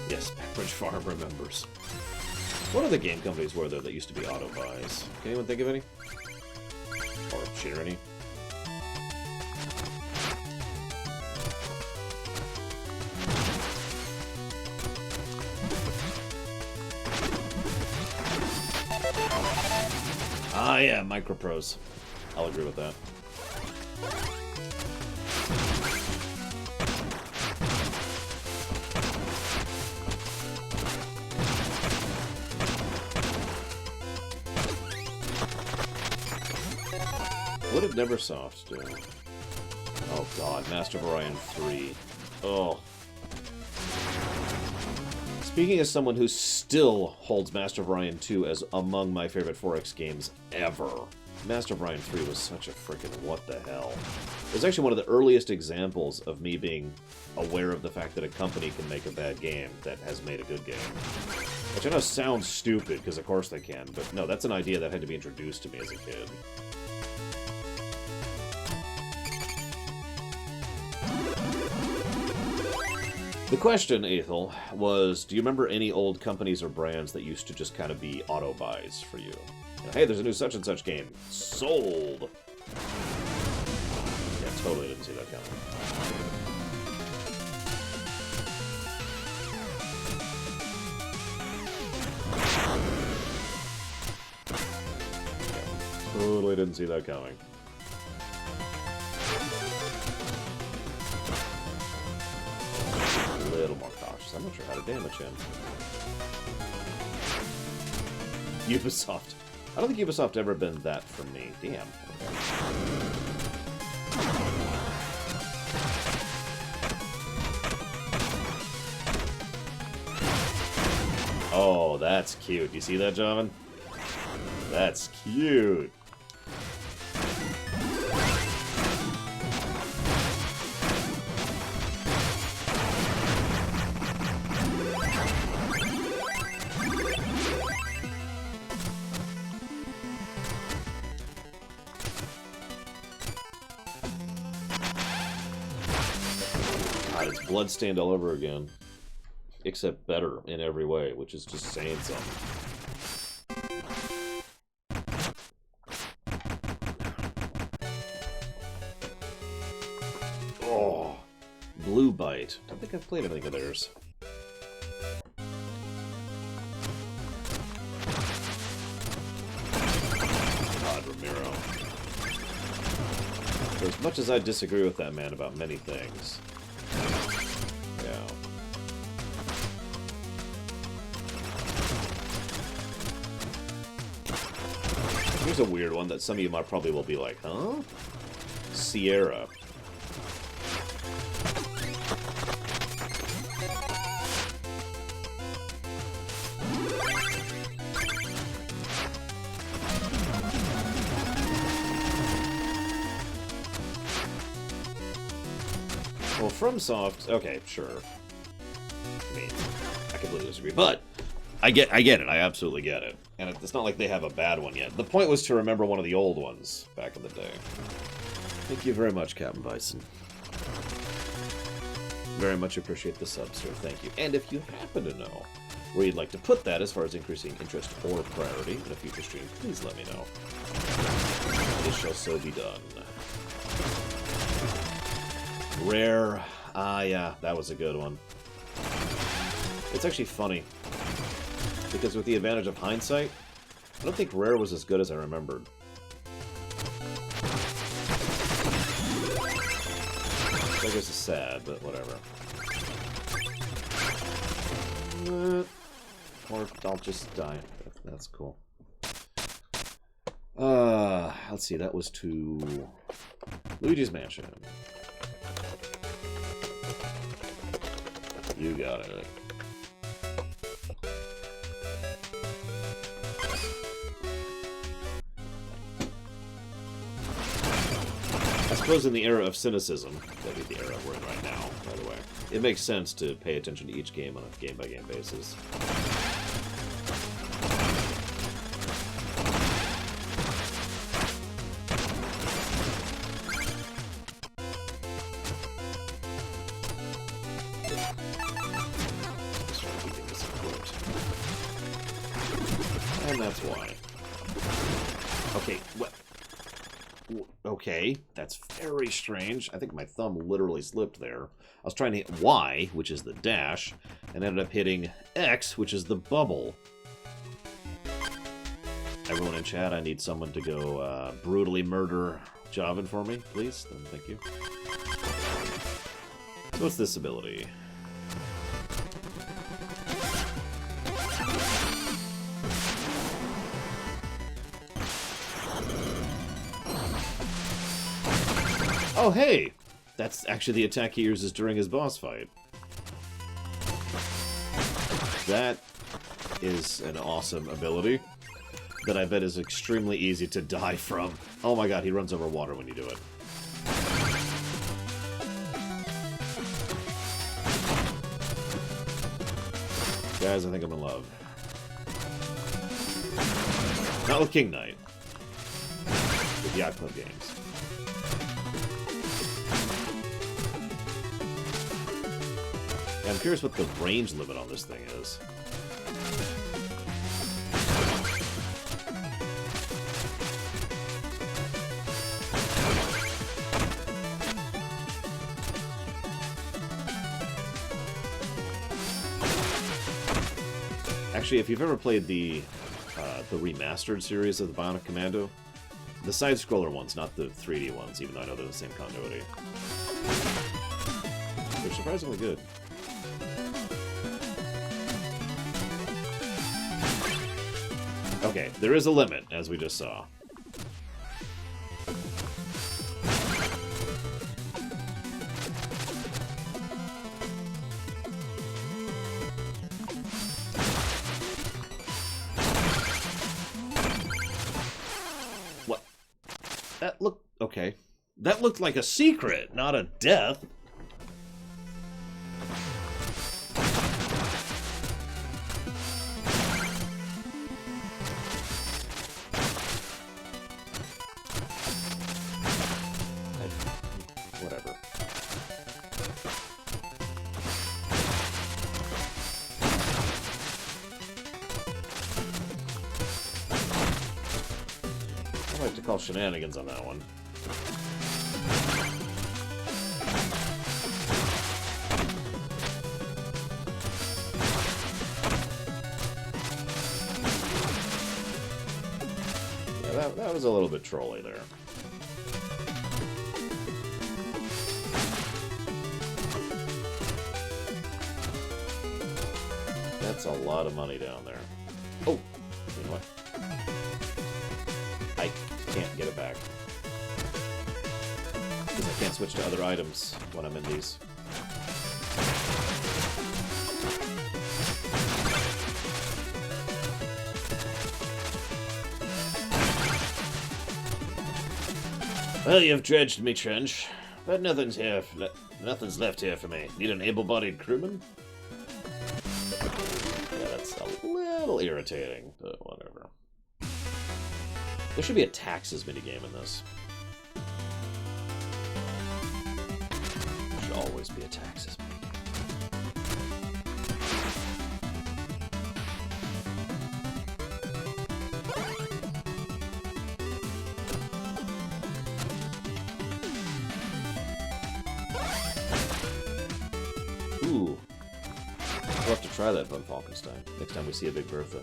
Yes, Pepperidge Farm remembers. What other game companies were there that used to be auto buys? Can anyone think of any? Or share any? Ah, yeah, Microprose. I'll agree with that. What did Neversoft do? Oh god, Master of Orion 3. Oh. Speaking as someone who still holds Master of Orion 2 as among my favorite 4X games ever, Master of Orion 3 was such a freaking what the hell. It was actually one of the earliest examples of me being aware of the fact that a company can make a bad game that has made a good game. Which I know sounds stupid, because of course they can, but no, that's an idea that had to be introduced to me as a kid. The question, Ethel, was, do you remember any old companies or brands that used to just kind of be auto-buys for you? Hey, there's a new such-and-such game. Sold! Yeah, totally didn't see that coming. Yeah, totally didn't see that coming. A little more cautious. I'm not sure how to damage him. Ubisoft. I don't think Ubisoft ever been that for me. Damn. Okay. Oh, that's cute. You see that, John? That's cute. Bloodstained all over again. Except better in every way, which is just saying something. Oh, Blue Bite. I don't think I've played anything of theirs. God, Ramiro. So as much as I disagree with that man about many things. Yeah. Here's a weird one that some of you might probably will be like, huh? Sierra. Well, FromSoft, okay, sure. I mean, I completely disagree, but I get it. I absolutely get it. And it's not like they have a bad one yet. The point was to remember one of the old ones back in the day. Thank you very much, Captain Bison. Very much appreciate the sub, sir. Thank you. And if you happen to know where you'd like to put that as far as increasing interest or priority in a future stream, please let me know. It shall so be done. Rare. Ah, yeah, that was a good one. It's actually funny, because with the advantage of hindsight, I don't think Rare was as good as I remembered. I guess it's sad, but whatever. Or I'll just die. That's cool. Let's see, that was to Luigi's Mansion. You got it. I suppose in the era of cynicism, that'd be the era we're in right now, by the way, it makes sense to pay attention to each game on a game-by-game basis. And that's why. Okay, what? Okay, that's very strange. I think my thumb literally slipped there. I was trying to hit Y, which is the dash, and ended up hitting X, which is the bubble. Everyone in chat, I need someone to go brutally murder Javin for me, please. Thank you. So what's this ability? Oh, hey! That's actually the attack he uses during his boss fight. That is an awesome ability that I bet is extremely easy to die from. Oh my god, he runs over water when you do it. Guys, I think I'm in love. Not with King Knight. With Yacht Club games. Yeah, I'm curious what the range limit on this thing is. Actually, if you've ever played the remastered series of the Bionic Commando, the side-scroller ones, not the 3D ones, even though I know they're the same continuity, they're surprisingly good. Okay, there is a limit, as we just saw. What? That looked... okay. That looked like a secret, not a death. Whatever. I like to call shenanigans on that one. Yeah, that was a little bit trolly there. That's a lot of money down there. Oh, you know what? I can't get it back. Because I can't switch to other items when I'm in these. Well, you've dredged me trench, but nothing's here. Nothing's left here for me. Need an able-bodied crewman? Yeah, that's a little irritating, but whatever. There should be a taxes minigame in this. There should always be a taxes minigame. Ooh. We'll have to try that Von Falkenstein next time we see a Big Bertha.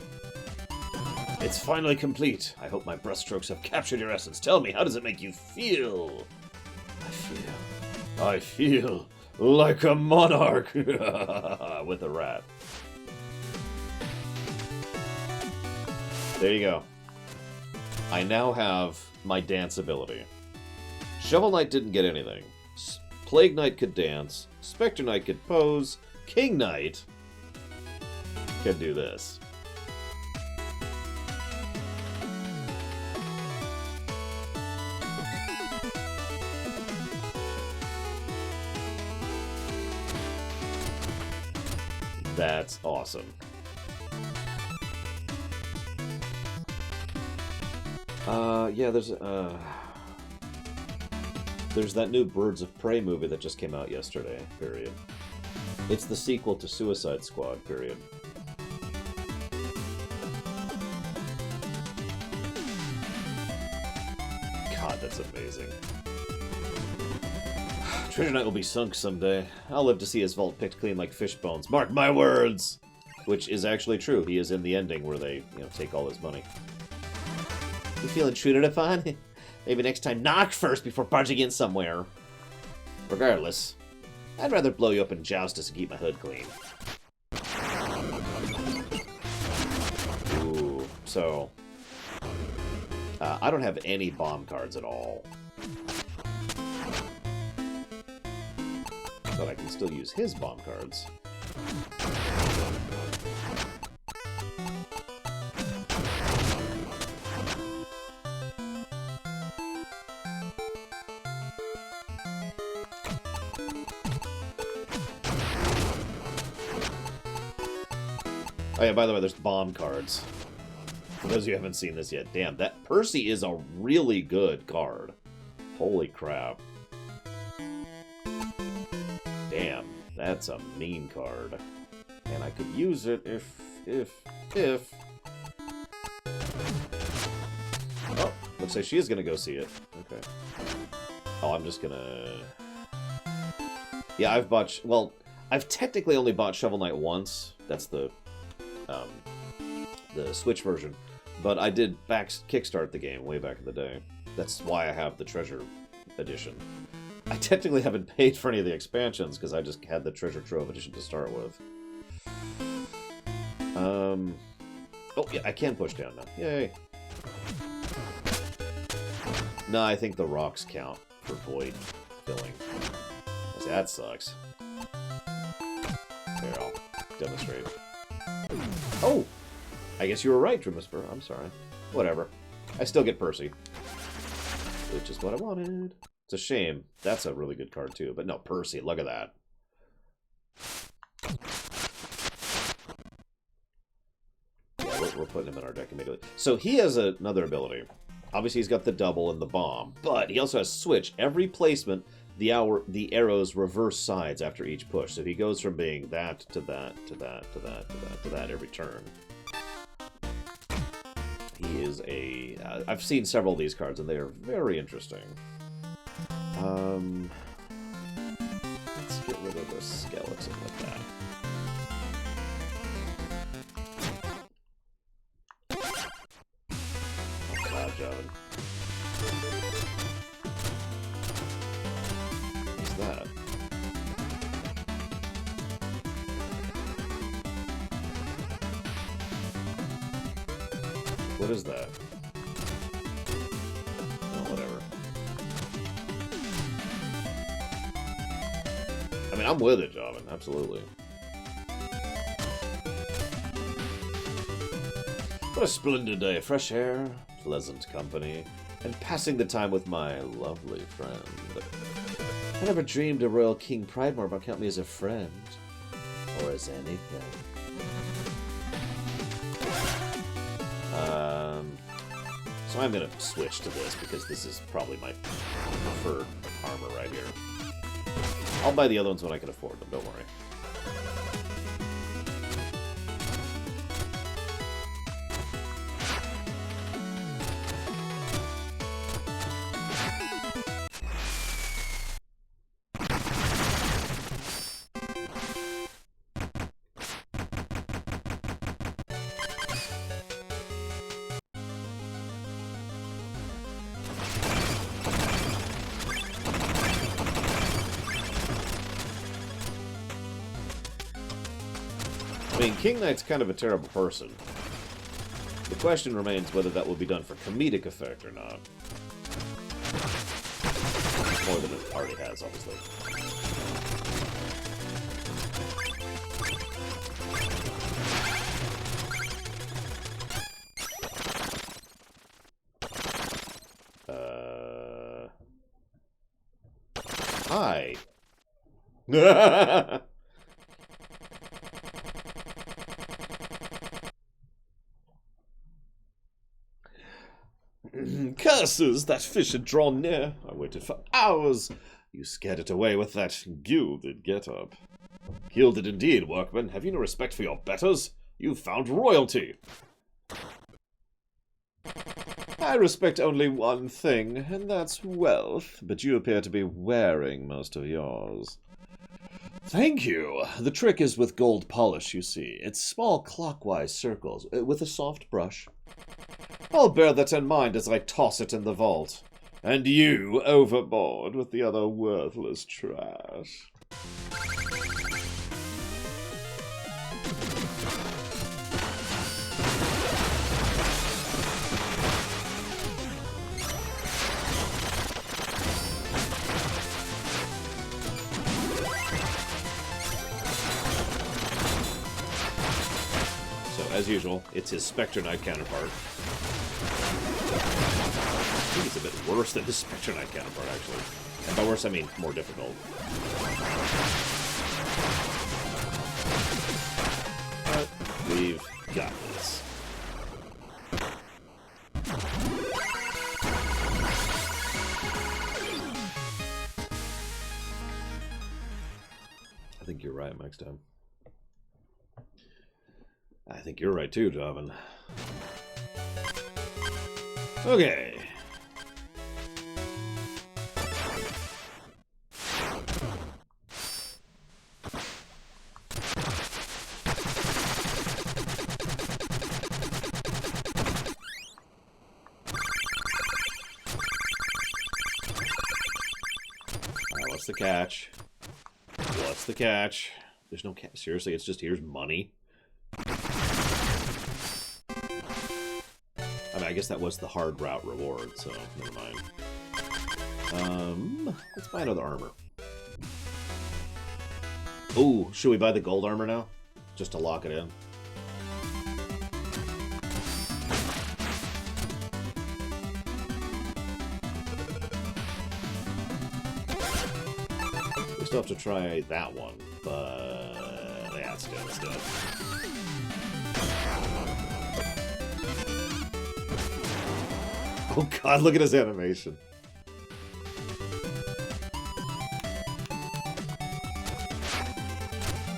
It's finally complete. I hope my brushstrokes have captured your essence. Tell me, how does it make you feel? I feel like a monarch with a rat. There you go. I now have my dance ability. Shovel Knight didn't get anything. Plague Knight could dance. Spectre Knight could pose. King Knight could do this. That's awesome. Yeah, there's that new Birds of Prey movie that just came out yesterday, period. It's the sequel to Suicide Squad, period. God, that's amazing. Treasure Knight will be sunk someday. I'll live to see his vault picked clean like fish bones. Mark my words! Which is actually true. He is in the ending where they, take all his money. You feel intruded upon? Maybe next time knock first before barging in somewhere. Regardless, I'd rather blow you up in Joustus and keep my hood clean. Ooh, so... I don't have any bomb cards at all. But I can still use his bomb cards. Oh yeah, by the way, there's bomb cards. For those of you who haven't seen this yet, damn, that Percy is a really good card. Holy crap. Damn, that's a mean card. And I could use it if... Oh, looks like she is gonna go see it. Okay. Oh, I'm just gonna... Yeah, I've bought... Well, I've technically only bought Shovel Knight once. That's the Switch version. But I did kickstart the game way back in the day. That's why I have the Treasure Edition. I technically haven't paid for any of the expansions, because I just had the Treasure Trove Edition to start with. Oh, yeah, I can push down now. Yay. No, I think the rocks count for void filling. See, that sucks. Here, I'll demonstrate. Oh! I guess you were right, Trimisper. I'm sorry. Whatever. I still get Percy. Which is what I wanted. It's a shame. That's a really good card, too. But no, Percy, look at that. Yeah, we're putting him in our deck immediately. So he has another ability. Obviously, he's got the double and the bomb. But he also has switch. Every placement, the arrows reverse sides after each push. So he goes from being that to that to that to that to that to that every turn. He is a... I've seen several of these cards, and they are very interesting. Let's get rid of the skeleton with that. Oh, Cloud Javin. What's that? What is that? Oh, whatever. I mean, I'm with it, Joven. Absolutely. What a splendid day. Fresh air, pleasant company, and passing the time with my lovely friend. I never dreamed a Royal King Pridemore would count me as a friend. Or as anything. So I'm gonna switch to this because this is probably my preferred armor right here. I'll buy the other ones when I can afford them, don't worry. I mean, King Knight's kind of a terrible person. The question remains whether that will be done for comedic effect or not. More than it already has, obviously. Hi. Curses! That fish had drawn near. I waited for hours. You scared it away with that gilded get-up. Gilded indeed, workman. Have you no respect for your betters? You found royalty. I respect only one thing, and that's wealth, but you appear to be wearing most of yours. Thank you. The trick is with gold polish, you see. It's small clockwise circles, with a soft brush. I'll bear that in mind as I toss it in the vault. And you overboard with the other worthless trash. As usual, it's his Spectre Knight counterpart. I think it's a bit worse than his Spectre Knight counterpart, actually. And by worse, I mean more difficult. But we've got this. I think you're right, next time. I think you're right too, Joven. Okay. What's the catch? What's the catch? There's no catch. Seriously, it's just here's money. I mean, I guess that was the hard route reward, so never mind. Let's buy another armor. Ooh, should we buy the gold armor now? Just to lock it in. We still have to try that one, but yeah, let's do it, let's do it. Oh god, look at his animation.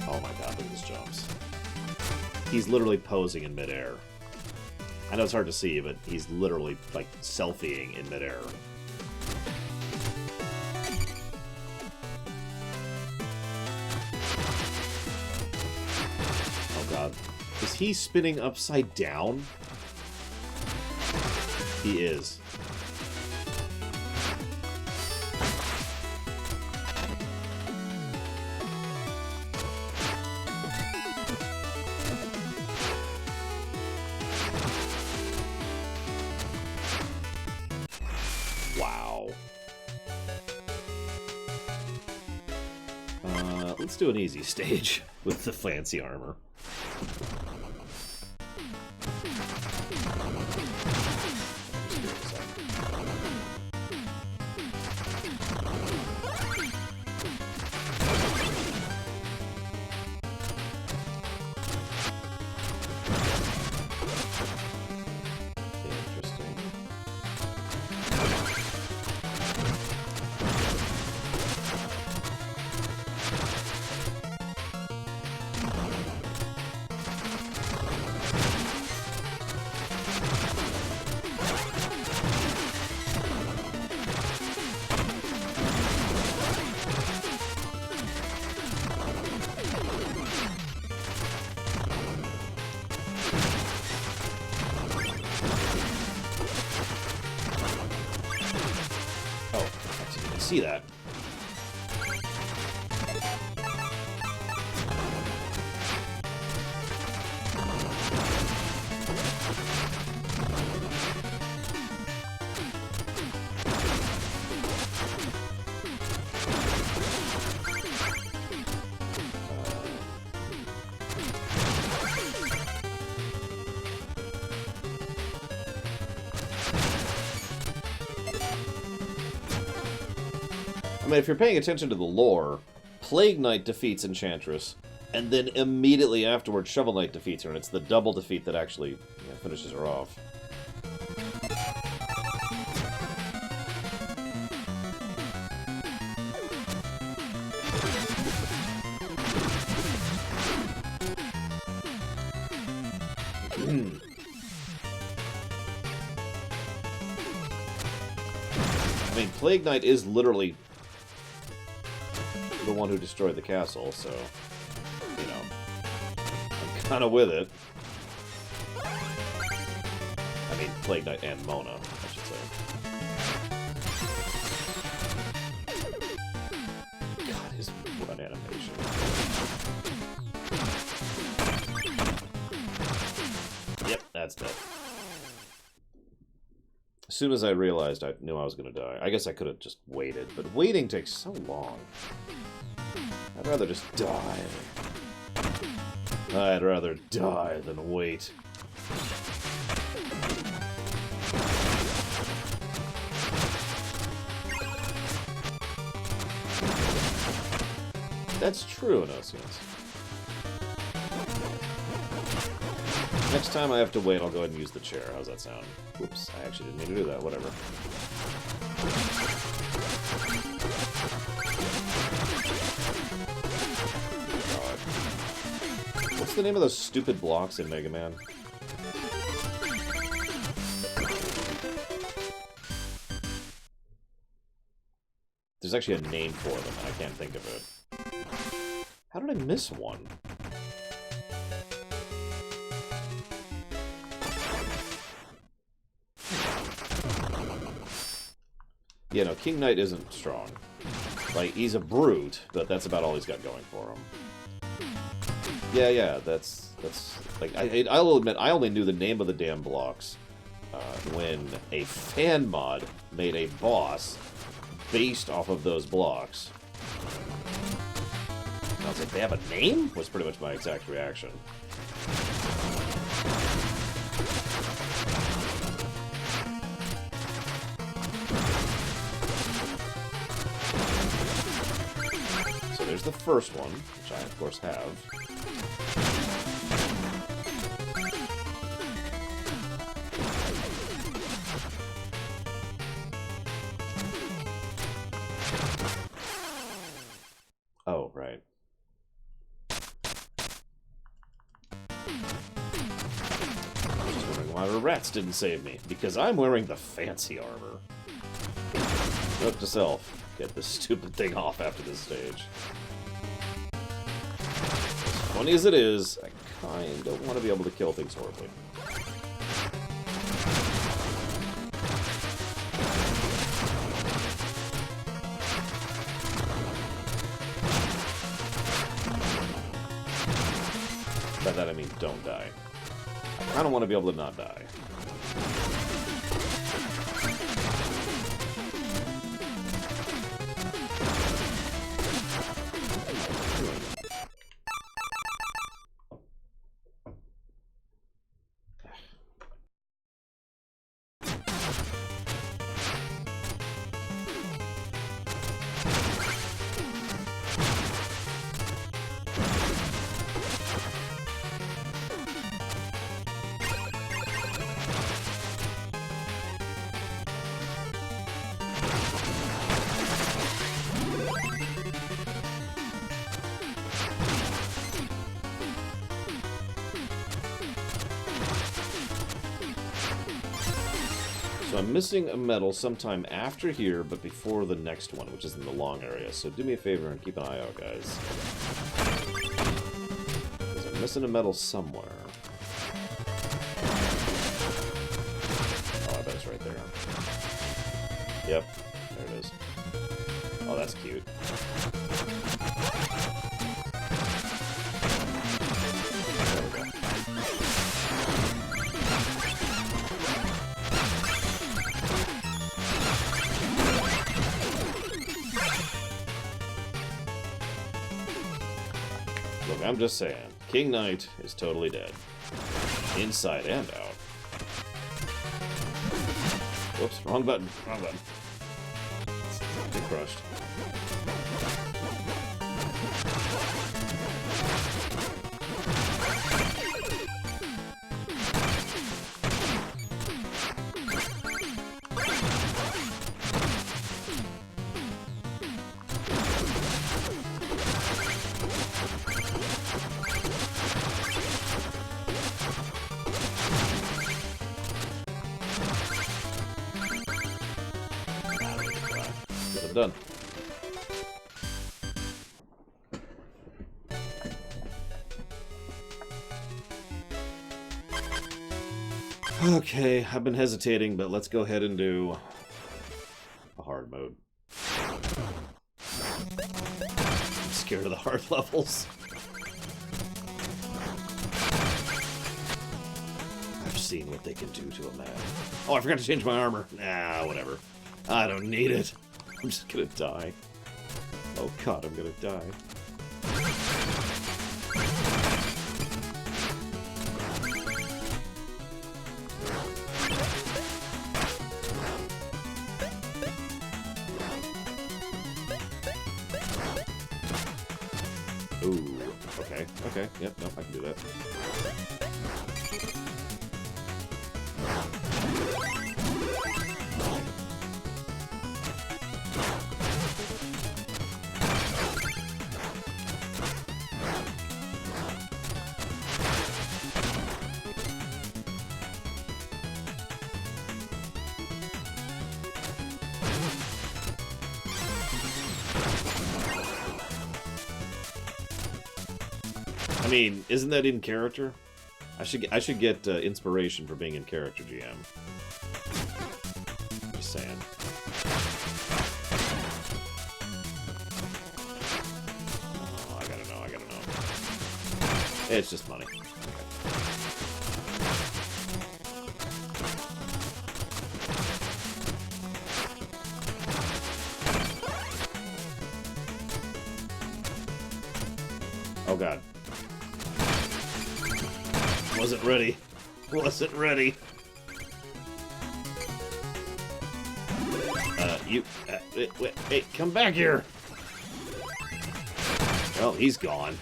Oh my god, look at his jumps. He's literally posing in midair. I know it's hard to see, but he's literally, like, selfieing in midair. Oh god. Is he spinning upside down? He is. Let's do an easy stage with the fancy armor. See that. I mean, if you're paying attention to the lore, Plague Knight defeats Enchantress, and then immediately afterwards Shovel Knight defeats her, and it's the double defeat that actually finishes her off. I mean, Plague Knight is literally the one who destroyed the castle, so, you know, I'm kind of with it. I mean, Plague Knight and Mona, I should say. God, his run animation. Yep, that's dead. As soon as I realized, I knew I was going to die. I guess I could have just waited, but waiting takes so long. I'd rather just die. I'd rather die than wait. That's true, Onosians. Next time I have to wait, I'll go ahead and use the chair. How's that sound? Whoops, I actually didn't mean to do that. Whatever. God. What's the name of those stupid blocks in Mega Man? There's actually a name for them, and I can't think of it. How did I miss one? Yeah, no, King Knight isn't strong. Like, he's a brute, but that's about all he's got going for him. Yeah, that's like, I'll admit, I only knew the name of the damn blocks when a fan mod made a boss based off of those blocks. And I was like, they have a name? Was pretty much my exact reaction. So there's the first one, which I of course have. Oh, right. I'm just wondering why the rats didn't save me. Because I'm wearing the fancy armor. Note to self. Get this stupid thing off after this stage. As funny as it is, I kinda want to be able to kill things horribly. By that I mean don't die. I kinda want to be able to not die. So I'm missing a medal sometime after here, but before the next one, which is in the long area. So do me a favor and keep an eye out, guys. Because I'm missing a medal somewhere. Oh, I bet it's right there. Yep, there it is. Oh, that's cute. There we go. Look, I'm just saying, King Knight is totally dead. Inside and out. Whoops, wrong button, wrong button. Get crushed. I'm done. Okay, I've been hesitating, but let's go ahead and do a hard mode. I'm scared of the hard levels. I've seen what they can do to a man. Oh, I forgot to change my armor. Nah, whatever. I don't need it. I'm just gonna die. Oh god, I'm gonna die. Ooh, okay, okay, yep, no, I can do that. I mean, isn't that in character? I should get inspiration for being in character, GM. Just saying. Oh, I gotta know. It's just money. Okay. Oh god. Wasn't ready. Wasn't ready. Wait, hey, come back here. Well, he's gone.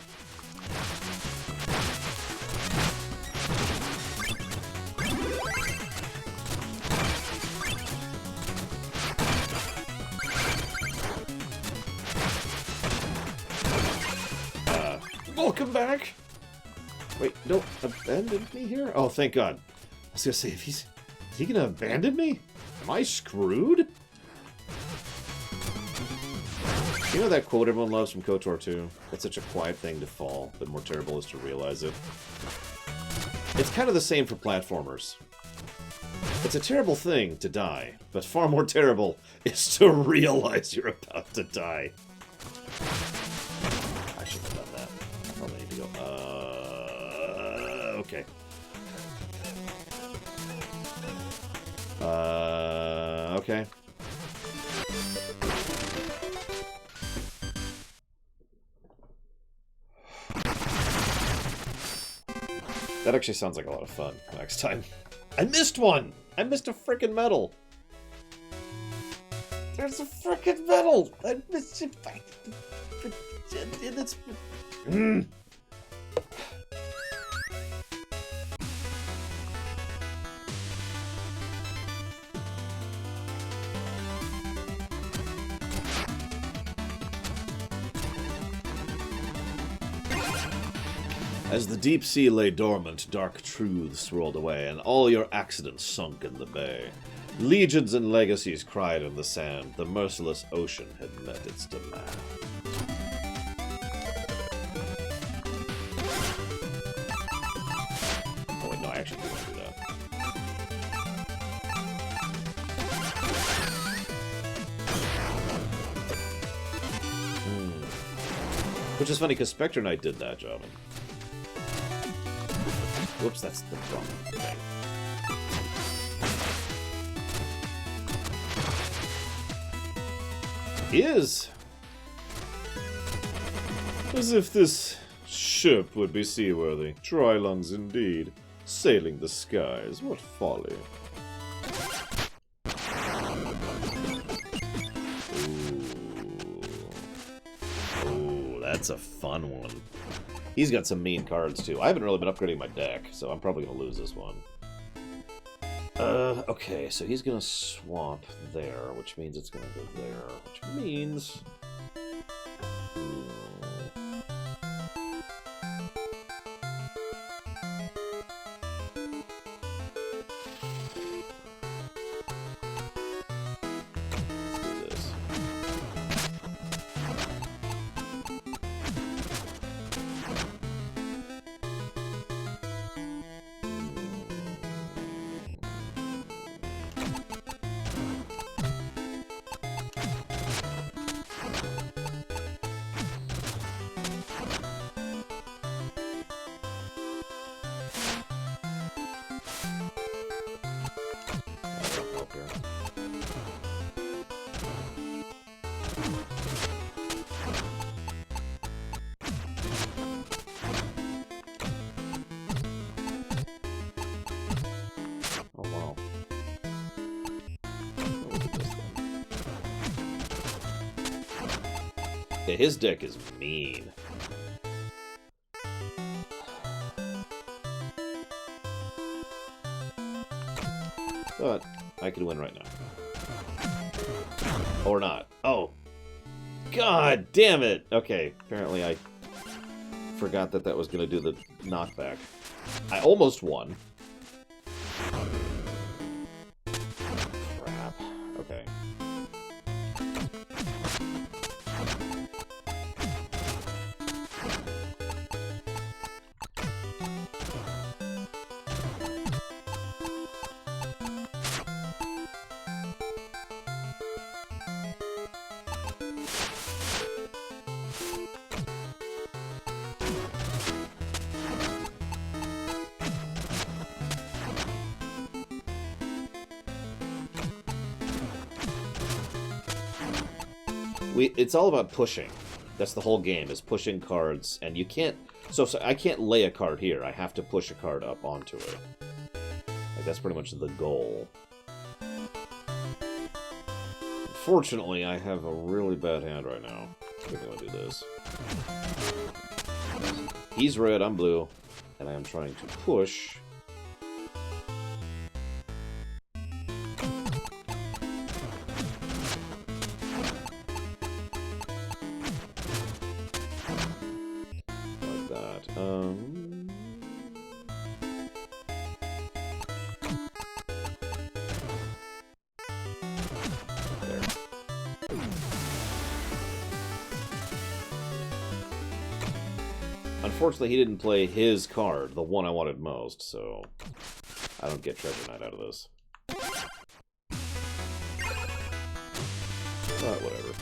Welcome back. Wait, don't abandon me here? Oh, thank God. I was gonna say, if is he gonna abandon me? Am I screwed? You know that quote everyone loves from KOTOR 2? It's such a quiet thing to fall, but more terrible is to realize it. It's kind of the same for platformers. It's a terrible thing to die, but far more terrible is to realize you're about to die. I shouldn't have done that. I probably need to go, okay. Okay. That actually sounds like a lot of fun next time. I missed one! I missed a frickin' medal! There's a frickin' medal! I missed it! It's... As the deep sea lay dormant, dark truths rolled away, and all your accidents sunk in the bay. Legions and legacies cried in the sand. The merciless ocean had met its demand. Oh wait, no, I actually do want to do that. Which is funny, because Spectre Knight did that job. Whoops, that's the wrong thing. Is as if this ship would be seaworthy. Dry lungs indeed. Sailing the skies. What folly. Ooh, that's a fun one. He's got some mean cards too. I haven't really been upgrading my deck, so I'm probably gonna lose this one. Okay, so he's gonna swap there, which means it's gonna go there, which means... Let's do this. Oh wow. Look at this thing. Yeah, his deck is mean. But I could win right now. Or not. Oh. God damn it! Okay, apparently I forgot that that was going to do the knockback. I almost won. Crap. Okay. It's all about pushing. That's the whole game, is pushing cards, and you can't... So I can't lay a card here. I have to push a card up onto it. Like, that's pretty much the goal. Unfortunately, I have a really bad hand right now. I think I'm gonna do this. He's red, I'm blue, and I am trying to push... There. Unfortunately, he didn't play his card, the one I wanted most, so I don't get Treasure Knight out of this. But whatever.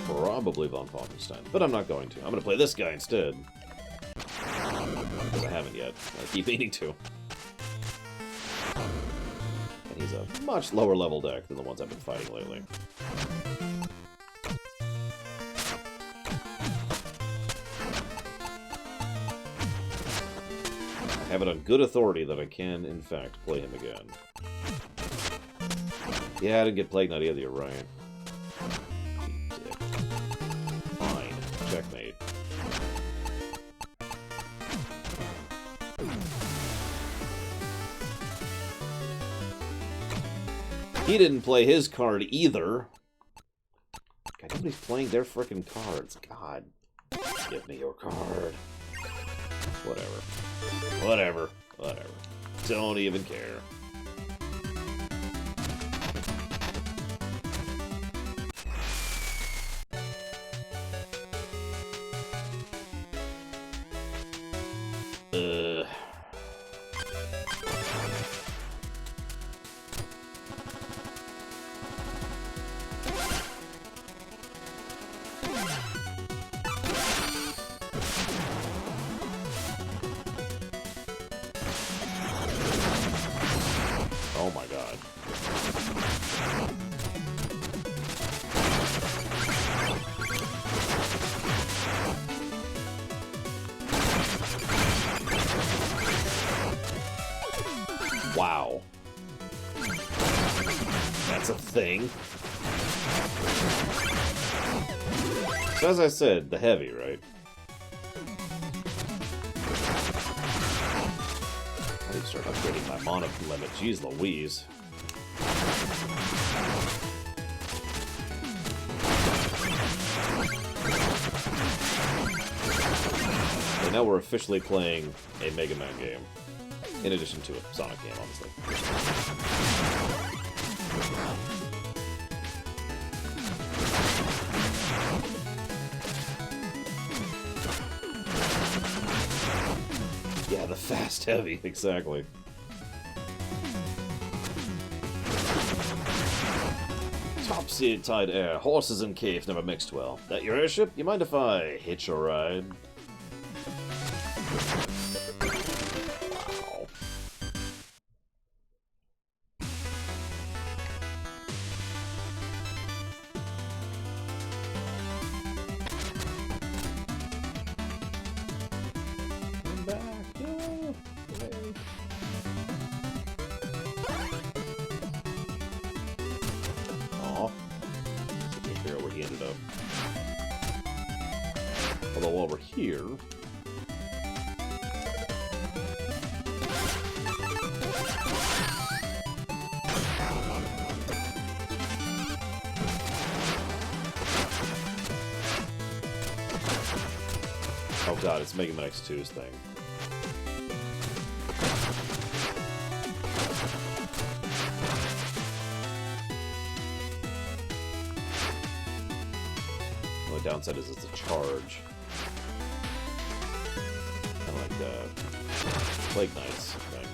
Probably Von Falkenstein, but I'm not going to. I'm going to play this guy instead. Because I haven't yet. I keep meaning to. And he's a much lower level deck than the ones I've been fighting lately. I have it on good authority that I can, in fact, play him again. Yeah, I didn't get Plague Knight either, you're right. Fine. Checkmate. He didn't play his card either. God, nobody's playing their frickin' cards. God. Give me your card. Whatever. Whatever. Whatever. Don't even care. Oh my god. Wow. That's a thing. So as I said, the heavy, right? I need to start upgrading my mana limit. Jeez Louise. And now we're officially playing a Mega Man game. In addition to a Sonic game, honestly. Yeah, the fast heavy, exactly. Topsy-tide air, horses and cave never mixed well. That your airship? You mind if I hitch a ride? Wow. Come back, no! Away. Aw. I can't figure out where he ended up. Although while we're here... Oh god, it's Mega Man X2's thing. The downside is it's a charge. Kind of like Plague Knights thing.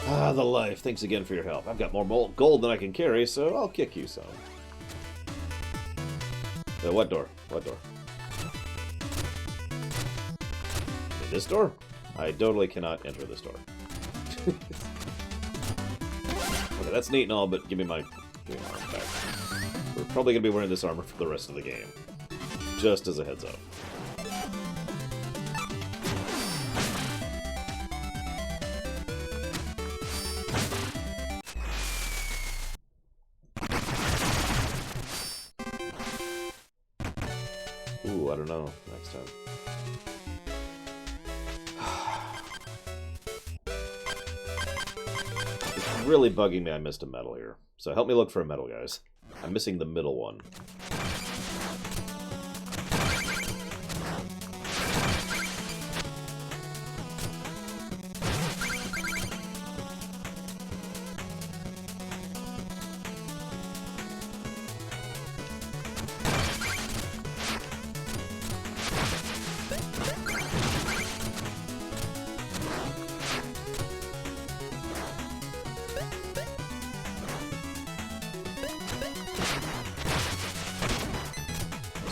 Ah, the life. Thanks again for your help. I've got more gold than I can carry, so I'll kick you some. What door? What door? This door? I totally cannot enter this door. Okay, that's neat and all, but give me my armor back. We're probably going to be wearing this armor for the rest of the game. Just as a heads up. Ooh, I don't know. Next time. It's really bugging me I missed a medal here. So help me look for a medal, guys. I'm missing the middle one.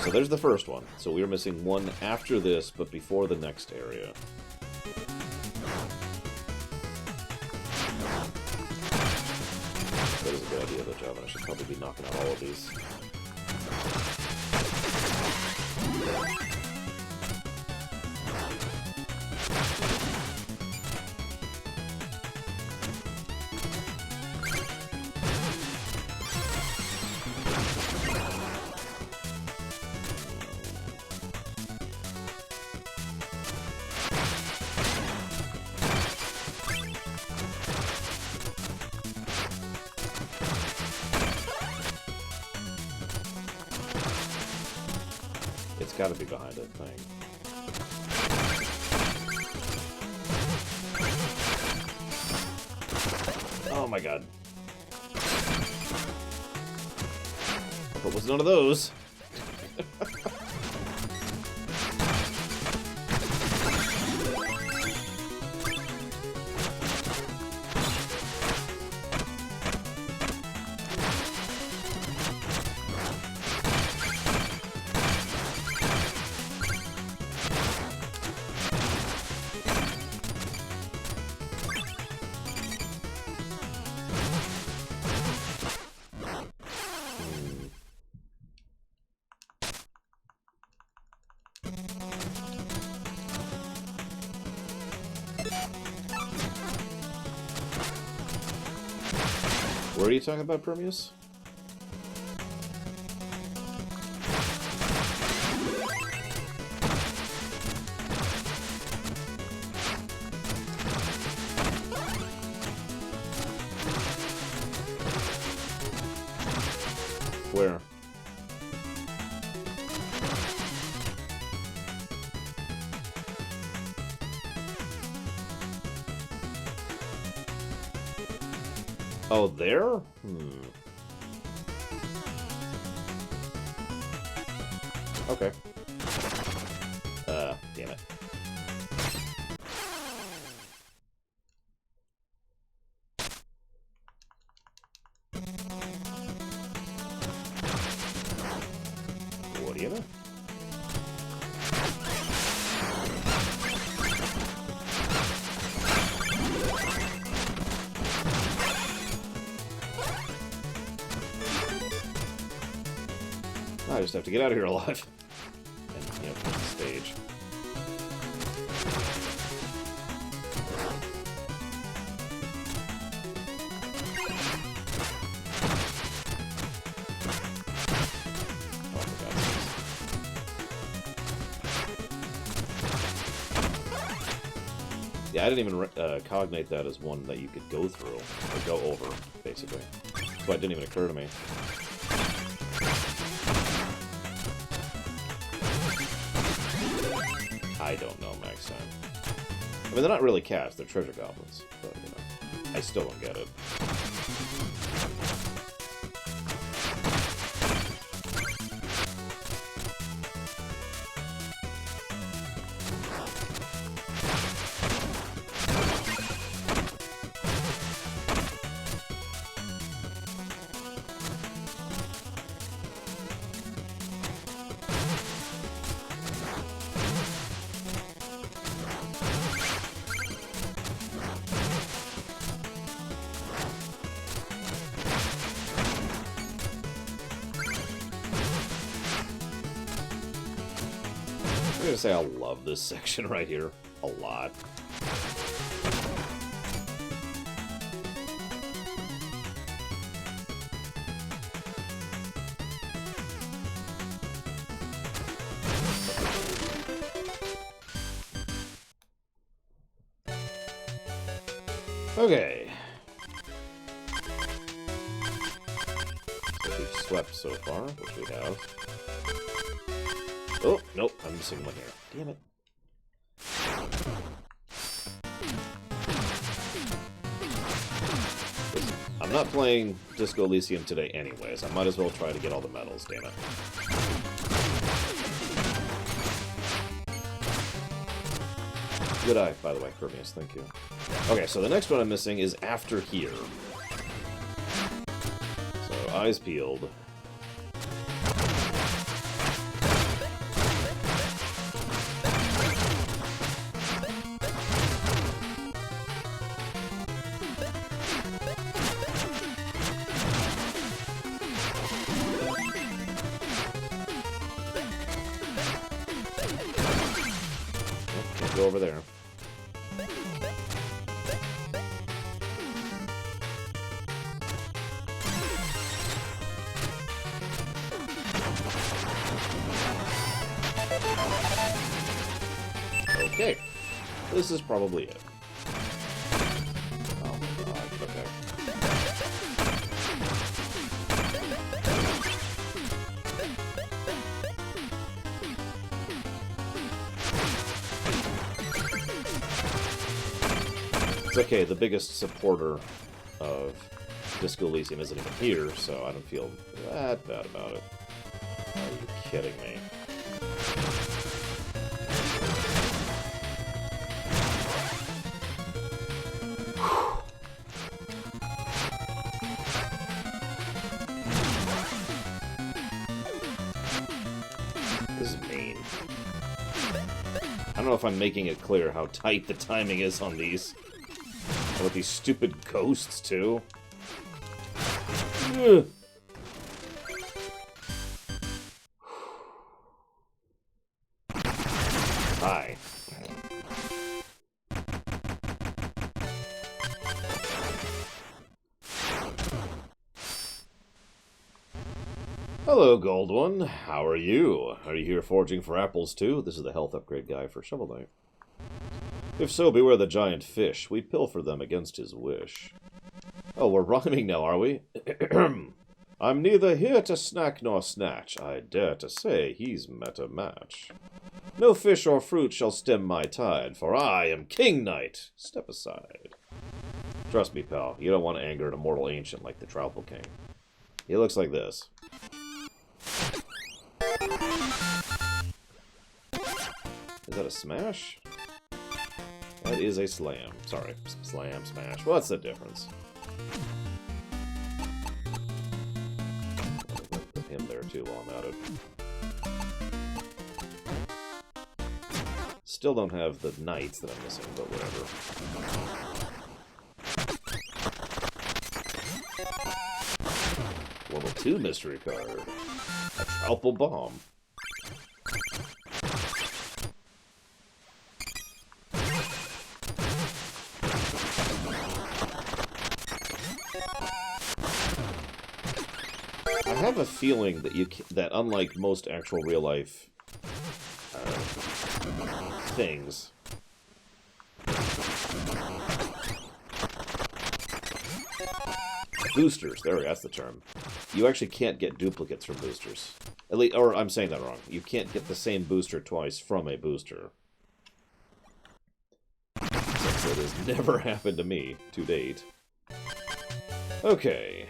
So there's the first one. So we are missing one after this, but before the next area. That is a good idea, though, Javin. I should probably be knocking out all of these. gotta be behind that thing. Oh my god. But was none of those. What are you talking about, Permeus? Where? Oh, there? Okay. Damn it. What do you know? I just have to get out of here alive. And, you know, finish the stage. Oh, for God's sakes. Yeah, I didn't even cognate that as one that you could go through, or go over, basically. So it didn't even occur to me. I don't know, Max Time. I mean, they're not really cats, they're treasure goblins. But, you know, I still don't get it. I'm gonna say I love this section right here a lot. Okay. So we've swept so far, which we have. Oh, nope, I'm missing one here. Damn it. Listen, I'm not playing Disco Elysium today anyways. I might as well try to get all the medals, damn it. Good eye, by the way, Permeus, thank you. Okay, so the next one I'm missing is after here. So, eyes peeled. Can't go over there. Okay, this is probably it. Oh my god, okay. It's okay, the biggest supporter of Disco Elysium isn't even here, so I don't feel that bad about it. Are you kidding me? This is mean. I don't know if I'm making it clear how tight the timing is on these. And with these stupid ghosts, too. Ugh. Hi. Hello, Gold One. How are you? Are you here foraging for apples, too? This is the health upgrade guy for Shovel Knight. If so, beware the giant fish. We pilfer them against his wish. Oh, we're rhyming now, are we? I'm neither here to snack nor snatch. I dare to say he's met a match. No fish or fruit shall stem my tide, for I am King Knight. Step aside. Trust me, pal, you don't want to anger an immortal ancient like the Troupple King. He looks like this. Is that a smash? That is a slam. Sorry, slam, smash. What's the difference? Put him there too while I'm at it. Still don't have the knights that I'm missing, but whatever. Level 2 mystery card. A Troupple Bomb. I have a feeling that that unlike most actual real life things, boosters. There we go. That's the term. You actually can't get duplicates from boosters. At least, or I'm saying that wrong. You can't get the same booster twice from a booster. Since it has never happened to me to date. Okay.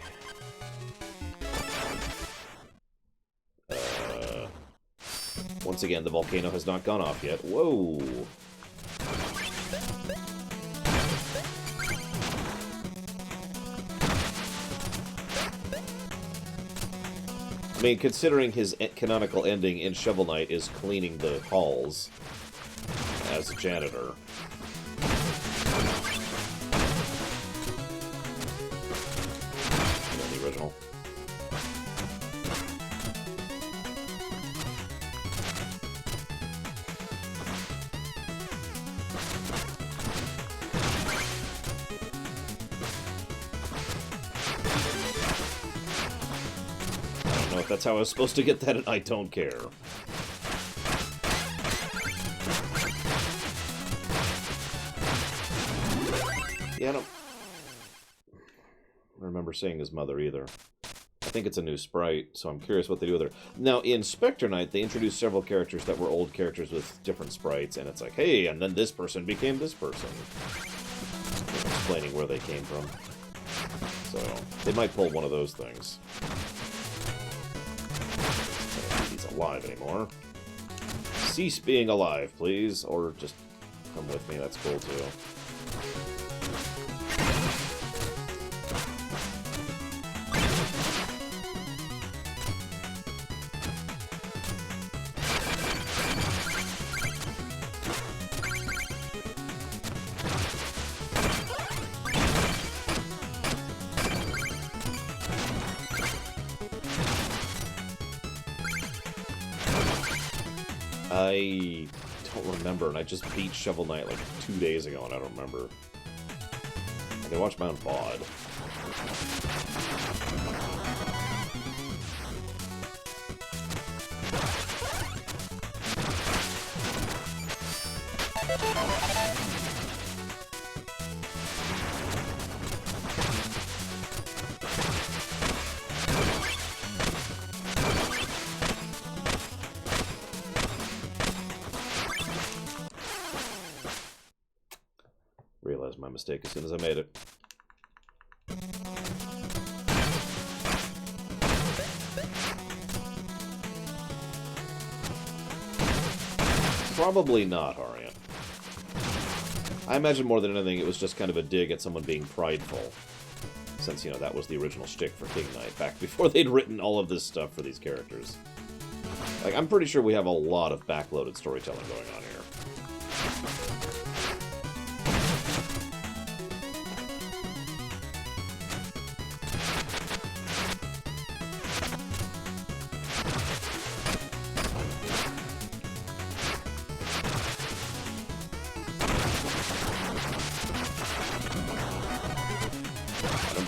Once again, the volcano has not gone off yet. Whoa! I mean, considering his canonical ending in Shovel Knight is cleaning the halls as a janitor. You know, the original. If that's how I was supposed to get that, and I don't care. Yeah, I don't remember seeing his mother either. I think it's a new sprite, so I'm curious what they do with her. Now, in Spectre Knight, they introduced several characters that were old characters with different sprites, and it's like, hey, and then this person became this person. Explaining where they came from. So, they might pull one of those things. Alive anymore. Cease being alive, please. Or just come with me, that's cool too. I don't remember, and I just beat Shovel Knight like 2 days ago, and I don't remember. I can watch my own VOD. my mistake as soon as I made it. Probably not, Arian. I imagine more than anything it was just kind of a dig at someone being prideful. Since, you know, that was the original shtick for King Knight, back before they'd written all of this stuff for these characters. Like, I'm pretty sure we have a lot of backloaded storytelling going on here.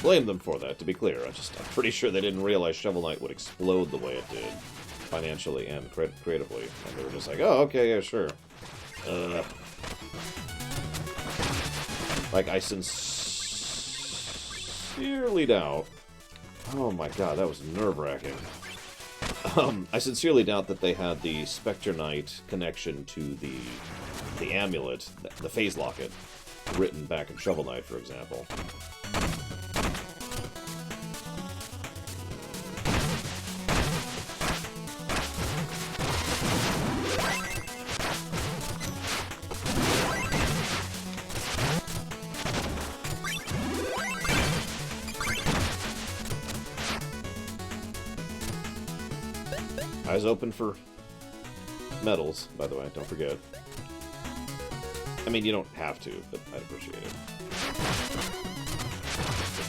Blame them for that, to be clear. I'm pretty sure they didn't realize Shovel Knight would explode the way it did, financially and creatively. And they were just like, oh, okay, yeah, sure. Like, I sincerely doubt... Oh my god, that was nerve-wracking. I sincerely doubt that they had the Spectre Knight connection to the amulet, the Phase Locket, written back in Shovel Knight, for example. Eyes open for medals, by the way, don't forget. I mean, you don't have to, but I'd appreciate it.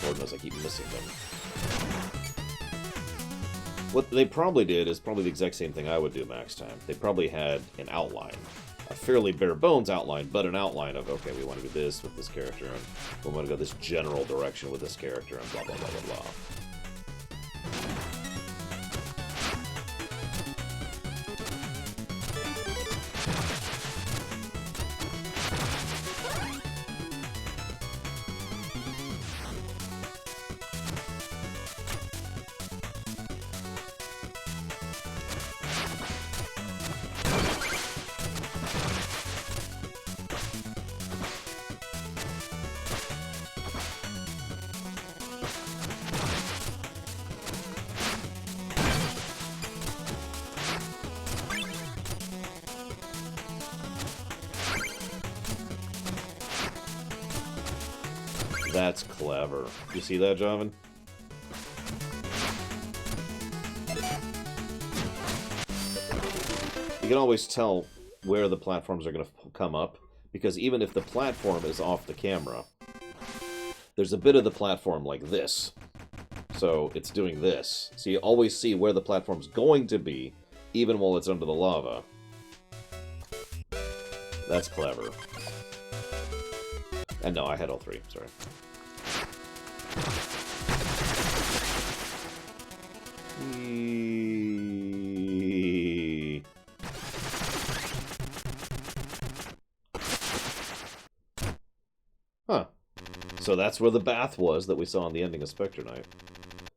Lord knows I keep missing them. What they probably did is probably the exact same thing I would do max time. They probably had an outline. A fairly bare bones outline, but an outline of, okay, we want to do this with this character, and we want to go this general direction with this character, and blah, blah, blah, blah, blah. That's clever. You see that, Joven? You can always tell where the platforms are going to come up, because even if the platform is off the camera, there's a bit of the platform like this. So it's doing this. So you always see where the platform's going to be, even while it's under the lava. That's clever. And no, I had all three, sorry. Huh. So that's where the bath was that we saw in the ending of Spectre Knight.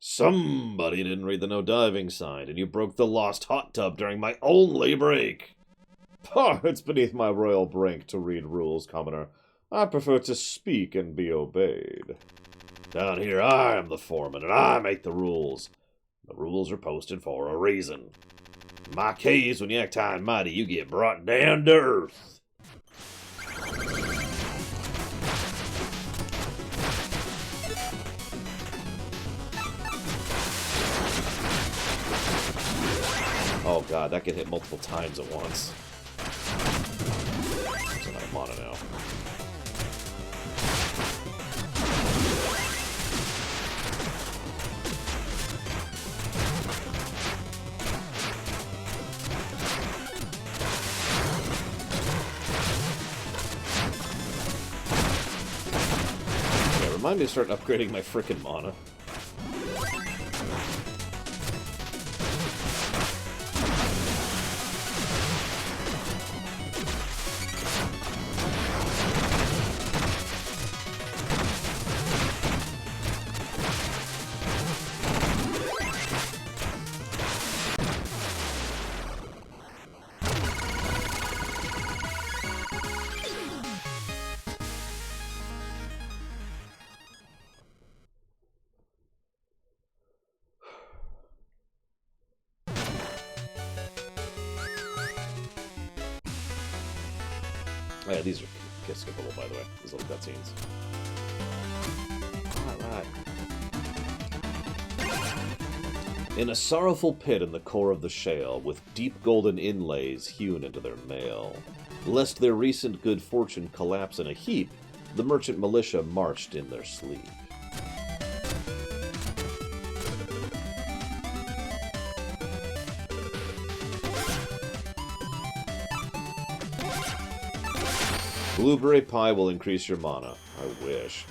Somebody didn't read the no diving sign, and you broke the lost hot tub during my only break. Oh, it's beneath my royal rank to read rules, Commoner. I prefer to speak and be obeyed. Down here, I am the foreman, and I make the rules. The rules are posted for a reason. In my case, when you act high and mighty, you get brought down to earth. Oh god, that can hit multiple times at once. There's enough mana now. Yeah, remind me to start upgrading my frickin' mana. Oh, yeah, these are skippable, by the way. These little cutscenes. Alright. In a sorrowful pit in the core of the shale, with deep golden inlays hewn into their mail, lest their recent good fortune collapse in a heap, the merchant militia marched in their sleep. Blueberry pie will increase your mana. I wish.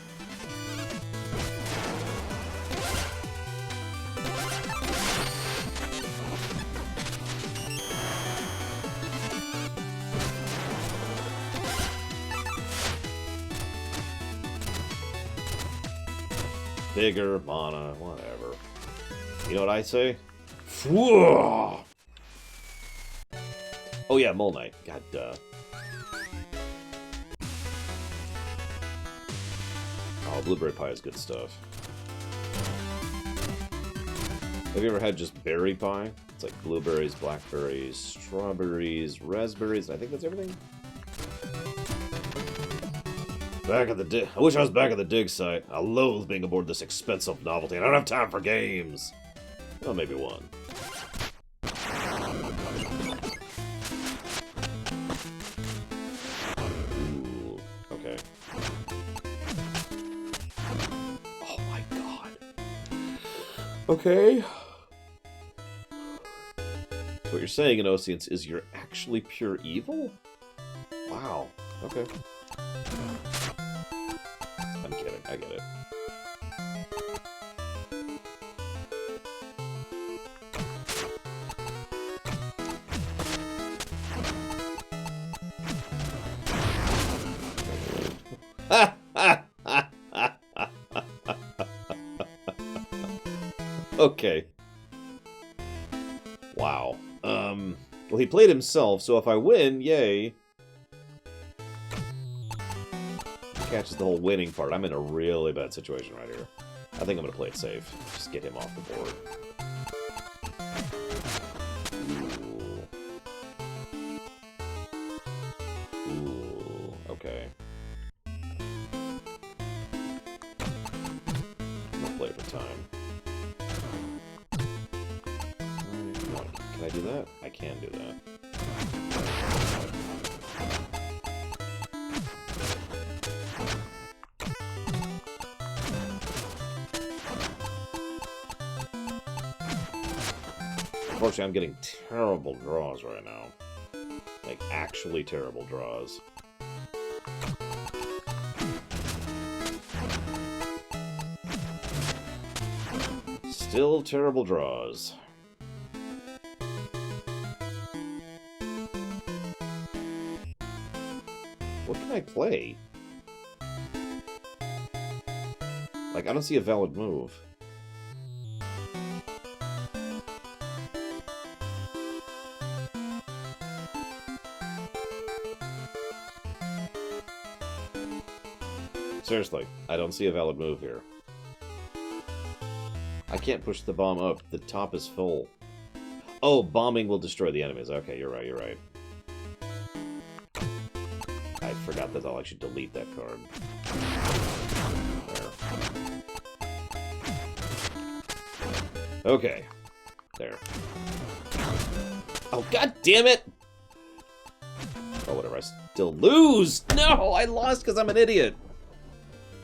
Bigger, mana, whatever. You know what I say? Oh yeah, Mole Knight. God, Oh, blueberry pie is good stuff. Have you ever had just berry pie? It's like blueberries, blackberries, strawberries, raspberries. I think that's everything. Back at the dig. I wish I was back at the dig site. I loathe being aboard this expensive novelty, and I don't have time for games. Well, maybe one. Ooh, okay. Oh my god. Okay. So what you're saying, Innocence, is you're actually pure evil? Wow. Okay. I'm kidding. I get it. Okay. Wow. Well, he played himself, so if I win, yay. Catches the whole winning part. I'm in a really bad situation right here. I think I'm gonna play it safe. Just get him off the board. Ooh. Ooh. Okay. I'm gonna play it for time. Can I do that? I can do that. Unfortunately, I'm getting terrible draws right now. Like, actually terrible draws. Still terrible draws. What can I play? Like, I don't see a valid move. Seriously, I don't see a valid move here. I can't push the bomb up. The top is full. Oh, bombing will destroy the enemies. Okay, you're right, you're right. I forgot that I'll actually delete that card. There. Okay. There. Oh, god damn it! Oh, whatever, I still lose! No, I lost because I'm an idiot!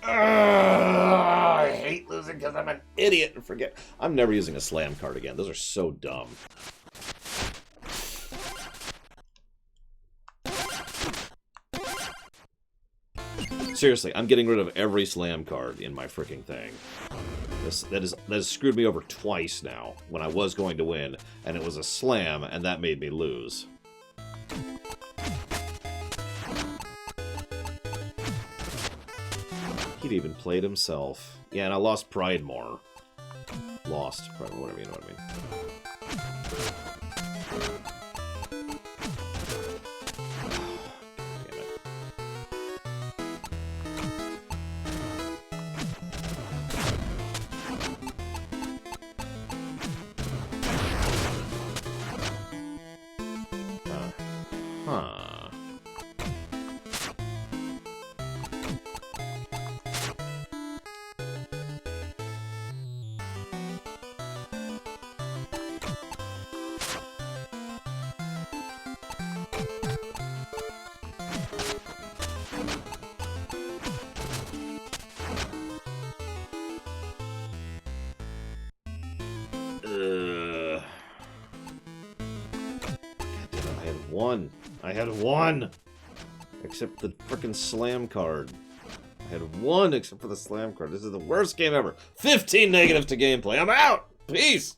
I hate losing because I'm an idiot and forget. I'm never using a slam card again. Those are so dumb. Seriously, I'm getting rid of every slam card in my freaking thing. That has screwed me over twice now when I was going to win, and it was a slam, and that made me lose. He'd even played himself. Yeah, and I lost Pride more. Lost Pride, whatever, you know what I mean. Damn it. Huh. had one. I had one! Except the frickin' slam card. I had one except for the slam card. This is the worst game ever. 15 negatives to gameplay. I'm out! Peace!